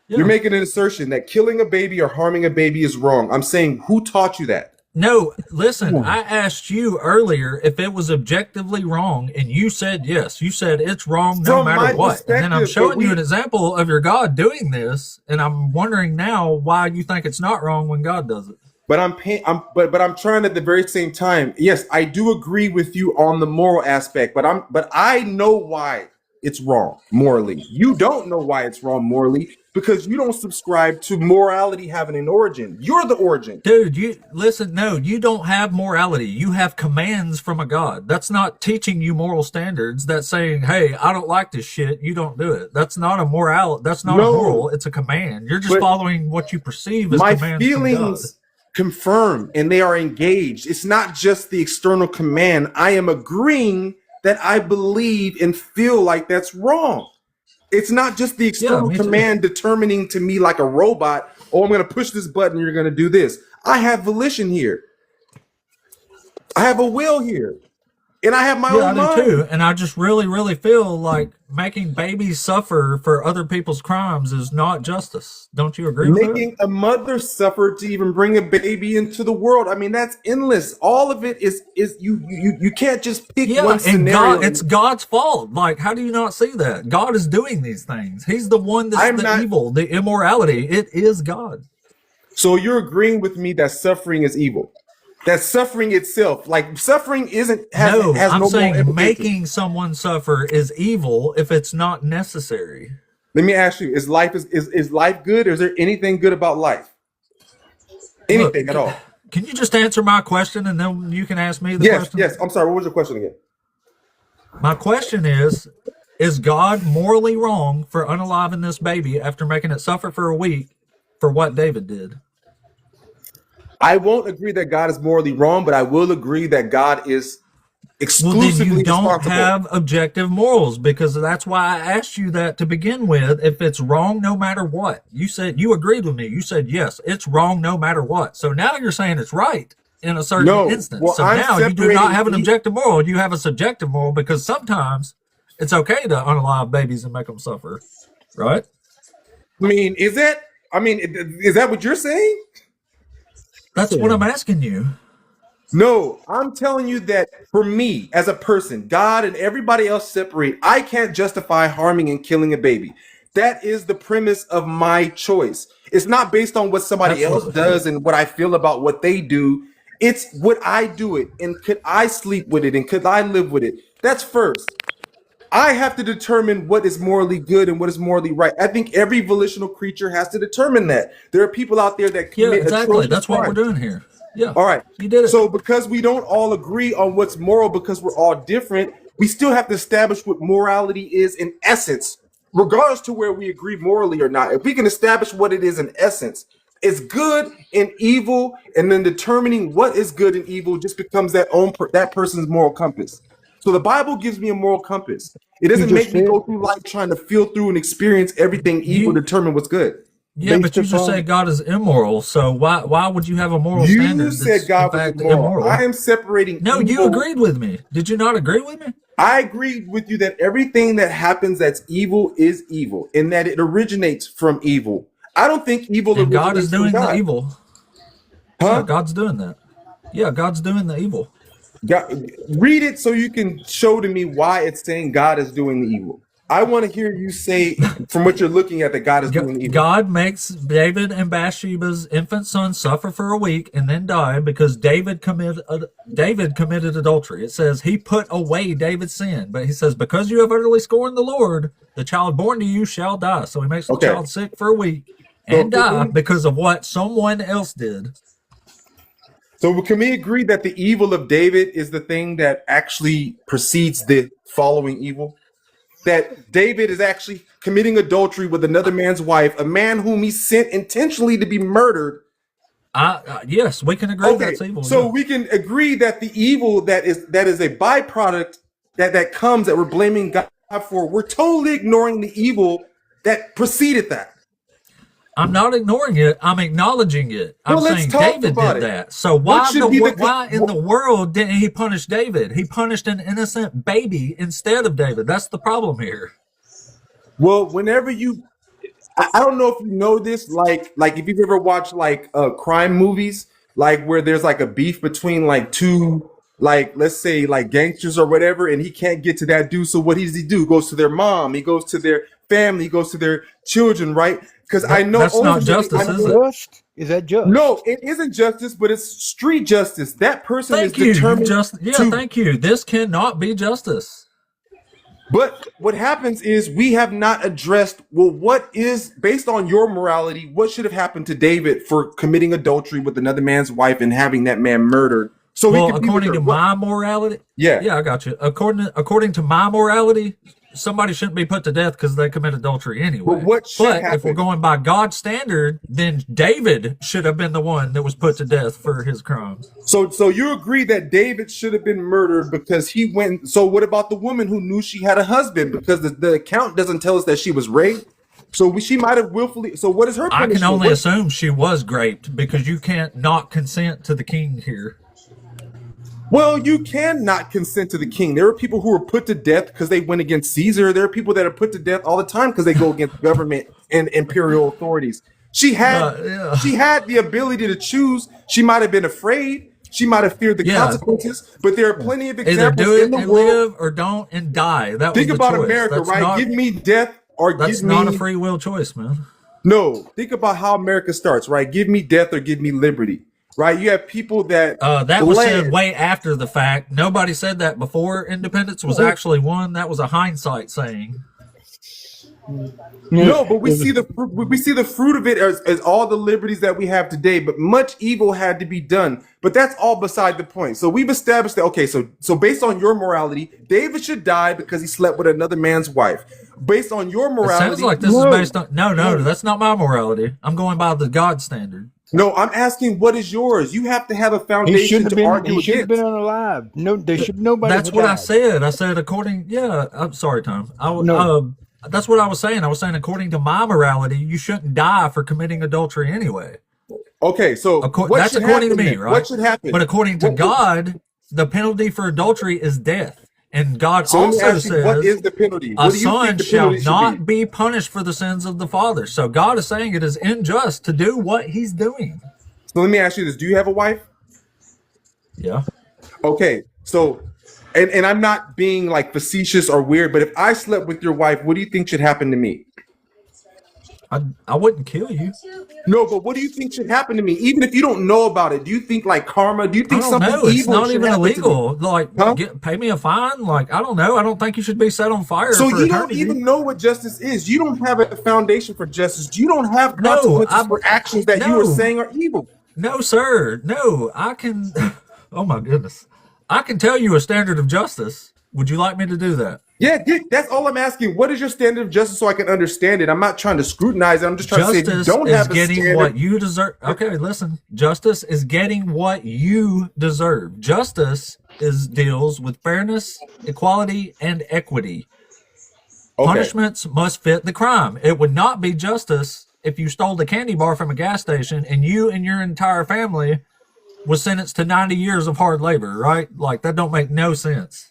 [SPEAKER 1] Yeah.
[SPEAKER 12] You're making an assertion that killing a baby or harming a baby is wrong. I'm saying, who taught you that?
[SPEAKER 1] No, listen, I asked you earlier if it was objectively wrong, and you said yes. You said it's wrong no
[SPEAKER 12] From my
[SPEAKER 1] matter what. And then I'm
[SPEAKER 12] perspective,
[SPEAKER 1] showing
[SPEAKER 12] but
[SPEAKER 1] you an example of your God doing this, and I'm wondering now why you think it's not wrong when God does it.
[SPEAKER 12] But I'm trying at the very same time. Yes, I do agree with you on the moral aspect, but I know why it's wrong morally. You don't know why it's wrong morally because you don't subscribe to morality having an origin. You're the origin.
[SPEAKER 1] Dude, you listen, no, you don't have morality. You have commands from a God. That's not teaching you moral standards. That's saying, hey, I don't like this shit. You don't do it. That's not a moral. That's not a moral. It's a command. You're just
[SPEAKER 12] But
[SPEAKER 1] following what you perceive as
[SPEAKER 12] my
[SPEAKER 1] commands from God.
[SPEAKER 12] feelings confirm and they are engaged. It's not just the external command. I am agreeing that I believe and feel like that's wrong. It's not just the external
[SPEAKER 1] me too.
[SPEAKER 12] command determining to me like a robot, oh, I'm going to push this button, you're going to do this. I have volition here. I have a will here. And I have my
[SPEAKER 1] Yeah,
[SPEAKER 12] own
[SPEAKER 1] I
[SPEAKER 12] mind.
[SPEAKER 1] do too. And I just really, really feel like making babies suffer for other people's crimes is not justice. Don't you agree with that?
[SPEAKER 12] Making a mother suffer to even bring a baby into the world. I mean, that's endless. All of it is you can't just pick
[SPEAKER 1] Yeah,
[SPEAKER 12] one
[SPEAKER 1] and
[SPEAKER 12] scenario.
[SPEAKER 1] God, it's God's fault. Like, how do you not see that? God is doing these things. He's the one that's
[SPEAKER 12] I'm
[SPEAKER 1] the
[SPEAKER 12] not-
[SPEAKER 1] evil, the immorality. It is God.
[SPEAKER 12] So you're agreeing with me that suffering is evil. That suffering itself, like suffering has
[SPEAKER 1] I'm
[SPEAKER 12] no moral
[SPEAKER 1] saying
[SPEAKER 12] implications.
[SPEAKER 1] making someone suffer is evil if it's not necessary.
[SPEAKER 12] Let me ask you: Is life good? Or is there anything good about life? Anything
[SPEAKER 1] Look,
[SPEAKER 12] at all?
[SPEAKER 1] Can you just answer my question and then you can ask me the
[SPEAKER 12] Yes,
[SPEAKER 1] question?
[SPEAKER 12] yes. I'm sorry. What was your question again?
[SPEAKER 1] My question is God morally wrong for unaliving this baby after making it suffer for a week for what David did?
[SPEAKER 12] I won't agree that God is morally wrong, but I will agree that God is
[SPEAKER 1] Well,
[SPEAKER 12] exclusively
[SPEAKER 1] then you don't
[SPEAKER 12] responsible.
[SPEAKER 1] have objective morals, because that's why I asked you that to begin with. If it's wrong no matter what, you said you agreed with me. You said yes, it's wrong no matter what. So now you're saying it's right in a certain
[SPEAKER 12] No.
[SPEAKER 1] instance.
[SPEAKER 12] Well,
[SPEAKER 1] so
[SPEAKER 12] I'm
[SPEAKER 1] now you do
[SPEAKER 12] separating
[SPEAKER 1] not have an
[SPEAKER 12] e-
[SPEAKER 1] objective moral. You have a subjective moral, because sometimes it's okay to unalive babies and make them suffer, right?
[SPEAKER 12] I mean, is that what you're saying?
[SPEAKER 1] That's what I'm asking you.
[SPEAKER 12] No, I'm telling you that for me as a person, God and everybody else separate. I can't justify harming and killing a baby. That is the premise of my choice. It's not based on what somebody else
[SPEAKER 1] Absolutely.
[SPEAKER 12] does and what I feel about what they do. It's would I do it and could I sleep with it and could I live with it? That's first. I have to determine what is morally good and what is morally right. I think every volitional creature has to determine that. There are people out there that
[SPEAKER 1] Yeah,
[SPEAKER 12] commit
[SPEAKER 1] exactly.
[SPEAKER 12] atrocious
[SPEAKER 1] That's what we're
[SPEAKER 12] crimes.
[SPEAKER 1] doing here. Yeah.
[SPEAKER 12] All right.
[SPEAKER 1] You did it.
[SPEAKER 12] So because we don't all agree on what's moral because we're all different, we still have to establish what morality is in essence, regardless to where we agree morally or not. If we can establish what it is in essence, it's good and evil, and then determining what is good and evil just becomes that person's moral compass. So the Bible gives me a moral compass. It doesn't
[SPEAKER 7] You
[SPEAKER 12] make
[SPEAKER 7] just
[SPEAKER 12] me
[SPEAKER 7] said-
[SPEAKER 12] go through life trying to feel through and experience everything evil,
[SPEAKER 1] You-
[SPEAKER 12] determine what's good.
[SPEAKER 1] Yeah, but
[SPEAKER 7] based
[SPEAKER 1] you just
[SPEAKER 7] upon-
[SPEAKER 1] said God is immoral. So why would you have a moral standard
[SPEAKER 12] You
[SPEAKER 1] that's
[SPEAKER 12] said God
[SPEAKER 1] in
[SPEAKER 12] was
[SPEAKER 1] fact
[SPEAKER 12] immoral. I am separating.
[SPEAKER 1] No, you
[SPEAKER 12] evil-
[SPEAKER 1] agreed with me. Did you not agree with me?
[SPEAKER 12] I agree with you that everything that happens that's evil is evil, and that it originates from evil. I don't think evil
[SPEAKER 1] And God
[SPEAKER 12] originates
[SPEAKER 1] is doing
[SPEAKER 12] from
[SPEAKER 1] the
[SPEAKER 12] God.
[SPEAKER 1] evil.
[SPEAKER 12] Huh?
[SPEAKER 1] Yeah, God's doing that. Yeah, God's doing the evil.
[SPEAKER 12] God, read it so you can show to me why it's saying God is doing the evil. I want to hear you say from what you're looking at that God is doing the evil.
[SPEAKER 1] God makes David and Bathsheba's infant son suffer for a week and then die because David committed adultery. It says he put away David's sin, but he says because you have utterly scorned the Lord, the child born to you shall die. So he makes the
[SPEAKER 12] Okay.
[SPEAKER 1] child sick for a week and die because of what someone else did.
[SPEAKER 12] So can we agree that the evil of David is the thing that actually precedes the following evil? That David is actually committing adultery with another man's wife, a man whom he sent intentionally to be murdered.
[SPEAKER 1] Yes, we can agree that's evil.
[SPEAKER 12] So
[SPEAKER 1] yeah.
[SPEAKER 12] we can agree that the evil that is a byproduct that comes that we're blaming God for, we're totally ignoring the evil that preceded that.
[SPEAKER 1] I'm not ignoring it. I'm acknowledging it. I'm
[SPEAKER 12] Well, let's
[SPEAKER 1] saying
[SPEAKER 12] talk
[SPEAKER 1] David
[SPEAKER 12] about
[SPEAKER 1] did
[SPEAKER 12] it.
[SPEAKER 1] that. So
[SPEAKER 12] What should be
[SPEAKER 1] why in the world didn't he punish David? He punished an innocent baby instead of David. That's the problem here.
[SPEAKER 12] Well, whenever I don't know if you know this, like if you've ever watched like crime movies, like where there's like a beef between like two, like let's say like gangsters or whatever, and he can't get to that dude. So what does he do? He goes to their mom, he goes to their family, he goes to their children, right? Because I know
[SPEAKER 1] that's not justice, is it?
[SPEAKER 7] Just? Is that just?
[SPEAKER 12] No, it isn't justice, but it's street justice. That person
[SPEAKER 1] Thank
[SPEAKER 12] is
[SPEAKER 1] you.
[SPEAKER 12] determined.
[SPEAKER 1] Thank you. This cannot be justice.
[SPEAKER 12] But what happens is we have not addressed, well, what is, based on your morality, what should have happened to David for committing adultery with another man's wife and having that man murdered? So
[SPEAKER 1] well, according to my morality,
[SPEAKER 12] yeah,
[SPEAKER 1] I got you. According to my morality, somebody shouldn't be put to death because they commit adultery anyway.
[SPEAKER 12] But
[SPEAKER 1] if we're going by God's standard, then David should have been the one that was put to death for his crimes.
[SPEAKER 12] So you agree that David should have been murdered because he went. So what about the woman who knew she had a husband? Because the account doesn't tell us that she was raped. So she might have willfully. So what is her punishment?
[SPEAKER 1] I can only assume she was raped because you can't not consent to the king here.
[SPEAKER 12] Well, you cannot consent to the king. There are people who are put to death because they went against Caesar. There are people that are put to death all the time because they go against government and imperial authorities. She had the ability to choose. She might have been afraid. She might have feared the consequences. But there are plenty of examples
[SPEAKER 1] Either do it
[SPEAKER 12] in the
[SPEAKER 1] and
[SPEAKER 12] world.
[SPEAKER 1] live or don't and die.
[SPEAKER 12] Think about America, right? Give me death or give me.
[SPEAKER 1] That's not a free will choice, man.
[SPEAKER 12] No, think about how America starts, right? Give me death or give me liberty. Right, you have people that
[SPEAKER 1] that was said way after the fact. Nobody said that before independence was actually won. That was a hindsight saying.
[SPEAKER 12] No, but we see the fruit of it as all the liberties that we have today. But much evil had to be done. But that's all beside the point. So we've established that. Okay, so based on your morality, David should die because he slept with another man's wife. Based on your morality,
[SPEAKER 1] it sounds like this is based on. No, that's not my morality. I'm going by the God standard.
[SPEAKER 12] No, I'm asking what is yours. You have to have a foundation to argue against.
[SPEAKER 7] He should have been unalive. No, there should nobody.
[SPEAKER 1] That's what I said. I said according. Yeah, I'm sorry, Tom. That's what I was saying. I was saying according to my morality, you shouldn't die for committing adultery anyway.
[SPEAKER 12] Okay, so
[SPEAKER 1] that's according to me, right?
[SPEAKER 12] What should happen?
[SPEAKER 1] But according to God, the penalty for adultery is death. And God also says,
[SPEAKER 12] what is the penalty?
[SPEAKER 1] A son shall not be punished for the sins of the father. So God is saying it is unjust to do what he's doing.
[SPEAKER 12] So let me ask you this. Do you have a wife?
[SPEAKER 1] Yeah.
[SPEAKER 12] Okay, so, and I'm not being like facetious or weird, but if I slept with your wife, what do you think should happen to me?
[SPEAKER 1] I wouldn't kill you.
[SPEAKER 12] No, but what do you think should happen to me? Even if you don't know about it, do you think like karma? Do you think something evil?
[SPEAKER 1] It's not even illegal.
[SPEAKER 12] Like,
[SPEAKER 1] pay me a fine. Like, I don't know. I don't think you should be set on fire.
[SPEAKER 12] So you
[SPEAKER 1] eternity.
[SPEAKER 12] don't even know what justice is. You don't have a foundation for justice. You don't have consequences for actions that you are saying are evil.
[SPEAKER 1] No, sir. No, I can. Oh my goodness. I can tell you a standard of justice. Would you like me to do that?
[SPEAKER 12] Yeah, that's all I'm asking. What is your standard of justice so I can understand it? I'm not trying to scrutinize it. I'm just trying to say if you don't have a standard. Justice is getting what you deserve. Okay, listen. Justice is getting what you deserve. Justice deals with fairness, equality, and equity. Okay. Punishments must fit the crime. It would not be justice if you stole the candy bar from a gas station and you and your entire family was sentenced to 90 years of hard labor, right? Like, that don't make no sense.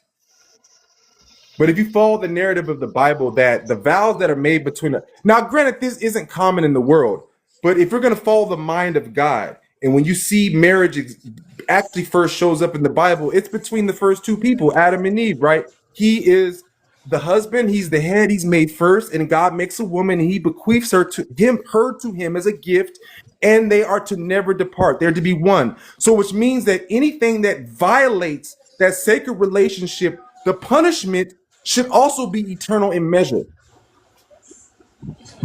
[SPEAKER 12] But if you follow the narrative of the Bible, that the vows that are made between now, granted, this isn't common in the world, but if you're going to follow the mind of God, and when you see marriage actually first shows up in the Bible, it's between the first two people, Adam and Eve, right? He is the husband, he's the head, he's made first, and God makes a woman, and he bequeaths her to him as a gift, and they are to never depart. They're to be one. So which means that anything that violates that sacred relationship, the punishment should also be eternal in measure.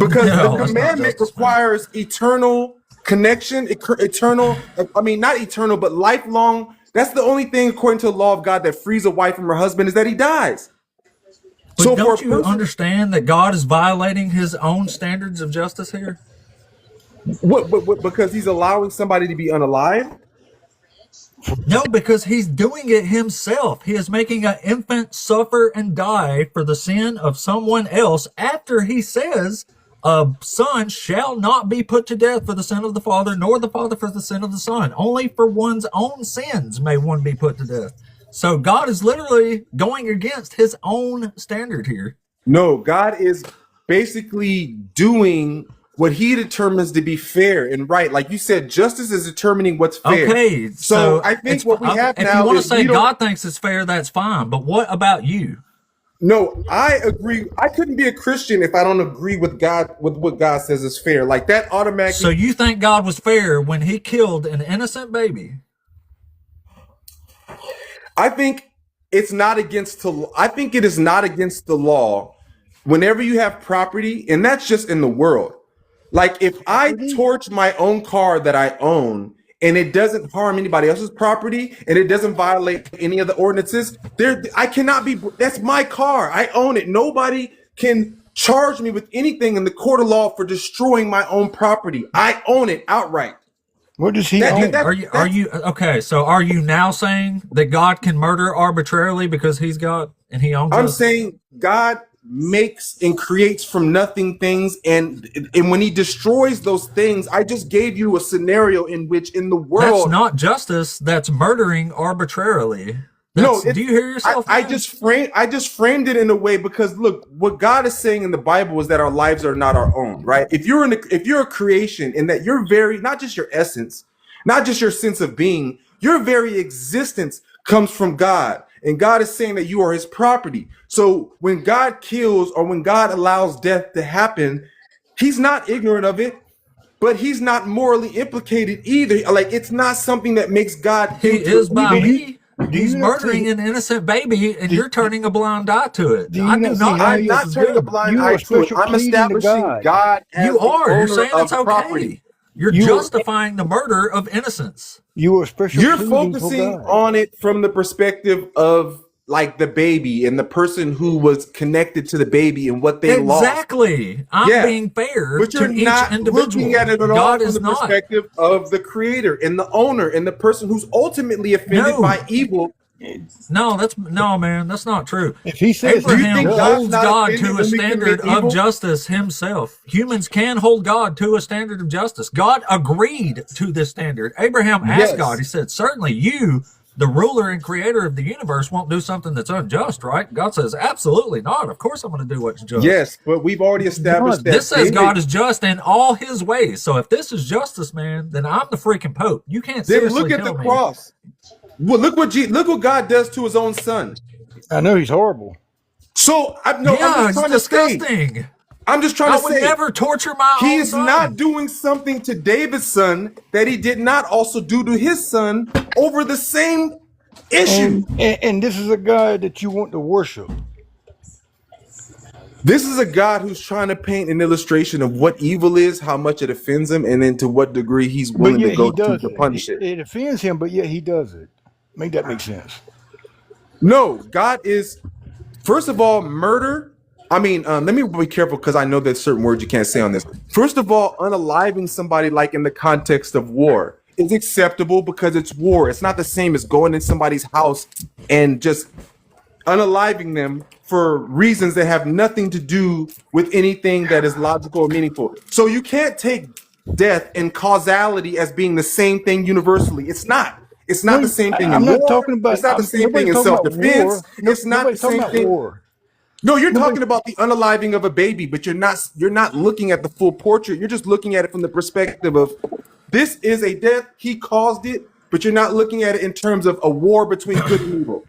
[SPEAKER 12] Because the commandment requires eternal connection, eternal. I mean, not eternal, but lifelong. That's the only thing, according to the law of God, that frees a wife from her husband is that he dies.
[SPEAKER 1] But
[SPEAKER 12] So for a
[SPEAKER 1] don't you
[SPEAKER 12] person,
[SPEAKER 1] understand that God is violating his own standards of justice here?
[SPEAKER 12] what, because he's allowing somebody to be unalive?
[SPEAKER 1] No, because he's doing it himself. He is making an infant suffer and die for the sin of someone else after he says a son shall not be put to death for the sin of the father, nor the father for the sin of the son. Only for one's own sins may one be put to death. So God is literally going against his own standard here.
[SPEAKER 12] No, God is basically doing what he determines to be fair and right. Like you said, justice is determining what's fair.
[SPEAKER 1] Okay,
[SPEAKER 12] So I think what we have
[SPEAKER 1] if
[SPEAKER 12] now
[SPEAKER 1] you want to
[SPEAKER 12] is
[SPEAKER 1] say
[SPEAKER 12] we don't-
[SPEAKER 1] God thinks it's fair, that's fine. But what about you?
[SPEAKER 12] No, I agree. I couldn't be a Christian if I don't agree with God, with what God says is fair. Like that automatically.
[SPEAKER 1] So you think God was fair when he killed an innocent baby?
[SPEAKER 12] I think it's not against the. I think it is not against the law. Whenever you have property, and that's just in the world. Like if I torch my own car that I own and it doesn't harm anybody else's property and it doesn't violate any of the ordinances, I cannot be. That's my car. I own it. Nobody can charge me with anything in the court of law for destroying my own property. I own it outright.
[SPEAKER 7] What does he own?
[SPEAKER 1] Are you okay? So are you now saying that God can murder arbitrarily because he's God and he owns
[SPEAKER 12] I'm
[SPEAKER 1] us?
[SPEAKER 12] saying God makes and creates from nothing things, and when he destroys those things, I just gave you a scenario in which in the world
[SPEAKER 1] That's not justice. That's murdering arbitrarily.
[SPEAKER 12] no,
[SPEAKER 1] Do you hear yourself?
[SPEAKER 12] I
[SPEAKER 1] man?
[SPEAKER 12] just framed it in a way because look, what God is saying in the Bible is that our lives are not our own, right? If you're a creation and that you're very not just your essence, not just your sense of being, your very existence comes from God. And God is saying that you are his property. So when God kills or when God allows death to happen, he's not ignorant of it, but he's not morally implicated either. Like it's not something that makes God
[SPEAKER 1] He is by me.
[SPEAKER 7] Do
[SPEAKER 1] He's
[SPEAKER 7] you not
[SPEAKER 1] murdering
[SPEAKER 7] see-
[SPEAKER 1] an innocent baby, and you're turning a blind eye to it.
[SPEAKER 7] Do you
[SPEAKER 1] I
[SPEAKER 7] not
[SPEAKER 1] do
[SPEAKER 7] see
[SPEAKER 1] not.
[SPEAKER 7] how
[SPEAKER 12] I'm
[SPEAKER 7] you-
[SPEAKER 12] not turning a blind
[SPEAKER 7] You
[SPEAKER 12] eye
[SPEAKER 7] are
[SPEAKER 12] to it.
[SPEAKER 7] special
[SPEAKER 12] I'm
[SPEAKER 7] pleading to
[SPEAKER 12] establishing
[SPEAKER 7] God.
[SPEAKER 12] God as
[SPEAKER 1] You
[SPEAKER 12] the
[SPEAKER 1] are. You're
[SPEAKER 12] owner
[SPEAKER 1] saying
[SPEAKER 12] of
[SPEAKER 1] it's okay.
[SPEAKER 12] property.
[SPEAKER 1] You're
[SPEAKER 7] You-
[SPEAKER 1] justifying the murder of innocence.
[SPEAKER 7] You are special.
[SPEAKER 12] You're
[SPEAKER 7] pleading for
[SPEAKER 12] focusing
[SPEAKER 7] God.
[SPEAKER 12] on it from the perspective of like the baby and the person who was connected to the baby and what they lost.
[SPEAKER 1] Exactly. I'm
[SPEAKER 12] Yeah.
[SPEAKER 1] being fair
[SPEAKER 12] But
[SPEAKER 1] to
[SPEAKER 12] you're
[SPEAKER 1] each
[SPEAKER 12] not
[SPEAKER 1] individual.
[SPEAKER 12] looking at it at all
[SPEAKER 1] God
[SPEAKER 12] from
[SPEAKER 1] is
[SPEAKER 12] the
[SPEAKER 1] not.
[SPEAKER 12] perspective of the creator and the owner and the person who's ultimately offended
[SPEAKER 1] No.
[SPEAKER 12] by evil.
[SPEAKER 1] No, man, that's not true.
[SPEAKER 7] If he says
[SPEAKER 12] Do you
[SPEAKER 1] Abraham
[SPEAKER 12] think God's
[SPEAKER 1] holds
[SPEAKER 12] not
[SPEAKER 1] God
[SPEAKER 12] offended
[SPEAKER 1] to a
[SPEAKER 12] when we
[SPEAKER 1] standard
[SPEAKER 12] commit evil?
[SPEAKER 1] of justice himself. Humans can hold God to a standard of justice. God agreed to this standard. Abraham asked
[SPEAKER 12] Yes.
[SPEAKER 1] God, he said, certainly you, the ruler and creator of the universe, won't do something that's unjust, right? God says, absolutely not. Of course I'm going to do what's just.
[SPEAKER 12] Yes, but we've already established that
[SPEAKER 1] This says
[SPEAKER 12] David-
[SPEAKER 1] God is just in all his ways. So if this is justice, man, then I'm the freaking Pope. You can't
[SPEAKER 12] Then
[SPEAKER 1] seriously
[SPEAKER 12] look at
[SPEAKER 1] tell
[SPEAKER 12] the
[SPEAKER 1] me.
[SPEAKER 12] cross. Well, look what God does to his own son.
[SPEAKER 7] I know he's horrible.
[SPEAKER 12] So I'm
[SPEAKER 1] Yeah,
[SPEAKER 12] just
[SPEAKER 1] it's
[SPEAKER 12] trying to say.
[SPEAKER 1] disgusting.
[SPEAKER 12] I'm just trying
[SPEAKER 1] I
[SPEAKER 12] to
[SPEAKER 1] would
[SPEAKER 12] say.
[SPEAKER 1] never torture my
[SPEAKER 12] He
[SPEAKER 1] own
[SPEAKER 12] is
[SPEAKER 1] son.
[SPEAKER 12] not doing something to David's son that he did not also do to his son over the same issue.
[SPEAKER 7] And this is a God that you want to worship.
[SPEAKER 12] This is a God who's trying to paint an illustration of what evil is, how much it offends him, and then to what degree he's
[SPEAKER 7] But
[SPEAKER 12] willing
[SPEAKER 7] yet
[SPEAKER 12] to go
[SPEAKER 7] he does
[SPEAKER 12] to
[SPEAKER 7] it.
[SPEAKER 12] punish it.
[SPEAKER 7] It offends him, but yet he does it. Make that make sense.
[SPEAKER 12] No, God is, first of all, murder. I mean, let me be careful because I know there's certain words you can't say on this. First of all, unaliving somebody like in the context of war is acceptable because it's war. It's not the same as going in somebody's house and just unaliving them for reasons that have nothing to do with anything that is logical or meaningful. So you can't take death and causality as being the same thing universally. It's not. It's not the same thing
[SPEAKER 7] I'm
[SPEAKER 12] in
[SPEAKER 7] not
[SPEAKER 12] war.
[SPEAKER 7] talking about.
[SPEAKER 12] It's not the same
[SPEAKER 7] nobody's
[SPEAKER 12] thing in
[SPEAKER 7] talking about
[SPEAKER 12] self-defense.
[SPEAKER 7] war.
[SPEAKER 12] It's not the
[SPEAKER 7] Nobody's talking
[SPEAKER 12] same
[SPEAKER 7] about
[SPEAKER 12] thing.
[SPEAKER 7] war.
[SPEAKER 12] No, you're
[SPEAKER 7] Nobody-
[SPEAKER 12] talking about the unaliving of a baby, but you're not looking at the full portrait. You're just looking at it from the perspective of this is a death, he caused it, but you're not looking at it in terms of a war between good and evil.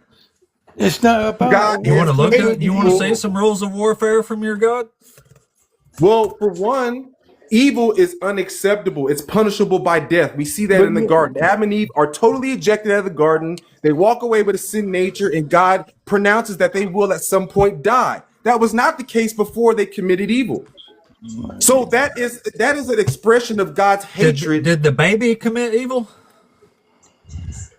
[SPEAKER 7] It's not about.
[SPEAKER 12] God
[SPEAKER 1] You want to
[SPEAKER 12] is
[SPEAKER 1] look
[SPEAKER 12] good
[SPEAKER 1] at?
[SPEAKER 12] and
[SPEAKER 1] You want to
[SPEAKER 12] evil.
[SPEAKER 1] see some rules of warfare from your God?
[SPEAKER 12] Well, for one, evil is unacceptable. It's punishable by death. We see that
[SPEAKER 7] But
[SPEAKER 12] in the
[SPEAKER 7] you-
[SPEAKER 12] garden. Adam and Eve are totally ejected out of the garden. They walk away with a sin nature, and God pronounces that they will at some point die. That was not the case before they committed evil. So that is an expression of God's hatred.
[SPEAKER 1] Did the baby commit evil?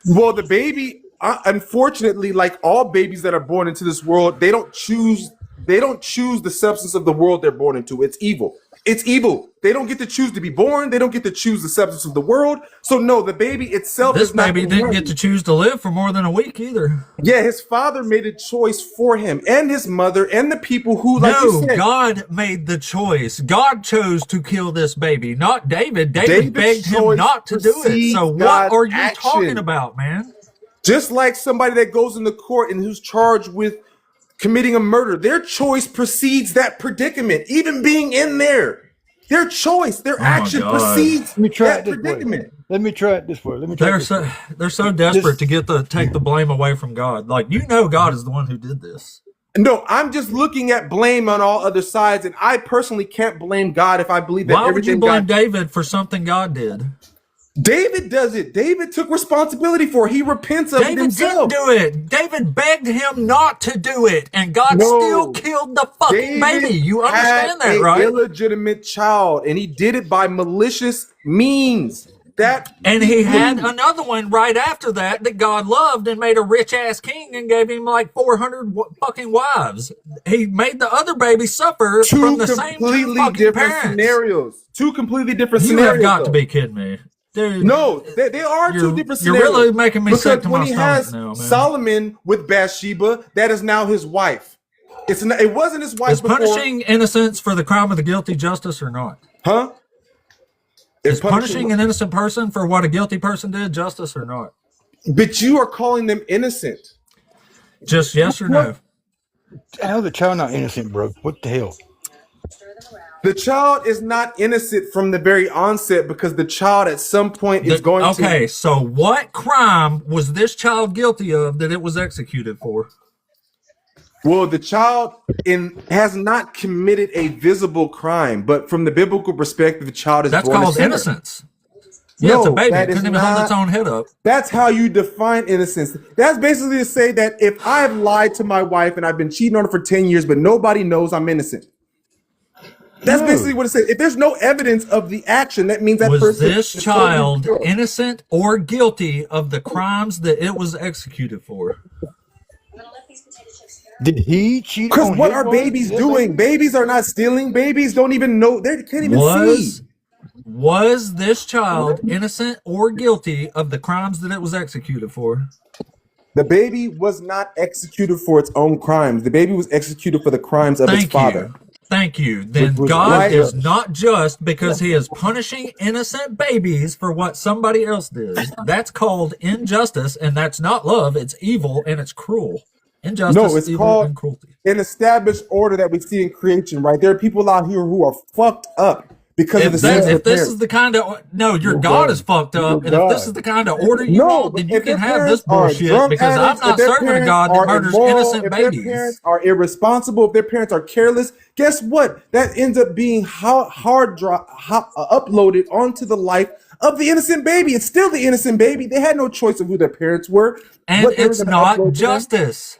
[SPEAKER 12] Well, the baby, unfortunately, like all babies that are born into this world, they don't choose the substance of the world they're born into. It's evil. It's evil. They don't get to choose to be born. They don't get to choose the substance of the world. So no, the baby itself
[SPEAKER 1] This
[SPEAKER 12] is not
[SPEAKER 1] baby didn't get to choose to live for more than a week either.
[SPEAKER 12] Yeah, his father made a choice for him, and his mother, and the people who, like you
[SPEAKER 1] No,
[SPEAKER 12] said,
[SPEAKER 1] God made the choice. God chose to kill this baby, not David. David
[SPEAKER 12] David's
[SPEAKER 1] begged him
[SPEAKER 12] choice
[SPEAKER 1] not to do it.
[SPEAKER 12] precedes
[SPEAKER 1] So what
[SPEAKER 12] God's
[SPEAKER 1] are you
[SPEAKER 12] action.
[SPEAKER 1] talking about, man?
[SPEAKER 12] just like somebody that goes into court and who's charged with committing a murder, their choice precedes that predicament, even being in there. Their choice, their action precedes
[SPEAKER 7] Let me try
[SPEAKER 12] that
[SPEAKER 7] it this way.
[SPEAKER 12] predicament.
[SPEAKER 7] Let me try it this way. Let me try it
[SPEAKER 1] They're
[SPEAKER 7] this way.
[SPEAKER 1] so desperate to take the blame away from God. Like, you know, God is the one who did this.
[SPEAKER 12] No, I'm just looking at blame on all other sides, and I personally can't blame God if I believe that
[SPEAKER 1] Why would you
[SPEAKER 12] everything
[SPEAKER 1] blame
[SPEAKER 12] God.
[SPEAKER 1] David for something God did?
[SPEAKER 12] David does it. David took responsibility for it. He repents of it
[SPEAKER 1] David
[SPEAKER 12] himself.
[SPEAKER 1] didn't do it. David begged him not to do it, and God
[SPEAKER 12] No.
[SPEAKER 1] still killed the fucking
[SPEAKER 12] David
[SPEAKER 1] baby. You
[SPEAKER 12] had
[SPEAKER 1] understand that,
[SPEAKER 12] a
[SPEAKER 1] right?
[SPEAKER 12] illegitimate child, and he did it by malicious means.
[SPEAKER 1] And he had another one right after that God loved and made a rich ass king and gave him like 400 fucking wives. He made the other baby suffer from the same two
[SPEAKER 12] completely
[SPEAKER 1] fucking
[SPEAKER 12] different
[SPEAKER 1] parents.
[SPEAKER 12] scenarios. Two completely different
[SPEAKER 1] You
[SPEAKER 12] scenarios.
[SPEAKER 1] have got to
[SPEAKER 12] though.
[SPEAKER 1] be kidding me. Dude,
[SPEAKER 12] No, they are two different
[SPEAKER 1] you're
[SPEAKER 12] scenarios.
[SPEAKER 1] really making me
[SPEAKER 12] because
[SPEAKER 1] sick to
[SPEAKER 12] when
[SPEAKER 1] my
[SPEAKER 12] he
[SPEAKER 1] stomach
[SPEAKER 12] has
[SPEAKER 1] now, man.
[SPEAKER 12] Solomon with Bathsheba, that is now his wife. It wasn't his wife
[SPEAKER 1] Is
[SPEAKER 12] before.
[SPEAKER 1] punishing innocence for the crime of the guilty justice or not?
[SPEAKER 12] Huh?
[SPEAKER 1] Is punishing an innocent person for what a guilty person did justice or not?
[SPEAKER 12] But you are calling them innocent.
[SPEAKER 1] Just yes or no?
[SPEAKER 7] How's the child not innocent, bro? What the hell?
[SPEAKER 12] The child is not innocent from the very onset because the child at some point is going to.
[SPEAKER 1] Okay, so what crime was this child guilty of that it was executed for?
[SPEAKER 12] Well, the child has not committed a visible crime, but from the biblical perspective, the child is
[SPEAKER 1] That's
[SPEAKER 12] born a
[SPEAKER 1] called
[SPEAKER 12] sinner.
[SPEAKER 1] innocence. Yeah, it's a baby.
[SPEAKER 12] that
[SPEAKER 1] It
[SPEAKER 12] is
[SPEAKER 1] couldn't even hold its
[SPEAKER 12] not-
[SPEAKER 1] own head up.
[SPEAKER 12] That's how you define innocence. That's basically to say that if I have lied to my wife and I've been cheating on her for 10 years, but nobody knows I'm innocent. That's basically what it says. If there's no evidence of the action, that means that
[SPEAKER 1] Was
[SPEAKER 12] person
[SPEAKER 1] this
[SPEAKER 12] is
[SPEAKER 1] child
[SPEAKER 12] totally pure.
[SPEAKER 1] innocent or guilty of the crimes that it was executed for?
[SPEAKER 7] Did he cheat
[SPEAKER 12] Because
[SPEAKER 7] on
[SPEAKER 12] what
[SPEAKER 7] his
[SPEAKER 12] are
[SPEAKER 7] wife?
[SPEAKER 12] babies
[SPEAKER 7] Is that
[SPEAKER 12] doing? Babies are not stealing. Babies don't even know. They can't even see.
[SPEAKER 1] Was this child innocent or guilty of the crimes that it was executed for?
[SPEAKER 12] The baby was not executed for its own crimes. The baby was executed for the crimes of its father.
[SPEAKER 1] Thank you. Then
[SPEAKER 12] was
[SPEAKER 1] God
[SPEAKER 12] right.
[SPEAKER 1] is not just because he is punishing innocent babies for what somebody else did. That's called injustice, and that's not love. It's evil and it's cruel. Injustice,
[SPEAKER 12] No, it's
[SPEAKER 1] evil,
[SPEAKER 12] called
[SPEAKER 1] and cruelty.
[SPEAKER 12] an established order that we see in creation, right? There are people out here who are fucked up because of the sins of their
[SPEAKER 1] If this
[SPEAKER 12] parents.
[SPEAKER 1] is the kind of your
[SPEAKER 12] Your
[SPEAKER 1] God
[SPEAKER 12] God.
[SPEAKER 1] is fucked up,
[SPEAKER 12] Your
[SPEAKER 1] and if this
[SPEAKER 12] God.
[SPEAKER 1] is the kind of order you
[SPEAKER 12] No,
[SPEAKER 1] want, then
[SPEAKER 12] but
[SPEAKER 1] you
[SPEAKER 12] if
[SPEAKER 1] can
[SPEAKER 12] their
[SPEAKER 1] have this
[SPEAKER 12] parents are
[SPEAKER 1] bullshit
[SPEAKER 12] drunk
[SPEAKER 1] because I'm
[SPEAKER 12] addicts,
[SPEAKER 1] not
[SPEAKER 12] if their
[SPEAKER 1] serving a
[SPEAKER 12] parents
[SPEAKER 1] God that
[SPEAKER 12] are
[SPEAKER 1] murders
[SPEAKER 12] immoral,
[SPEAKER 1] innocent
[SPEAKER 12] if their
[SPEAKER 1] babies.
[SPEAKER 12] parents are irresponsible, if their parents are careless, guess what? That ends up being uploaded onto the life of the innocent baby. It's still the innocent baby. They had no choice of who their parents were.
[SPEAKER 1] And
[SPEAKER 12] what they were
[SPEAKER 1] it's
[SPEAKER 12] gonna
[SPEAKER 1] not
[SPEAKER 12] upload to them.
[SPEAKER 1] justice.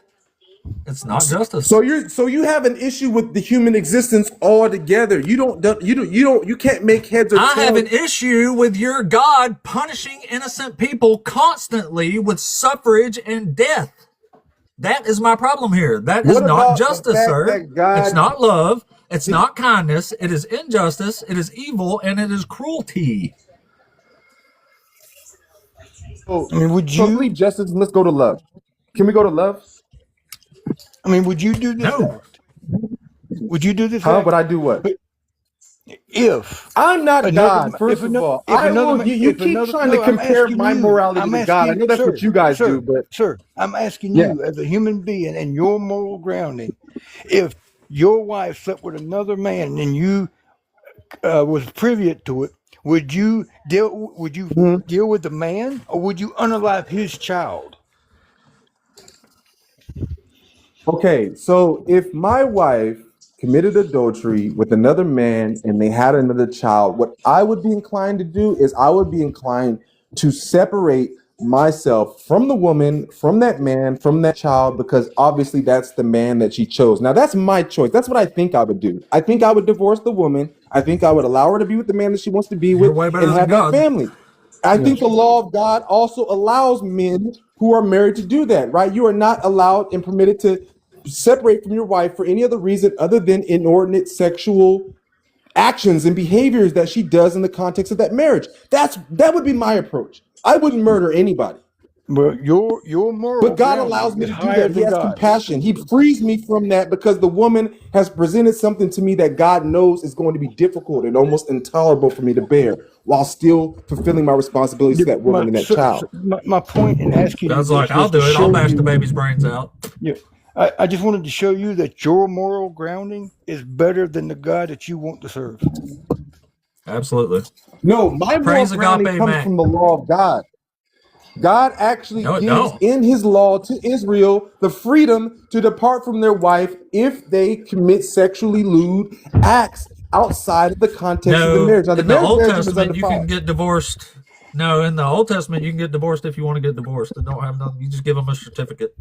[SPEAKER 1] It's not justice.
[SPEAKER 12] So you have an issue with the human existence altogether. You can't make heads or
[SPEAKER 1] I have an
[SPEAKER 12] tails.
[SPEAKER 1] issue with your God punishing innocent people constantly with suffrage and death. That is my problem here. That is
[SPEAKER 12] What
[SPEAKER 1] not
[SPEAKER 12] about the
[SPEAKER 1] justice,
[SPEAKER 12] fact
[SPEAKER 1] sir.
[SPEAKER 12] that God-
[SPEAKER 1] It's not love. It's not kindness. It is injustice. It is evil, and it is cruelty.
[SPEAKER 12] So,
[SPEAKER 7] I mean, would
[SPEAKER 12] so
[SPEAKER 7] you?
[SPEAKER 12] leave justice and let's go to love. Can we go to love?
[SPEAKER 7] I mean, would you do this?
[SPEAKER 1] No.
[SPEAKER 7] Would you do this?
[SPEAKER 12] Huh?
[SPEAKER 7] act?
[SPEAKER 12] But I do what?
[SPEAKER 7] If
[SPEAKER 12] I'm not
[SPEAKER 7] another-
[SPEAKER 12] God, first
[SPEAKER 7] if
[SPEAKER 12] of
[SPEAKER 7] ano-
[SPEAKER 12] all.
[SPEAKER 7] if
[SPEAKER 12] I
[SPEAKER 7] another
[SPEAKER 12] will,
[SPEAKER 7] ma-
[SPEAKER 12] you
[SPEAKER 7] if
[SPEAKER 12] keep
[SPEAKER 7] another-
[SPEAKER 12] trying
[SPEAKER 7] no,
[SPEAKER 12] to
[SPEAKER 7] I'm
[SPEAKER 12] compare
[SPEAKER 7] asking
[SPEAKER 12] my
[SPEAKER 7] you.
[SPEAKER 12] morality
[SPEAKER 7] I'm
[SPEAKER 12] to God. I
[SPEAKER 7] asking-
[SPEAKER 12] know that's
[SPEAKER 7] sir,
[SPEAKER 12] what you guys
[SPEAKER 7] sir,
[SPEAKER 12] do, but
[SPEAKER 7] sir, I'm asking
[SPEAKER 12] Yeah.
[SPEAKER 7] you as a human being and your moral grounding. If your wife slept with another man and you was privy to it, would you deal? Would you deal with the man, or would you unalive his child?
[SPEAKER 12] okay, so if my wife committed adultery with another man and they had another child, what I would be inclined to do is I would be inclined to separate myself from the woman, from that man, from that child, because obviously that's the man that she chose. Now that's my choice. That's what I think I would do. I think I would divorce the woman. I think I would allow her to be with the man that she wants to be with
[SPEAKER 1] way better
[SPEAKER 12] and
[SPEAKER 1] than
[SPEAKER 12] have that
[SPEAKER 1] God.
[SPEAKER 12] family. I think the law of God also allows men who are married to do that, right? You are not allowed and permitted to separate from your wife for any other reason other than inordinate sexual actions and behaviors that she does in the context of that marriage. That would be my approach. I wouldn't murder anybody.
[SPEAKER 7] But your moral
[SPEAKER 12] But God
[SPEAKER 7] grounding
[SPEAKER 12] allows me
[SPEAKER 7] is
[SPEAKER 12] to do
[SPEAKER 7] higher
[SPEAKER 12] that. He
[SPEAKER 7] than
[SPEAKER 12] has
[SPEAKER 7] God's.
[SPEAKER 12] compassion. He frees me from that because the woman has presented something to me that God knows is going to be difficult and almost intolerable for me to bear while still fulfilling my responsibilities to that woman and that child.
[SPEAKER 7] My point in asking you
[SPEAKER 1] God's
[SPEAKER 7] this
[SPEAKER 1] like, I'll
[SPEAKER 7] was to
[SPEAKER 1] do it. I'll
[SPEAKER 7] show
[SPEAKER 1] bash
[SPEAKER 7] you.
[SPEAKER 1] the baby's brains out.
[SPEAKER 7] Yeah, I just wanted to show you that your moral grounding is better than the God that you want to serve.
[SPEAKER 1] Absolutely.
[SPEAKER 12] No, my moral
[SPEAKER 1] Praise
[SPEAKER 12] grounding
[SPEAKER 1] agape,
[SPEAKER 12] comes
[SPEAKER 1] Mac.
[SPEAKER 12] from the law of God. God actually
[SPEAKER 1] No, it
[SPEAKER 12] gives
[SPEAKER 1] don't.
[SPEAKER 12] in his law to Israel the freedom to depart from their wife if they commit sexually lewd acts outside of the context of the
[SPEAKER 1] No,
[SPEAKER 12] marriage. Now, the
[SPEAKER 1] in the Old
[SPEAKER 12] marriage is
[SPEAKER 1] Testament, you can
[SPEAKER 12] undefiled.
[SPEAKER 1] get divorced. No, in the Old Testament, you can get divorced if you want to get divorced. They don't have nothing. You just give them a certificate.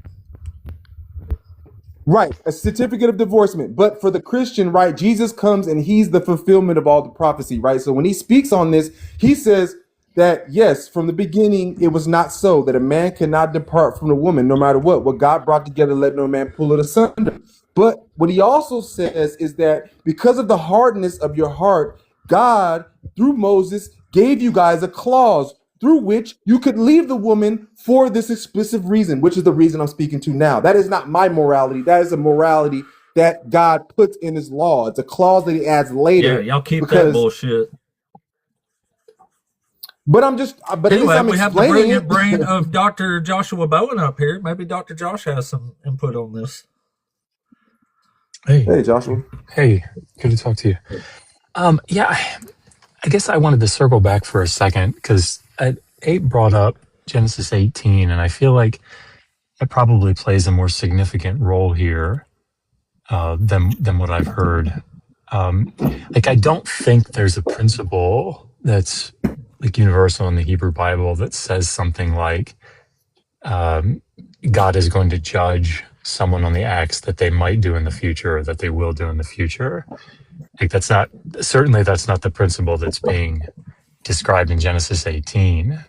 [SPEAKER 12] Right, a certificate of divorcement. But for the Christian, right, Jesus comes and he's the fulfillment of all the prophecy, right? So when he speaks on this, he says that, yes, from the beginning, it was not so, that a man cannot depart from a woman no matter what. What God brought together, let no man pull it asunder. But what he also says is that because of the hardness of your heart, God, through Moses, gave you guys a clause through which you could leave the woman for this explicit reason, which is the reason I'm speaking to now. That is not my morality. That is a morality that God puts in his law. It's a clause that he adds later.
[SPEAKER 1] Yeah, y'all keep that
[SPEAKER 12] because,
[SPEAKER 1] bullshit.
[SPEAKER 12] but at least
[SPEAKER 1] Anyway,
[SPEAKER 12] I'm
[SPEAKER 1] we have the
[SPEAKER 12] explaining
[SPEAKER 1] brilliant
[SPEAKER 12] it.
[SPEAKER 1] brain of Dr. Joshua Bowen up here. Maybe Dr. Josh has some input on this.
[SPEAKER 13] Hey,
[SPEAKER 12] Hey, Joshua.
[SPEAKER 13] hey, good to talk to you. Yeah, I guess I wanted to circle back for a second because Abe brought up Genesis 18, and I feel like it probably plays a more significant role here than what I've heard. Like, I don't think there's a principle that's like universal in the Hebrew Bible that says something like God is going to judge someone on the acts that they might do in the future or that they will do in the future. Like, that's not the principle that's being described in Genesis 18.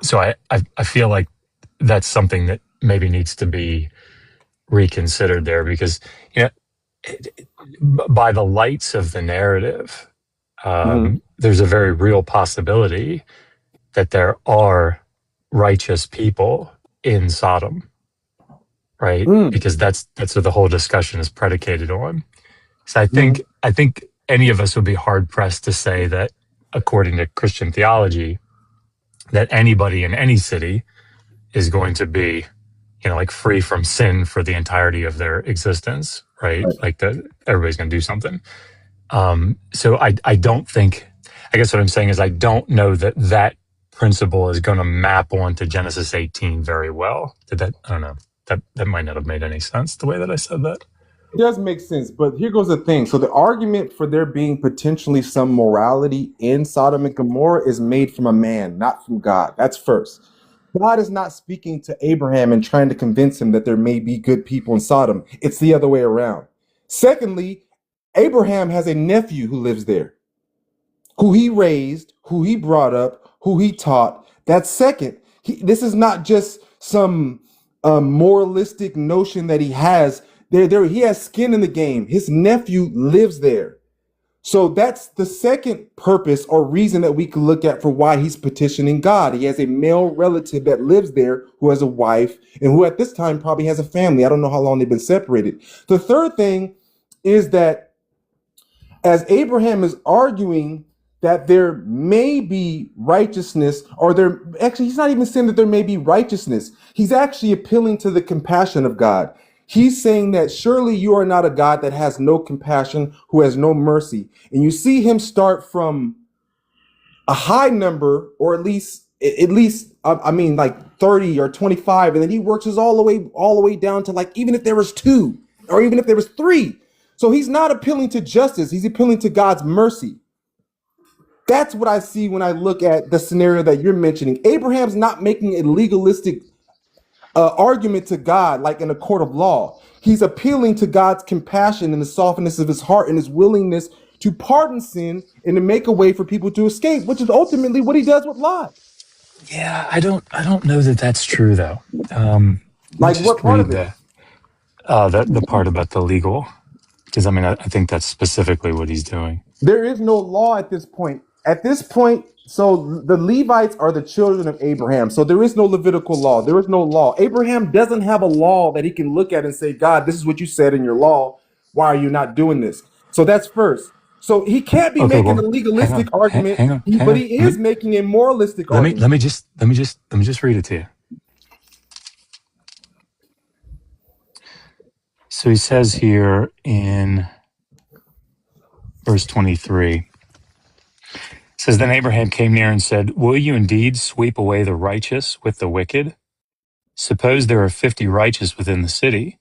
[SPEAKER 13] So I feel like that's something that maybe needs to be reconsidered there because, you know, by the lights of the narrative, there's a very real possibility that there are righteous people in Sodom, right? Because that's what the whole discussion is predicated on. So I think any of us would be hard pressed to say that, according to Christian theology, that anybody in any city is going to be, you know, like free from sin for the entirety of their existence, right? Like that everybody's going to do something. So I don't think, I guess what I'm saying is I don't know that principle is going to map onto Genesis 18 very well. I don't know. That might not have made any sense the way that I said that.
[SPEAKER 12] It does make sense, but here goes the thing. So the argument for there being potentially some morality in Sodom and Gomorrah is made from a man, not from God. That's first. God is not speaking to Abraham and trying to convince him that there may be good people in Sodom. It's the other way around. Secondly, Abraham has a nephew who lives there, who he raised, who he brought up, who he taught. That's second. This is not just some moralistic notion that he has. He has skin in the game. His nephew lives there. So that's the second purpose or reason that we can look at for why he's petitioning God. He has a male relative that lives there who has a wife and who at this time probably has a family. I don't know how long they've been separated. The third thing is that as Abraham is arguing that there may be righteousness, or he's not even saying that there may be righteousness. He's actually appealing to the compassion of God. He's saying that surely you are not a God that has no compassion, who has no mercy. And you see him start from a high number, or at least like 30 or 25, and then he works his all the way down to like even if there was 2 or even if there was 3. So he's not appealing to justice, he's appealing to God's mercy. That's what I see when I look at the scenario that you're mentioning. Abraham's not making a legalistic argument to God like in a court of law. He's appealing to God's compassion and the softness of his heart and his willingness to pardon sin and to make a way for people to escape, which is ultimately what he does with Lot.
[SPEAKER 13] Yeah, I don't know that that's true though.
[SPEAKER 12] Like what part of it?
[SPEAKER 13] The part about the legal, because I mean I think that's specifically what he's doing.
[SPEAKER 12] There is no law at this point. At this point, so the Levites are the children of Abraham. So there is no Levitical law. There is no law. Abraham doesn't have a law that he can look at and say, God, this is what you said in your law. Why are you not doing this? So that's first. So he can't be making a legalistic argument, but he is making a moralistic argument.
[SPEAKER 13] Let me just read it to you. So he says here in verse 23, it says, Then Abraham came near and said, Will you indeed sweep away the righteous with the wicked? Suppose there are 50 righteous within the city.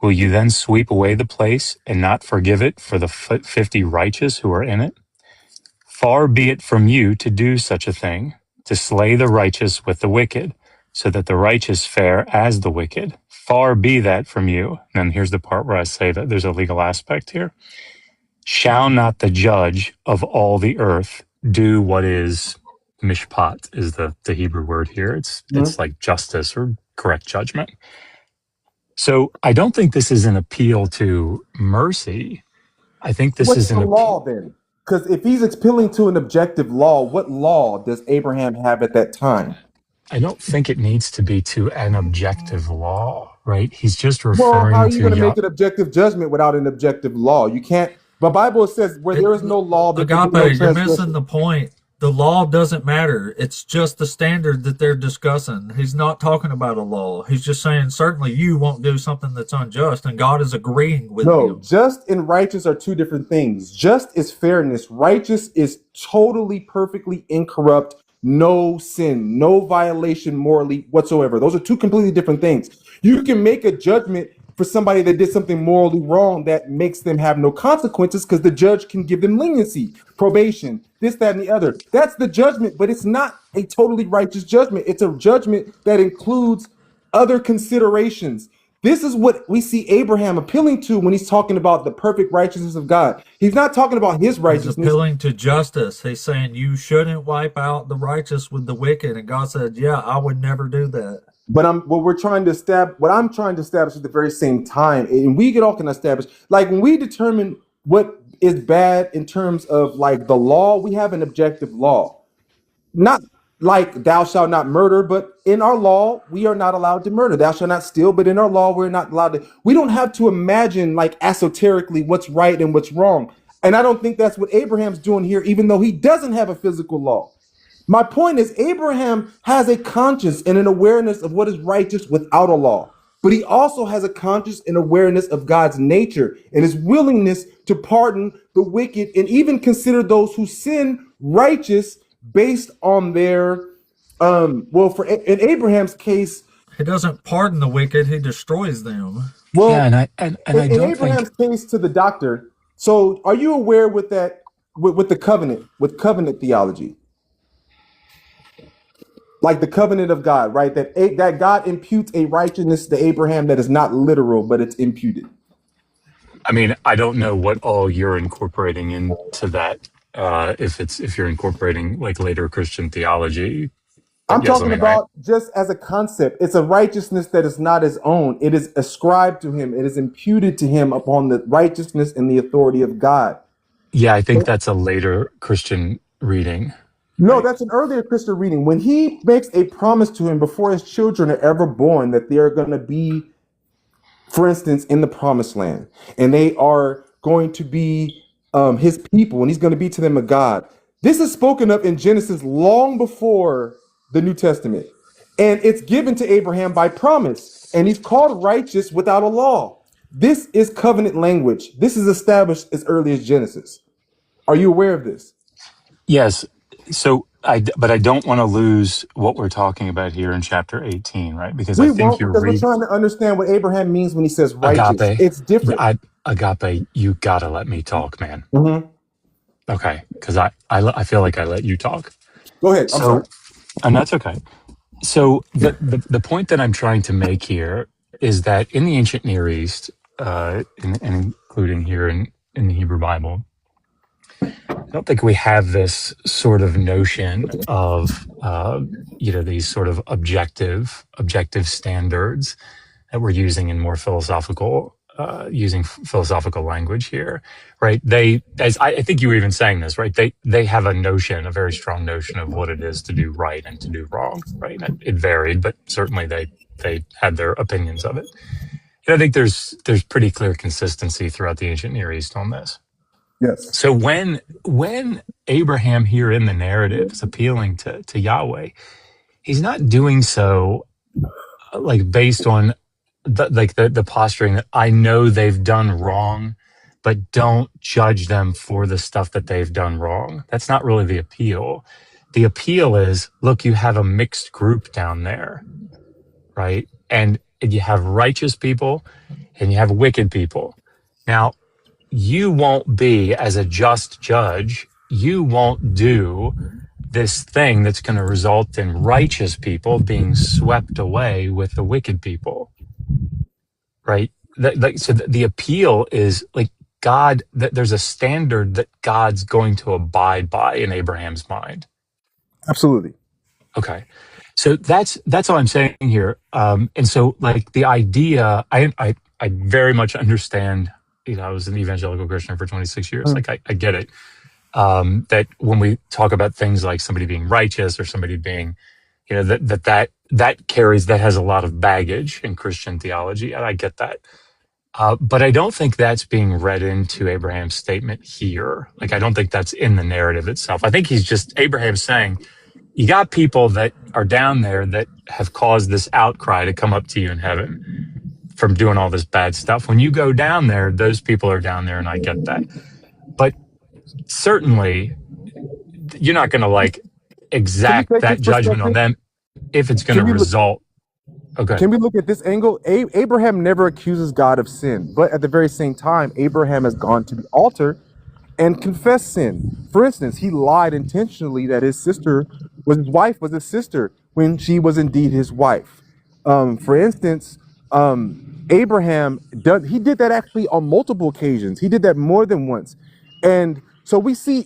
[SPEAKER 13] Will you then sweep away the place and not forgive it for the 50 righteous who are in it? Far be it from you to do such a thing, to slay the righteous with the wicked, so that the righteous fare as the wicked. Far be that from you. And here's the part where I say that there's a legal aspect here. Shall not the judge of all the earth do what is mishpat is the Hebrew word here. It's like justice or correct judgment. So I don't think this is an appeal to mercy. I think this is an
[SPEAKER 12] law then. Because if he's appealing to an objective law, what law does Abraham have at that time?
[SPEAKER 13] I don't think it needs to be to an objective law, right? He's just referring to...
[SPEAKER 12] Well, how are you going to make an objective judgment without an objective law? You can't... The Bible says where there is no law...
[SPEAKER 1] Agape, you're missing the point. The law doesn't matter. It's just the standard that they're discussing. He's not talking about a law. He's just saying, certainly you won't do something that's unjust, and God is agreeing with you.
[SPEAKER 12] No, just and righteous are two different things. Just is fairness. Righteous is totally, perfectly incorrupt, no sin, no violation morally whatsoever. Those are two completely different things. You can make a judgment for somebody that did something morally wrong that makes them have no consequences because the judge can give them leniency, probation, this, that, and the other. That's the judgment, but it's not a totally righteous judgment. It's a judgment that includes other considerations. This is what we see Abraham appealing to when he's talking about the perfect righteousness of God. He's not talking about his righteousness.
[SPEAKER 1] He's appealing to justice. He's saying you shouldn't wipe out the righteous with the wicked. And God said, yeah, I would never do that.
[SPEAKER 12] But what I'm trying to establish at the very same time, and we get all can establish, like when we determine what is bad in terms of like the law, we have an objective law. Not like thou shalt not murder, but in our law, we are not allowed to murder. Thou shalt not steal, but in our law, we're not allowed to. We don't have to imagine like esoterically what's right and what's wrong. And I don't think that's what Abraham's doing here, even though he doesn't have a physical law. My point is Abraham has a conscience and an awareness of what is righteous without a law, but he also has a conscience and awareness of God's nature and his willingness to pardon the wicked and even consider those who sin righteous based on their, in Abraham's case,
[SPEAKER 1] he doesn't pardon the wicked, he destroys them.
[SPEAKER 12] Well, yeah, and I don't in Abraham's case to the doctor. So are you aware with that, with the covenant, with covenant theology? Like the covenant of God, right? That God imputes a righteousness to Abraham that is not literal, but it's imputed.
[SPEAKER 13] I mean, I don't know what all you're incorporating into that. If you're incorporating like later Christian theology.
[SPEAKER 12] I'm talking about just as a concept. It's a righteousness that is not his own. It is ascribed to him. It is imputed to him upon the righteousness and the authority of God.
[SPEAKER 13] Yeah, I think that's a later Christian reading.
[SPEAKER 12] No, that's an earlier Christian reading. When he makes a promise to him before his children are ever born that they are going to be, for instance, in the promised land, and they are going to be his people, and he's going to be to them a God. This is spoken of in Genesis long before the New Testament, and it's given to Abraham by promise, and he's called righteous without a law. This is covenant language. This is established as early as Genesis. Are you aware of this?
[SPEAKER 13] Yes. So, but I don't want to lose what we're talking about here in chapter 18, right? Because I think
[SPEAKER 12] we're trying to understand what Abraham means when he says righteous.
[SPEAKER 13] Agape,
[SPEAKER 12] it's different.
[SPEAKER 13] Agape, you gotta let me talk, man.
[SPEAKER 12] Mm-hmm.
[SPEAKER 13] Okay, because I feel like I let you talk.
[SPEAKER 12] Go ahead. I'm sorry.
[SPEAKER 13] And that's okay. So the point that I'm trying to make here is that in the ancient Near East, and including here in the Hebrew Bible, I don't think we have this sort of notion of these sort of objective standards that we're using in more philosophical philosophical language here, right? I think you were even saying this, right? They have a very strong notion of what it is to do right and to do wrong, right? And it varied, but certainly they had their opinions of it. And I think there's pretty clear consistency throughout the ancient Near East on this.
[SPEAKER 12] Yes.
[SPEAKER 13] So when Abraham here in the narrative is appealing to Yahweh, he's not doing so like based on the posturing that I know they've done wrong, but don't judge them for the stuff that they've done wrong. That's not really the appeal. The appeal is, look, you have a mixed group down there, right? And you have righteous people and you have wicked people. Now, you won't be, as a just judge, you won't do this thing that's going to result in righteous people being swept away with the wicked people, right? So the appeal is like God, that there's a standard that God's going to abide by in Abraham's mind.
[SPEAKER 12] Absolutely.
[SPEAKER 13] Okay. So that's all I'm saying here. And so like the idea, I very much understand, I was an evangelical Christian for 26 years. Like I get it. That when we talk about things like somebody being righteous or somebody being, that carries, that has a lot of baggage in Christian theology. And I get that. But I don't think that's being read into Abraham's statement here. Like, I don't think that's in the narrative itself. I think Abraham's saying, you got people that are down there that have caused this outcry to come up to you in heaven from doing all this bad stuff. When you go down there, those people are down there, and I get that. But certainly, you're not going to exact that judgment on them if it's going to result. Okay.
[SPEAKER 12] Can we look at this angle? Abraham never accuses God of sin, but at the very same time, Abraham has gone to the altar and confessed sin. For instance, he lied intentionally that his wife was his sister when she was indeed his wife. For instance, Abraham did that actually on multiple occasions. He did that more than once, and so we see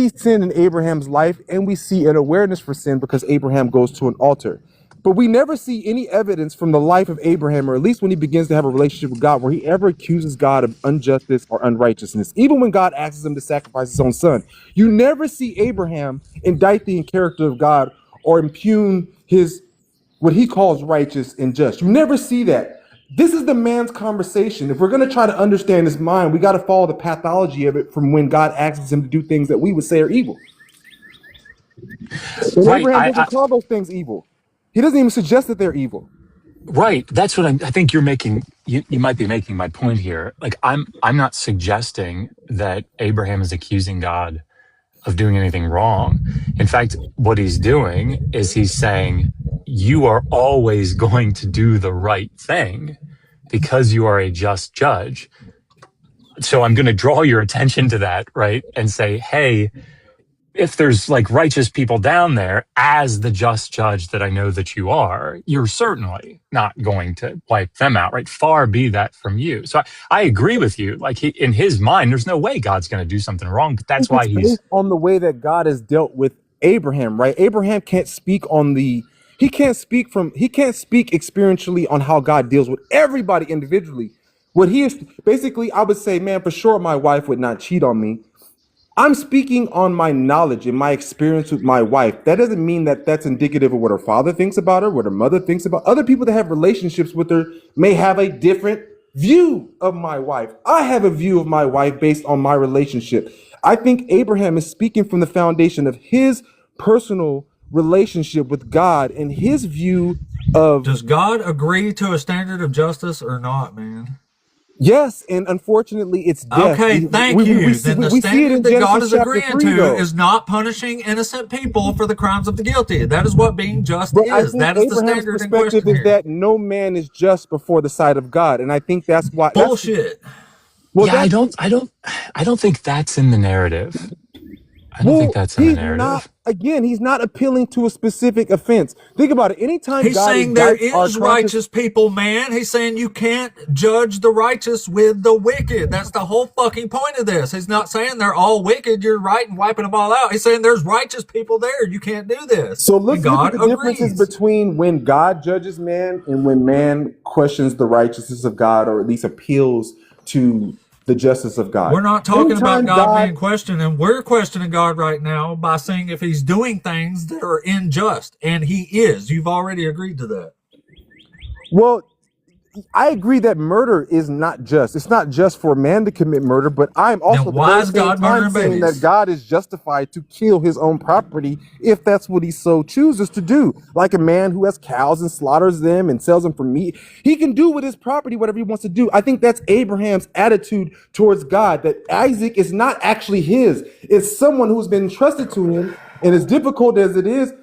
[SPEAKER 12] sin in Abraham's life, and we see an awareness for sin because Abraham goes to an altar. But we never see any evidence from the life of Abraham, or at least when he begins to have a relationship with God, where he ever accuses God of injustice or unrighteousness. Even when God asks him to sacrifice his own son, you never see Abraham indict the character of God or impugn what he calls righteous and just. You never see that. This is the man's conversation. If we're going to try to understand his mind, we got to follow the pathology of it from when God asks him to do things that we would say are evil. And
[SPEAKER 13] Right.
[SPEAKER 12] Abraham doesn't call those things evil. He doesn't even suggest that they're evil.
[SPEAKER 13] Right. That's what I think you're making. You might be making my point here. Like I'm not suggesting that Abraham is accusing God of doing anything wrong. In fact, what he's doing is he's saying, you are always going to do the right thing because you are a just judge. So I'm going to draw your attention to that, right? And say, hey, if there's righteous people down there, as the just judge that I know that you are, you're certainly not going to wipe them out, right? Far be that from you. So I agree with you. In his mind, there's no way God's going to do something wrong, but that's why he's
[SPEAKER 12] based on the way that God has dealt with Abraham, right? Abraham can't speak he can't speak experientially on how God deals with everybody individually. What he is basically, I would say, man, for sure, my wife would not cheat on me. I'm speaking on my knowledge and my experience with my wife. That doesn't mean that that's indicative of what her father thinks about her, what her mother thinks about. Other people that have relationships with her may have a different view of my wife. I have a view of my wife based on my relationship. I think Abraham is speaking from the foundation of his personal relationship with God and his view of...
[SPEAKER 1] Does God agree to a standard of justice or not, man?
[SPEAKER 12] Yes, and unfortunately, it's death.
[SPEAKER 1] Okay, thank you. Then the standard that God is agreeing to is not punishing innocent people for the crimes of the guilty. That is what being just is. That is the standard in question
[SPEAKER 12] here. That no man is just before the sight of God, and I think that's why
[SPEAKER 1] bullshit.
[SPEAKER 13] I don't think that's in the narrative. I don't think
[SPEAKER 11] Well,
[SPEAKER 13] that's in the
[SPEAKER 11] he's not,
[SPEAKER 13] narrative.
[SPEAKER 11] again, he's not appealing to a specific offense. Think about it. Anytime
[SPEAKER 1] He's
[SPEAKER 11] God
[SPEAKER 1] saying there
[SPEAKER 11] indicts our
[SPEAKER 1] is
[SPEAKER 11] conscious,
[SPEAKER 1] righteous people, man. He's saying you can't judge the righteous with the wicked. That's the whole fucking point of this. He's not saying they're all wicked. You're right and wiping them all out. He's saying there's righteous people there. You can't do this.
[SPEAKER 11] so
[SPEAKER 1] And
[SPEAKER 11] let's look at
[SPEAKER 1] God
[SPEAKER 11] the differences
[SPEAKER 1] agrees.
[SPEAKER 11] between when God judges man and when man questions the righteousness of God, or at least appeals to the justice of God.
[SPEAKER 1] We're not talking about
[SPEAKER 11] Anytime
[SPEAKER 1] God being questioned, and we're questioning God right now by saying if he's doing things that are unjust, and he is. You've already agreed to that.
[SPEAKER 11] well, I agree that murder is not just. It's not just for man to commit murder, but I'm also
[SPEAKER 1] Then why
[SPEAKER 11] at
[SPEAKER 1] is
[SPEAKER 11] the very
[SPEAKER 1] God
[SPEAKER 11] same time
[SPEAKER 1] murdering
[SPEAKER 11] saying
[SPEAKER 1] babies?
[SPEAKER 11] that God is justified to kill his own property if that's what he so chooses to do. Like a man who has cows and slaughters them and sells them for meat, he can do with his property whatever he wants to do. I think that's Abraham's attitude towards God, that Isaac is not actually his. It's someone who's been entrusted to him, and as difficult as it is,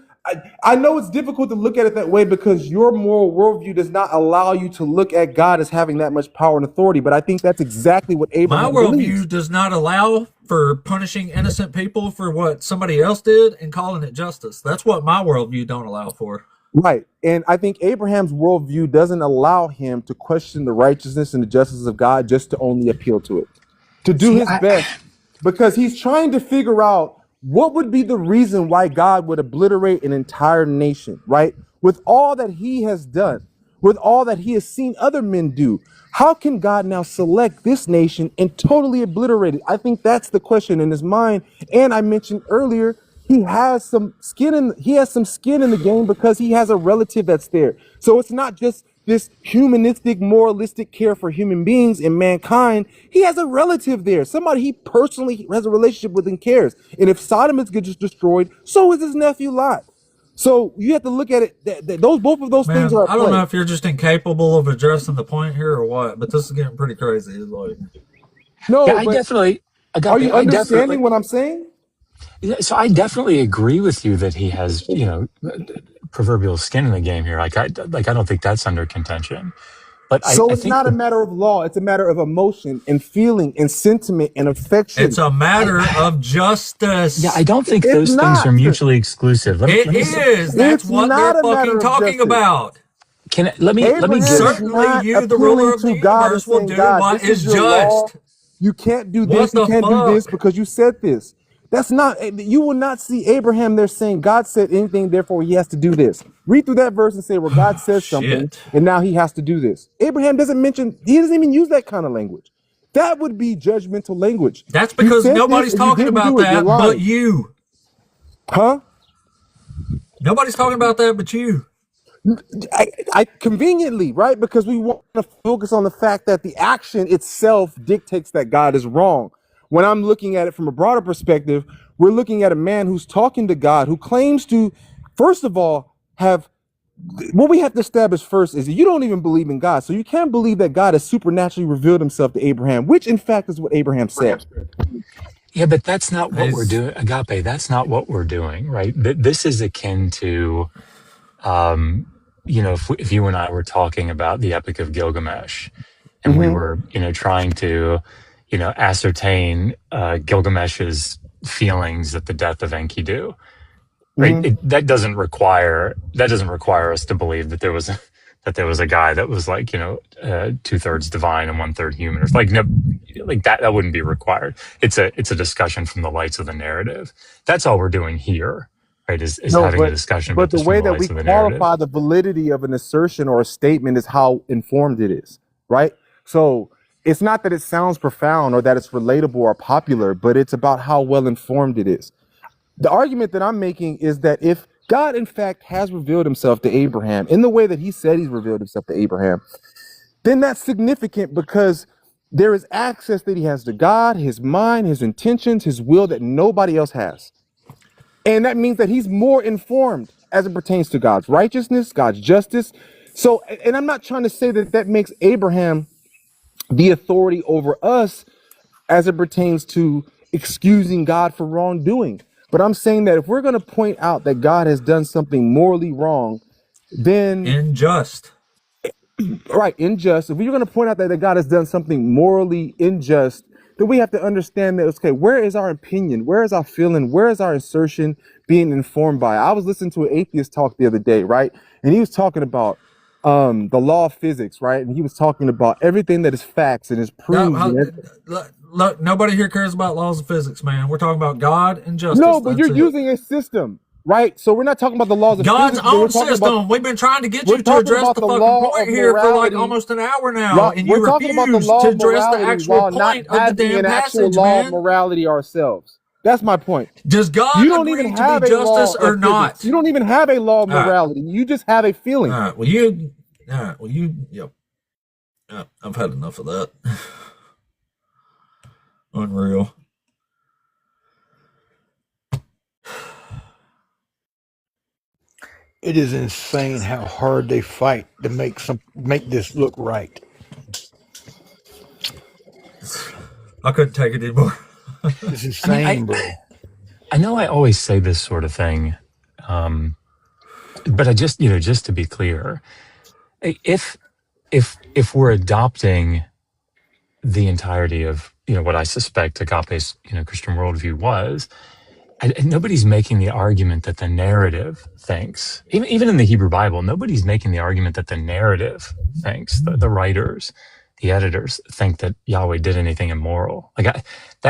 [SPEAKER 11] I know it's difficult to look at it that way because your moral worldview does not allow you to look at God as having that much power and authority. But I think that's exactly what
[SPEAKER 1] My
[SPEAKER 11] Abraham believes.
[SPEAKER 1] worldview does not allow for punishing innocent people for what somebody else did and calling it justice. That's what my worldview don't allow for.
[SPEAKER 11] Right. And I think Abraham's worldview doesn't allow him to question the righteousness and the justice of God just to only appeal to it, to do his best, because he's trying to figure out what would be the reason why God would obliterate an entire nation, right? With all that he has done, with all that he has seen other men do, how can God now select this nation and totally obliterate it? I think that's the question in his mind. And I mentioned earlier, he has some skin in the game because he has a relative that's there. So it's not just this humanistic, moralistic care for human beings and mankind. He has a relative there, somebody he personally has a relationship with and cares. And if Sodom is just destroyed, so is his nephew Lot. So you have to look at it. Both of those things
[SPEAKER 1] Man,
[SPEAKER 11] are at
[SPEAKER 1] I don't
[SPEAKER 11] play.
[SPEAKER 1] know if you're just incapable of addressing the point here or what, but this is getting pretty crazy. It's like,
[SPEAKER 11] No,
[SPEAKER 13] Yeah, I
[SPEAKER 11] but
[SPEAKER 13] definitely,
[SPEAKER 11] are you
[SPEAKER 13] Agape, I definitely,
[SPEAKER 11] understanding what I'm saying?
[SPEAKER 13] yeah, so I definitely agree with you that he has, proverbial skin in the game here. I don't think that's under contention. But
[SPEAKER 11] So
[SPEAKER 13] I
[SPEAKER 11] it's
[SPEAKER 13] think
[SPEAKER 11] not a matter of law. It's a matter of emotion and feeling and sentiment and affection.
[SPEAKER 1] it's a matter of justice.
[SPEAKER 13] yeah, I don't think
[SPEAKER 11] It's
[SPEAKER 13] those things are
[SPEAKER 11] not.
[SPEAKER 13] mutually exclusive. Let
[SPEAKER 1] It
[SPEAKER 13] me say,
[SPEAKER 1] is. That's
[SPEAKER 11] It's
[SPEAKER 1] what
[SPEAKER 11] not
[SPEAKER 1] they're
[SPEAKER 11] a matter
[SPEAKER 1] fucking
[SPEAKER 11] of
[SPEAKER 1] talking
[SPEAKER 11] justice.
[SPEAKER 1] about.
[SPEAKER 13] let me
[SPEAKER 11] Abraham
[SPEAKER 13] give.
[SPEAKER 11] is
[SPEAKER 1] Certainly,
[SPEAKER 11] not
[SPEAKER 1] you, the ruler
[SPEAKER 11] appealing
[SPEAKER 1] of the
[SPEAKER 11] to God and
[SPEAKER 1] universe, will
[SPEAKER 11] saying,
[SPEAKER 1] do
[SPEAKER 11] God,
[SPEAKER 1] what
[SPEAKER 11] this
[SPEAKER 1] is
[SPEAKER 11] is your law.
[SPEAKER 1] just.
[SPEAKER 11] You can't do
[SPEAKER 1] What
[SPEAKER 11] this. You
[SPEAKER 1] the
[SPEAKER 11] can't do this
[SPEAKER 1] fuck?
[SPEAKER 11] because you said this. That's not, you will not see Abraham there saying, God said anything, therefore he has to do this. Read through that verse and say, well, God says something
[SPEAKER 1] Shit.
[SPEAKER 11] and now he has to do this. Abraham doesn't even use that kind of language. That would be judgmental language.
[SPEAKER 1] That's
[SPEAKER 11] You
[SPEAKER 1] because
[SPEAKER 11] said
[SPEAKER 1] nobody's
[SPEAKER 11] this and you
[SPEAKER 1] talking
[SPEAKER 11] didn't
[SPEAKER 1] about
[SPEAKER 11] do it. You're
[SPEAKER 1] that but
[SPEAKER 11] lying.
[SPEAKER 1] you.
[SPEAKER 11] Huh?
[SPEAKER 1] Nobody's talking about that but you.
[SPEAKER 11] I conveniently, right? Because we want to focus on the fact that the action itself dictates that God is wrong. When I'm looking at it from a broader perspective, we're looking at a man who's talking to God, who claims to, first of all, have what we have to establish first is that you don't even believe in God. So you can't believe that God has supernaturally revealed himself to Abraham, which in fact is what Abraham said.
[SPEAKER 13] Yeah, but that's not what we're
[SPEAKER 1] He's-
[SPEAKER 13] doing, Agape. That's not what we're doing, right? This is akin to, if you and I were talking about the Epic of Gilgamesh, and we were, trying to, ascertain Gilgamesh's feelings at the death of Enkidu, right? That doesn't require us to believe that there was a guy that was like 2/3 divine and 1/3 human. It's like, no, like that wouldn't be required. It's a discussion from the lights of the narrative. That's all we're doing here, right? Is
[SPEAKER 11] No,
[SPEAKER 13] having a discussion about
[SPEAKER 11] but the
[SPEAKER 13] this from
[SPEAKER 11] way
[SPEAKER 13] the
[SPEAKER 11] that we
[SPEAKER 13] lights of the narrative.
[SPEAKER 11] qualify the validity of an assertion or a statement is how informed it is, right? So it's not that it sounds profound or that it's relatable or popular, but it's about how well informed it is. The argument that I'm making is that if God, in fact, has revealed himself to Abraham in the way that he said he's revealed himself to Abraham, then that's significant because there is access that he has to God, his mind, his intentions, his will that nobody else has. And that means that he's more informed as it pertains to God's righteousness, God's justice. So, and I'm not trying to say that that makes Abraham the authority over us as it pertains to excusing God for wrongdoing. But I'm saying that if we're going to point out that God has done something morally wrong, then
[SPEAKER 1] unjust.
[SPEAKER 11] Right, unjust. If we're going to point out that God has done something morally unjust, then we have to understand that, okay, where is our opinion? Where is our feeling? Where is our assertion being informed by? I was listening to an atheist talk the other day, right? And he was talking about the law of physics, right? And he was talking about everything that is facts and is proved.
[SPEAKER 1] Look, nobody here cares about laws of physics, man. We're talking about God and justice.
[SPEAKER 11] No, but you're using a system, right? So we're not talking about the laws of
[SPEAKER 1] God's
[SPEAKER 11] physics.
[SPEAKER 1] own system. We've been trying to get you to address the fucking point here for like almost an hour now, and you refuse to address the actual point of the damn passage,
[SPEAKER 11] law of
[SPEAKER 1] man.
[SPEAKER 11] morality ourselves. That's my point.
[SPEAKER 1] Does God agree to be justice or not?
[SPEAKER 11] You don't even have a law of morality. You just have a feeling.
[SPEAKER 1] All right. Yep. I've had enough of that. Unreal.
[SPEAKER 7] It is insane how hard they fight to make this look right.
[SPEAKER 1] I couldn't take it anymore.
[SPEAKER 7] It's insane, bro.
[SPEAKER 13] I know I always say this sort of thing, but I just, just to be clear, if we're adopting the entirety of, what I suspect Agape's, Christian worldview was, nobody's making the argument that the narrative thinks, even in the Hebrew Bible, nobody's making the argument that the narrative thinks, the writers, the editors think that Yahweh did anything immoral.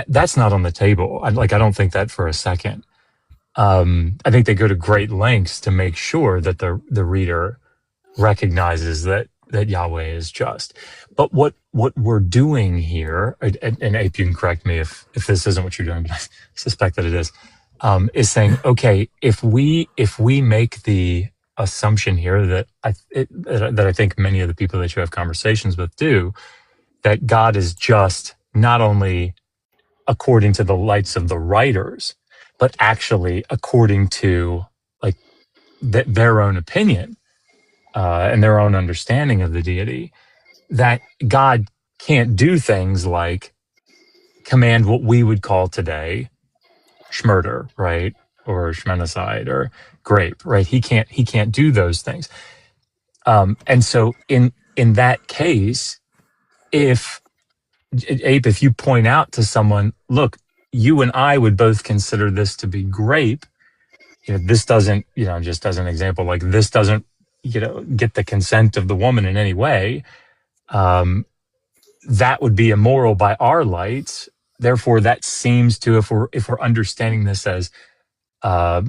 [SPEAKER 13] That's not on the table. I don't think that for a second. I think they go to great lengths to make sure that the reader recognizes that Yahweh is just. But what we're doing here, and Ape, you can correct me if this isn't what you're doing, but I suspect that it is saying, okay, if we make the assumption here that I think many of the people that you have conversations with do, that God is just not only according to the lights of the writers, but actually according to their own opinion and their own understanding of the deity, that God can't do things like command what we would call today schmurder, right? Or schmenocide or grape, right? He can't do those things. And so in that case, if you point out to someone, look, you and I would both consider this to be grape, this doesn't, just as an example, this doesn't, get the consent of the woman in any way, that would be immoral by our lights. Therefore, that seems to, if we're understanding this as how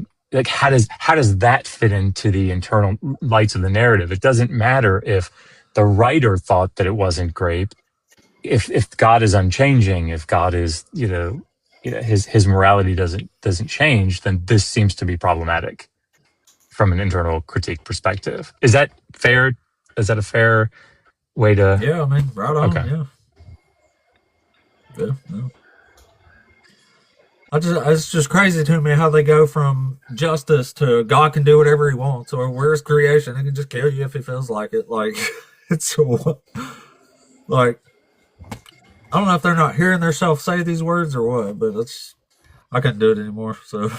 [SPEAKER 13] does that fit into the internal lights of the narrative? It doesn't matter if the writer thought that it wasn't grape. If God is unchanging, if God is his morality doesn't change, then this seems to be problematic from an internal critique perspective. Is that fair? Is that a fair way to?
[SPEAKER 1] Yeah, right on.
[SPEAKER 13] Okay.
[SPEAKER 1] Yeah. It's just crazy to me how they go from justice to God can do whatever he wants, or where's creation? He can just kill you if he feels like it. It's I don't know if they're not hearing themselves say these words or what, but I couldn't do it anymore. So,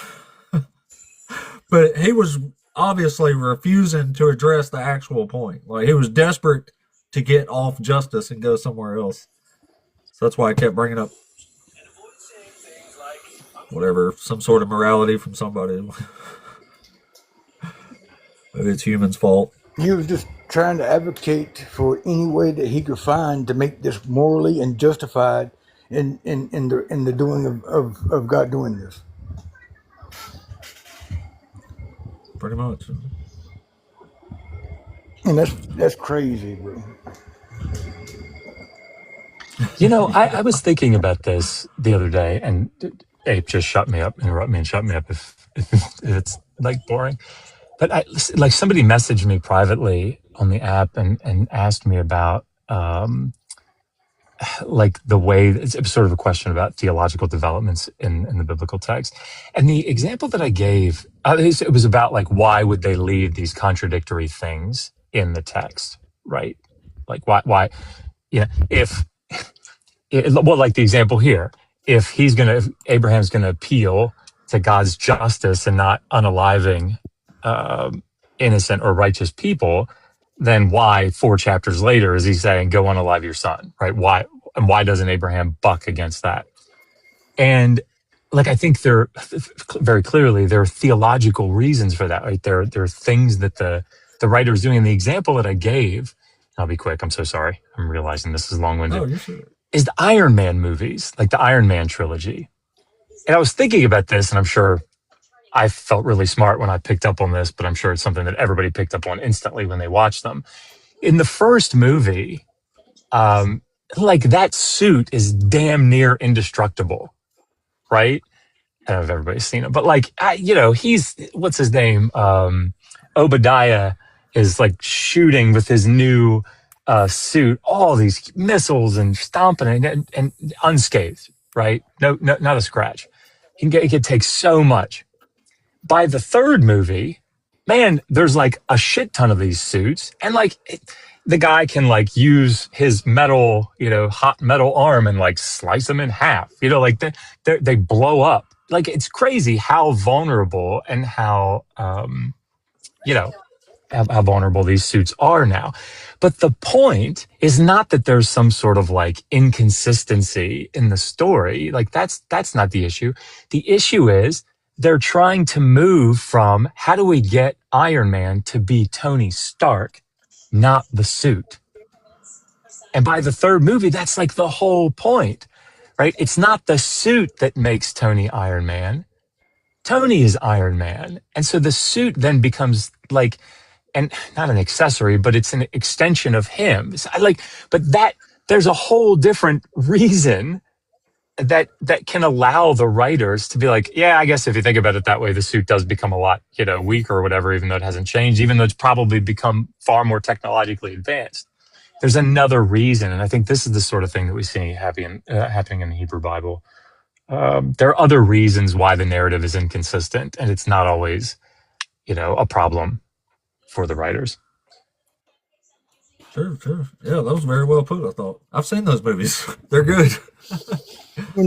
[SPEAKER 1] but he was obviously refusing to address the actual point. He was desperate to get off justice and go somewhere else. So that's why I kept bringing up whatever, some sort of morality from somebody. Maybe it's humans' fault.
[SPEAKER 7] He was just trying to advocate for any way that he could find to make this morally and justified in the doing of God doing this.
[SPEAKER 1] Pretty much.
[SPEAKER 7] And that's crazy, bro.
[SPEAKER 13] I was thinking about this the other day, and Ape just interrupt me and shut me up if it's boring. But somebody messaged me privately on the app and asked me about the way, it's sort of a question about theological developments in the biblical text. And the example that I gave, it was about why would they leave these contradictory things in the text, right? Why if the example here, if Abraham's gonna appeal to God's justice and not unaliving innocent or righteous people, then why 4 chapters later is he saying go unalive your son, right? Why and why doesn't Abraham buck against that? And like, I think there very clearly there are theological reasons for that, right? There are things that the writer is doing. And the example that I gave, I'll be quick, I'm so sorry, I'm realizing this is long-winded, is the Iron Man movies, like the Iron Man trilogy. And I was thinking about this, and I'm sure I felt really smart when I picked up on this, but I'm sure it's something that everybody picked up on instantly when they watched them. In the first movie, like, that suit is damn near indestructible, right? I don't know if everybody's seen it, but like, he's, what's his name? Obadiah is like shooting with his new suit, all these missiles and stomping and unscathed, right? No, not a scratch. He could take so much. By the third movie, man, there's like a shit ton of these suits, and like the guy can like use his metal, hot metal arm and like slice them in half. Like they blow up. Like, it's crazy how vulnerable and how how vulnerable these suits are now. But the point is not that there's some sort of like inconsistency in the story. Like, that's not the issue. The issue is they're trying to move from, how do we get Iron Man to be Tony Stark, not the suit? And by the third movie, that's like the whole point, right? It's not the suit that makes Tony Iron Man. Tony is Iron Man. And so the suit then becomes like, and not an accessory, but it's an extension of him. But there's a whole different reason that can allow the writers to be like, yeah, I guess if you think about it that way, the suit does become a lot, weaker or whatever, even though it hasn't changed, even though it's probably become far more technologically advanced. There's another reason, and I think this is the sort of thing that we see happening in the Hebrew Bible. There are other reasons why the narrative is inconsistent, and it's not always, a problem for the writers.
[SPEAKER 1] Sure. Yeah, that was very well put, I thought. I've seen those movies. They're good. I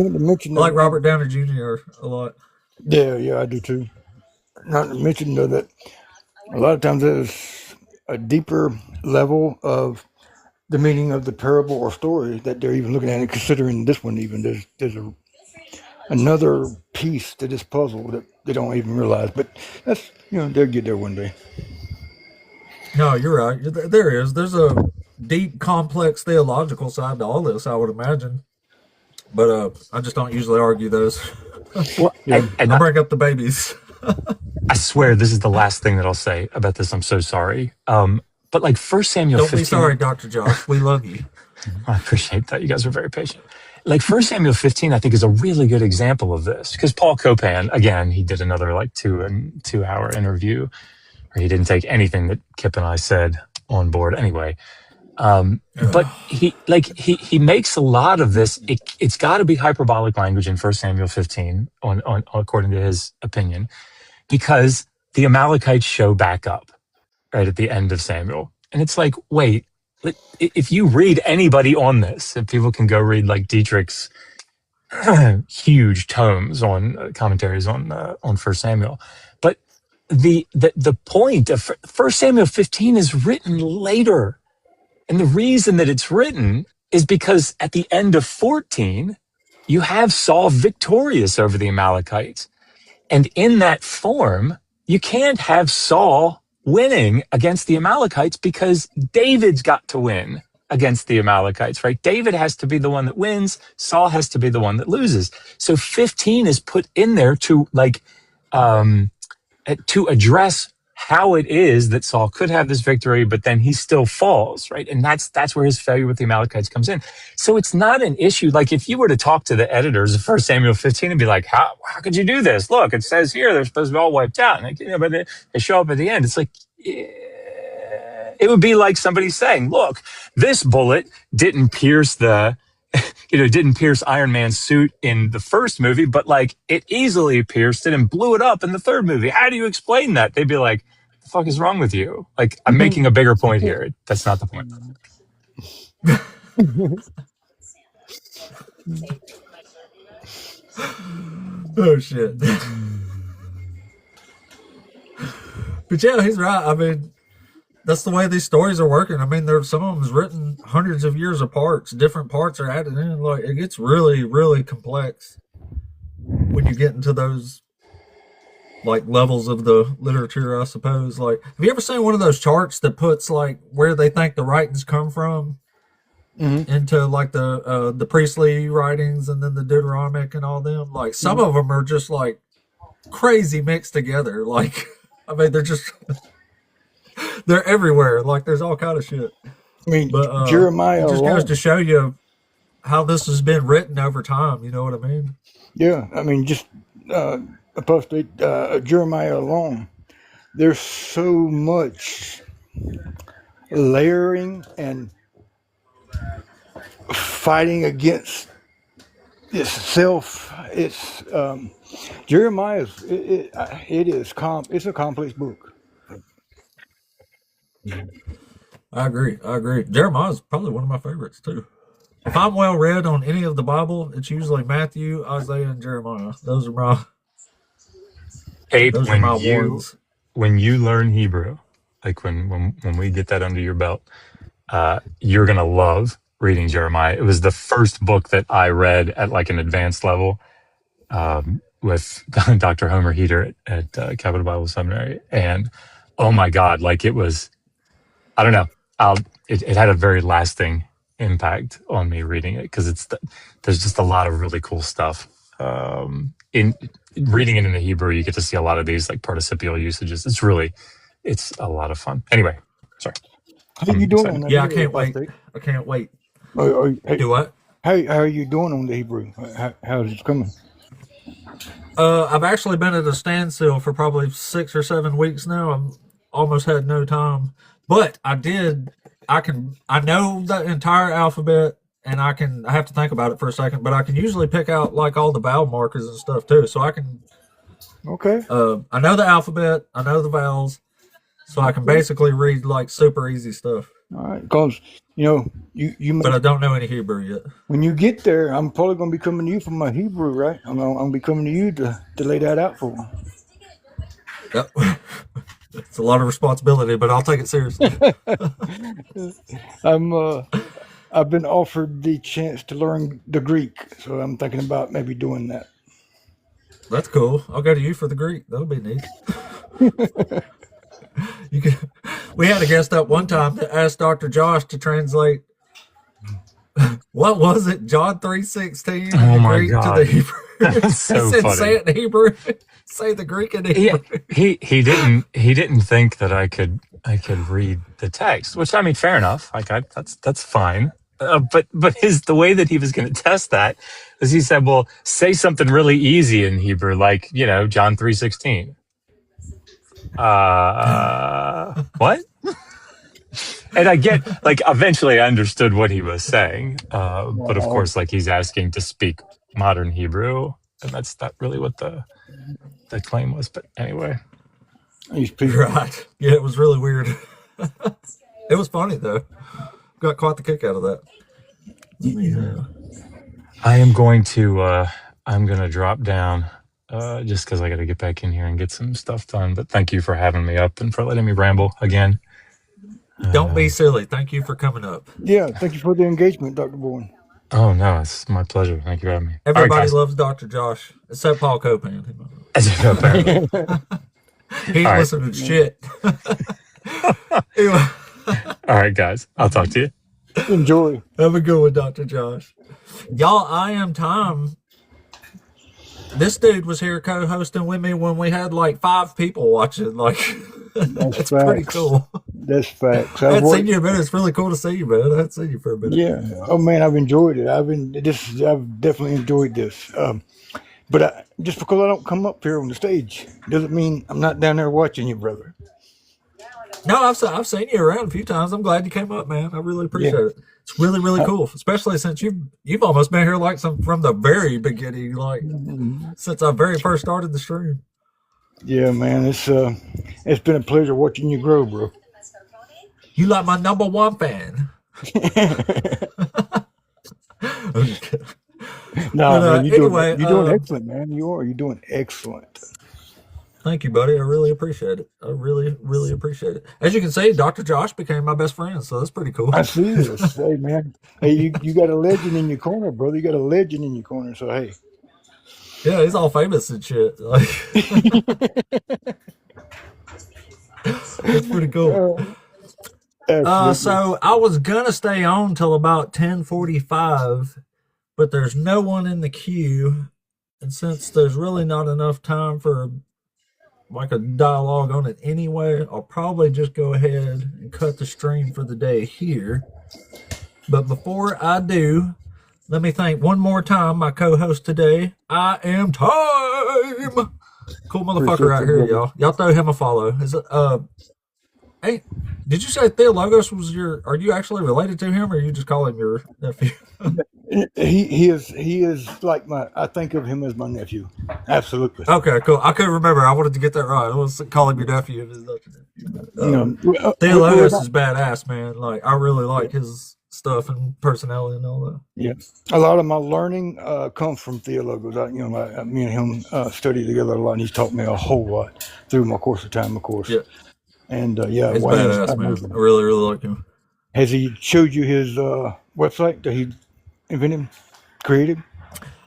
[SPEAKER 1] like Robert Downey Jr. a lot.
[SPEAKER 7] Yeah, I do too. Not to mention, though, that a lot of times there's a deeper level of the meaning of the parable or story that they're even looking at, and considering this one even. There's another piece to this puzzle that they don't even realize. But that's, they'll get there one day.
[SPEAKER 1] No, you're right. There is. There's a deep, complex theological side to all this, I would imagine. But I just don't usually argue those.
[SPEAKER 13] Well,
[SPEAKER 1] I bring up the babies.
[SPEAKER 13] I swear this is the last thing that I'll say about this. I'm so sorry. But like 1 Samuel 15.
[SPEAKER 1] Don't be sorry, Dr. Josh. We love you.
[SPEAKER 13] I appreciate that. You guys are very patient. Like 1 Samuel 15, I think, is a really good example of this, because Paul Copan, again, he did another like 2 hour interview where he didn't take anything that Kip and I said on board anyway. But he makes a lot of this. It's got to be hyperbolic language in 1 Samuel 15, on according to his opinion, because the Amalekites show back up right at the end of Samuel, and it's like, wait, if you read anybody on this, if people can go read like Dietrich's huge tomes on commentaries on 1 Samuel, but the point of 1 Samuel 15 is written later. And the reason that it's written is because at the end of 14, you have Saul victorious over the Amalekites. And in that form, you can't have Saul winning against the Amalekites, because David's got to win against the Amalekites, right? David has to be the one that wins. Saul has to be the one that loses. So 15 is put in there to to address how it is that Saul could have this victory, but then he still falls, right? And that's where his failure with the Amalekites comes in. So it's not an issue. Like, if you were to talk to the editors of 1 Samuel 15 and be like, how could you do this? Look, it says here they're supposed to be all wiped out, and but they show up at the end. It's like, it would be like somebody saying, look, this bullet didn't pierce didn't pierce Iron Man's suit in the first movie, but like it easily pierced it and blew it up in the third movie. How do you explain that? They'd be like, the fuck is wrong with you? Like, I'm making a bigger point here. That's not the point.
[SPEAKER 1] Oh shit. But yeah, he's right. I mean, that's the way these stories are working. I mean, there's some of them is written hundreds of years apart. Different parts are added in. Like it gets really, really complex when you get into those like levels of the literature, I suppose. Like, have you ever seen one of those charts that puts like where they think the writings come from into like the priestly writings and then the Deuteronomic and all them? Like some of them are just like crazy mixed together. Like, I mean, they're just they're everywhere. Like there's all kind of shit.
[SPEAKER 7] I mean,
[SPEAKER 1] But
[SPEAKER 7] Jeremiah
[SPEAKER 1] it just goes
[SPEAKER 7] alone.
[SPEAKER 1] to show you how this has been written over time. You know what I mean?
[SPEAKER 7] Yeah, I mean, just apostate Jeremiah alone. There's so much layering and fighting against itself. It's Jeremiah's. It's a complex book.
[SPEAKER 1] I agree. Jeremiah's probably one of my favorites too. If I'm well read on any of the Bible, it's usually Matthew, Isaiah, and Jeremiah. Those are
[SPEAKER 13] Abe,
[SPEAKER 1] my ones.
[SPEAKER 13] when you learn Hebrew, like when we get that under your belt, you're gonna love reading Jeremiah. It was the first book that I read at like an advanced level with Dr. Homer Heater at Capital Bible Seminary, and oh my God, like it was, I don't know, it had a very lasting impact on me reading it because there's just a lot of really cool stuff. In reading it in the Hebrew, you get to see a lot of these like participial usages. It's a lot of fun. Anyway, sorry.
[SPEAKER 7] How are you doing on that?
[SPEAKER 1] Yeah, I
[SPEAKER 7] Hebrew,
[SPEAKER 1] can't wait.
[SPEAKER 7] apostate?
[SPEAKER 1] I can't wait.
[SPEAKER 7] Hey,
[SPEAKER 1] Do what?
[SPEAKER 7] how are you doing on the Hebrew? How's it coming?
[SPEAKER 1] I've actually been at a standstill for probably 6 or 7 weeks now. I'm almost had no time, but I know the entire alphabet, and I have to think about it for a second, but I can usually pick out like all the vowel markers and stuff too. So I can.
[SPEAKER 7] Okay.
[SPEAKER 1] I know the alphabet. I know the vowels, so I can basically read like super easy stuff.
[SPEAKER 7] All right, because you
[SPEAKER 1] But I don't know any Hebrew yet.
[SPEAKER 7] when you get there, I'm probably gonna be coming to you for my Hebrew, right? I'm gonna be coming to you to lay that out for me.
[SPEAKER 1] Yep. It's a lot of responsibility, but I'll take it seriously.
[SPEAKER 7] I've been offered the chance to learn the Greek, so I'm thinking about maybe doing that.
[SPEAKER 1] That's cool. I'll go to you for the Greek. That'll be neat. We had a guest up one time that asked Dr. Josh to translate. What was it? John 3:16
[SPEAKER 13] Oh my
[SPEAKER 1] Greek
[SPEAKER 13] God.
[SPEAKER 1] to the Hebrew.
[SPEAKER 13] That's so
[SPEAKER 1] He said,
[SPEAKER 13] funny.
[SPEAKER 1] say it in Hebrew. Say the Greek in Hebrew.
[SPEAKER 13] He didn't think that I could read the text, which I mean, fair enough. Like that's fine. But the way that he was going to test that is he said, well, say something really easy in Hebrew, like John 3:16. What? And I get, like, eventually I understood what he was saying, but of course, like, he's asking to speak modern Hebrew, and that's not really what the claim was. But anyway,
[SPEAKER 1] Right. Yeah, it was really weird. It was funny though. Got quite the kick out of that.
[SPEAKER 13] I am going to drop down just because I got to get back in here and get some stuff done. But thank you for having me up and for letting me ramble again.
[SPEAKER 1] Don't be silly. Thank you for coming up.
[SPEAKER 7] Yeah, thank you for the engagement, Dr. Bourne.
[SPEAKER 13] Oh no, it's my pleasure. Thank you for having me. All right,
[SPEAKER 1] Everybody
[SPEAKER 13] guys.
[SPEAKER 1] loves Dr. Josh, except Paul Copan. He ain't
[SPEAKER 13] All right.
[SPEAKER 1] listening to shit. Anyway,
[SPEAKER 13] All right, guys. I'll talk to you.
[SPEAKER 7] Enjoy.
[SPEAKER 1] have a good one, Dr. Josh. Y'all, I am Tom. This dude was here co-hosting with me when we had like 5 people watching. Like, that's pretty
[SPEAKER 7] facts.
[SPEAKER 1] cool.
[SPEAKER 7] That's facts.
[SPEAKER 1] I hadn't seen you in a minute. It's really cool to see you, man. I hadn't seen you for a minute.
[SPEAKER 7] Yeah. Oh man, I've enjoyed it. I've definitely enjoyed this. But just because I don't come up here on the stage doesn't mean I'm not down there watching you, brother.
[SPEAKER 1] No, I've seen you around a few times. I'm glad you came up, man. I really appreciate it. It's really, really cool, especially since you've almost been here like from the very beginning, like since I very first started the stream.
[SPEAKER 7] Yeah, man. It's been a pleasure watching you grow, bro.
[SPEAKER 1] You like my number 1 fan. I'm just kidding.
[SPEAKER 7] No,
[SPEAKER 1] But,
[SPEAKER 7] man, you're
[SPEAKER 1] anyway,
[SPEAKER 7] doing excellent, man. You're doing excellent.
[SPEAKER 1] Thank you, buddy. I really appreciate it. I really, really appreciate it. As you can see, Dr. Josh became my best friend, so that's pretty cool.
[SPEAKER 7] I see this. Hey, man. Hey, you got a legend in your corner, brother. You got a legend in your corner. So, hey.
[SPEAKER 1] Yeah, he's all famous and shit. Like, it's pretty cool. So I was gonna stay on till about 10:45, but there's no one in the queue, and since there's really not enough time for like a dialogue on it anyway, I'll probably just go ahead and cut the stream for the day here. But before I do, let me thank one more time my co-host today. I am Time. Cool motherfucker right here, y'all. Y'all throw him a follow. Is it hey, did you say Theologos was are you actually related to him, or are you just calling your nephew?
[SPEAKER 7] He is like I think of him as my nephew. Absolutely.
[SPEAKER 1] Okay, cool. I couldn't remember. I wanted to get that right. I was calling your nephew. Theologos is badass, man. Like, I really like his stuff and personality and all that.
[SPEAKER 7] Yeah, a lot of my learning comes from Theologos. Me and him studied together a lot, and he's taught me a whole lot through my course of time, of course.
[SPEAKER 1] Yeah.
[SPEAKER 7] And
[SPEAKER 1] he's badass, man. I really, really like him.
[SPEAKER 7] Has he showed you his website that he invented, created?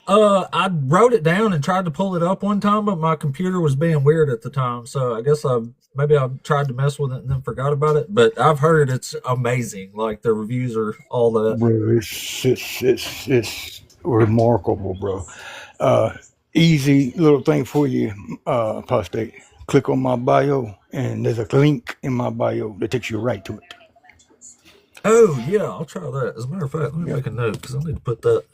[SPEAKER 1] I wrote it down and tried to pull it up one time, but my computer was being weird at the time, so I guess maybe I tried to mess with it and then forgot about it. But I've heard it's amazing. Like, the reviews are all that.
[SPEAKER 7] Bro, it's remarkable, bro. Easy little thing for you, Apostate. Click on my bio, and there's a link in my bio that takes you right to it.
[SPEAKER 1] Oh, yeah, I'll try that. As a matter of fact, let me make a note, because I need to put that.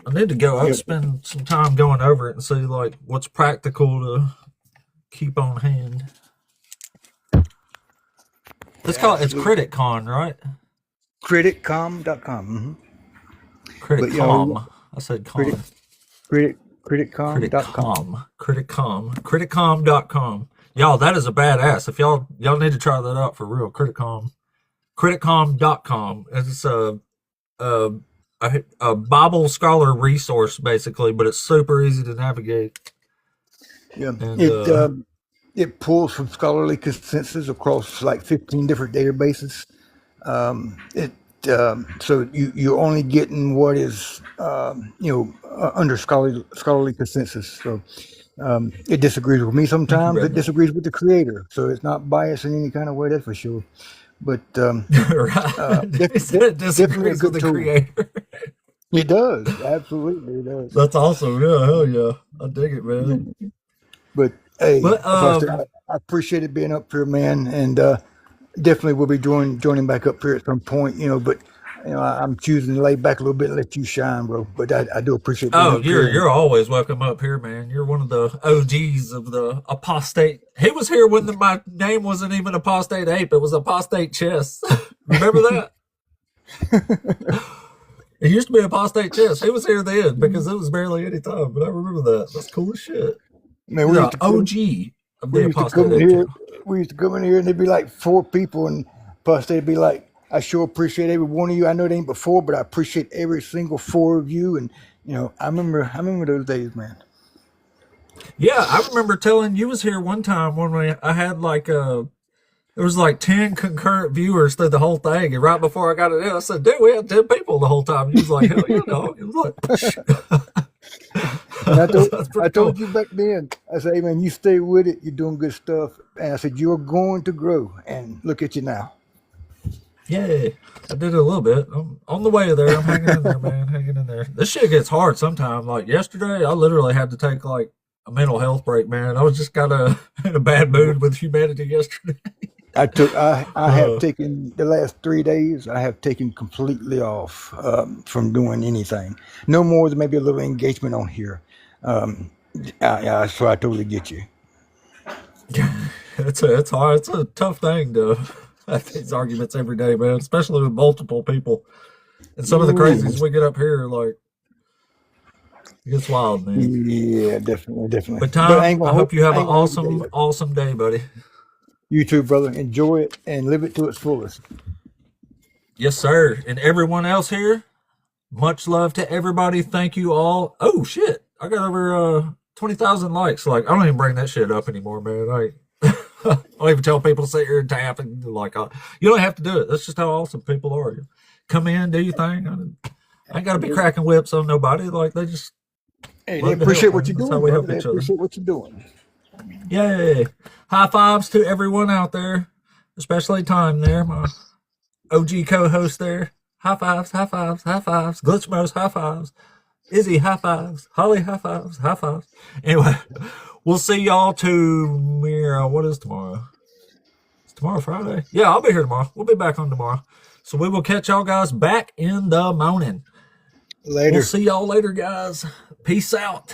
[SPEAKER 1] I need to go out and spend some time going over it and see, like, what's practical to keep on hand. It's CriticCon, right?
[SPEAKER 7] CriticCom.com.
[SPEAKER 1] CriticCom. I said com.
[SPEAKER 7] CriticCom.com.
[SPEAKER 1] CriticCom.com. Y'all, that is a badass. If y'all need to try that out for real. CriticCom.com. It's a Bible scholar resource, basically, but it's super easy to navigate.
[SPEAKER 7] Yeah, and, it pulls from scholarly consensus across like 15 different databases. So you're only getting what is under scholarly consensus. So it disagrees with me sometimes. It disagrees with the creator. So it's not biased in any kind of way. That's for sure. But
[SPEAKER 1] it disagrees with the creator.
[SPEAKER 7] It does, absolutely, it does.
[SPEAKER 1] That's awesome. Yeah, hell yeah, I dig it, man.
[SPEAKER 7] But hey, I appreciate it being up here, man, and definitely will be joining back up here at some point. But I'm choosing to lay back a little bit and let you shine, bro. But I do appreciate.
[SPEAKER 1] You're always welcome up here, man. You're one of the OGs of the Apostate. He was here when my name wasn't even Apostate Ape. It was Apostate Chess. Remember that? It used to be Apostate Chess. He was here then because it was barely any time. But I remember that. That's cool as shit.
[SPEAKER 7] Man, we used to
[SPEAKER 1] OG of the Apostate.
[SPEAKER 7] We used to come in here and there'd be like 4 people, and Apostate would be like, I sure appreciate every one of you. I know it ain't before, but I appreciate every single 4 of you. And I remember those days, man.
[SPEAKER 1] Yeah, I remember telling you was here one time when I had like there was like 10 concurrent viewers through the whole thing, and right before I got it in, I said, "Dude, we had 10 people the whole time." He was like, "Hell yeah, dog!" It was like,
[SPEAKER 7] I told you back then. I said, "Hey man, you stay with it. You're doing good stuff." And I said, "You're going to grow." And look at you now.
[SPEAKER 1] Yeah, I did it a little bit. I'm on the way there. I'm hanging in there, man. Hanging in there. This shit gets hard sometimes. Like yesterday, I literally had to take like a mental health break, man. I was just kind of in a bad mood with humanity yesterday.
[SPEAKER 7] I have taken the last 3 days. I have taken completely off from doing anything. No more than maybe a little engagement on here. So I totally get you.
[SPEAKER 1] It's hard. It's a tough thing to have these arguments every day, man. Especially with multiple people. And some of the crazies we get up here, like, it gets wild, man.
[SPEAKER 7] Yeah, definitely.
[SPEAKER 1] But Tom, I hope you have an awesome day, buddy.
[SPEAKER 7] You too, brother. Enjoy it and live it to its fullest.
[SPEAKER 1] Yes, sir. And everyone else here, much love to everybody. Thank you all. Oh, shit. I got over 20,000 likes. Like, I don't even bring that shit up anymore, man. I don't even tell people to sit here and tap and like, you don't have to do it. That's just how awesome people are. You come in, do your thing. I ain't got to be cracking whips on nobody. Like, they just,
[SPEAKER 7] Hey,
[SPEAKER 1] love
[SPEAKER 7] they
[SPEAKER 1] to
[SPEAKER 7] appreciate
[SPEAKER 1] help,
[SPEAKER 7] what
[SPEAKER 1] man.
[SPEAKER 7] you're
[SPEAKER 1] That's
[SPEAKER 7] doing,
[SPEAKER 1] how we
[SPEAKER 7] brother.
[SPEAKER 1] help
[SPEAKER 7] They
[SPEAKER 1] each other.
[SPEAKER 7] appreciate what you're doing.
[SPEAKER 1] Yay. High fives to everyone out there, especially Time there, my OG co-host there. High fives, high fives, high fives. Glitchmos, high fives. Izzy, high fives. Holly, high fives, high fives. Anyway, we'll see y'all tomorrow. What is tomorrow? Is tomorrow Friday? Yeah, I'll be here tomorrow. We'll be back on tomorrow. So we will catch y'all guys back in the morning.
[SPEAKER 7] Later.
[SPEAKER 1] We'll see y'all later, guys. Peace out.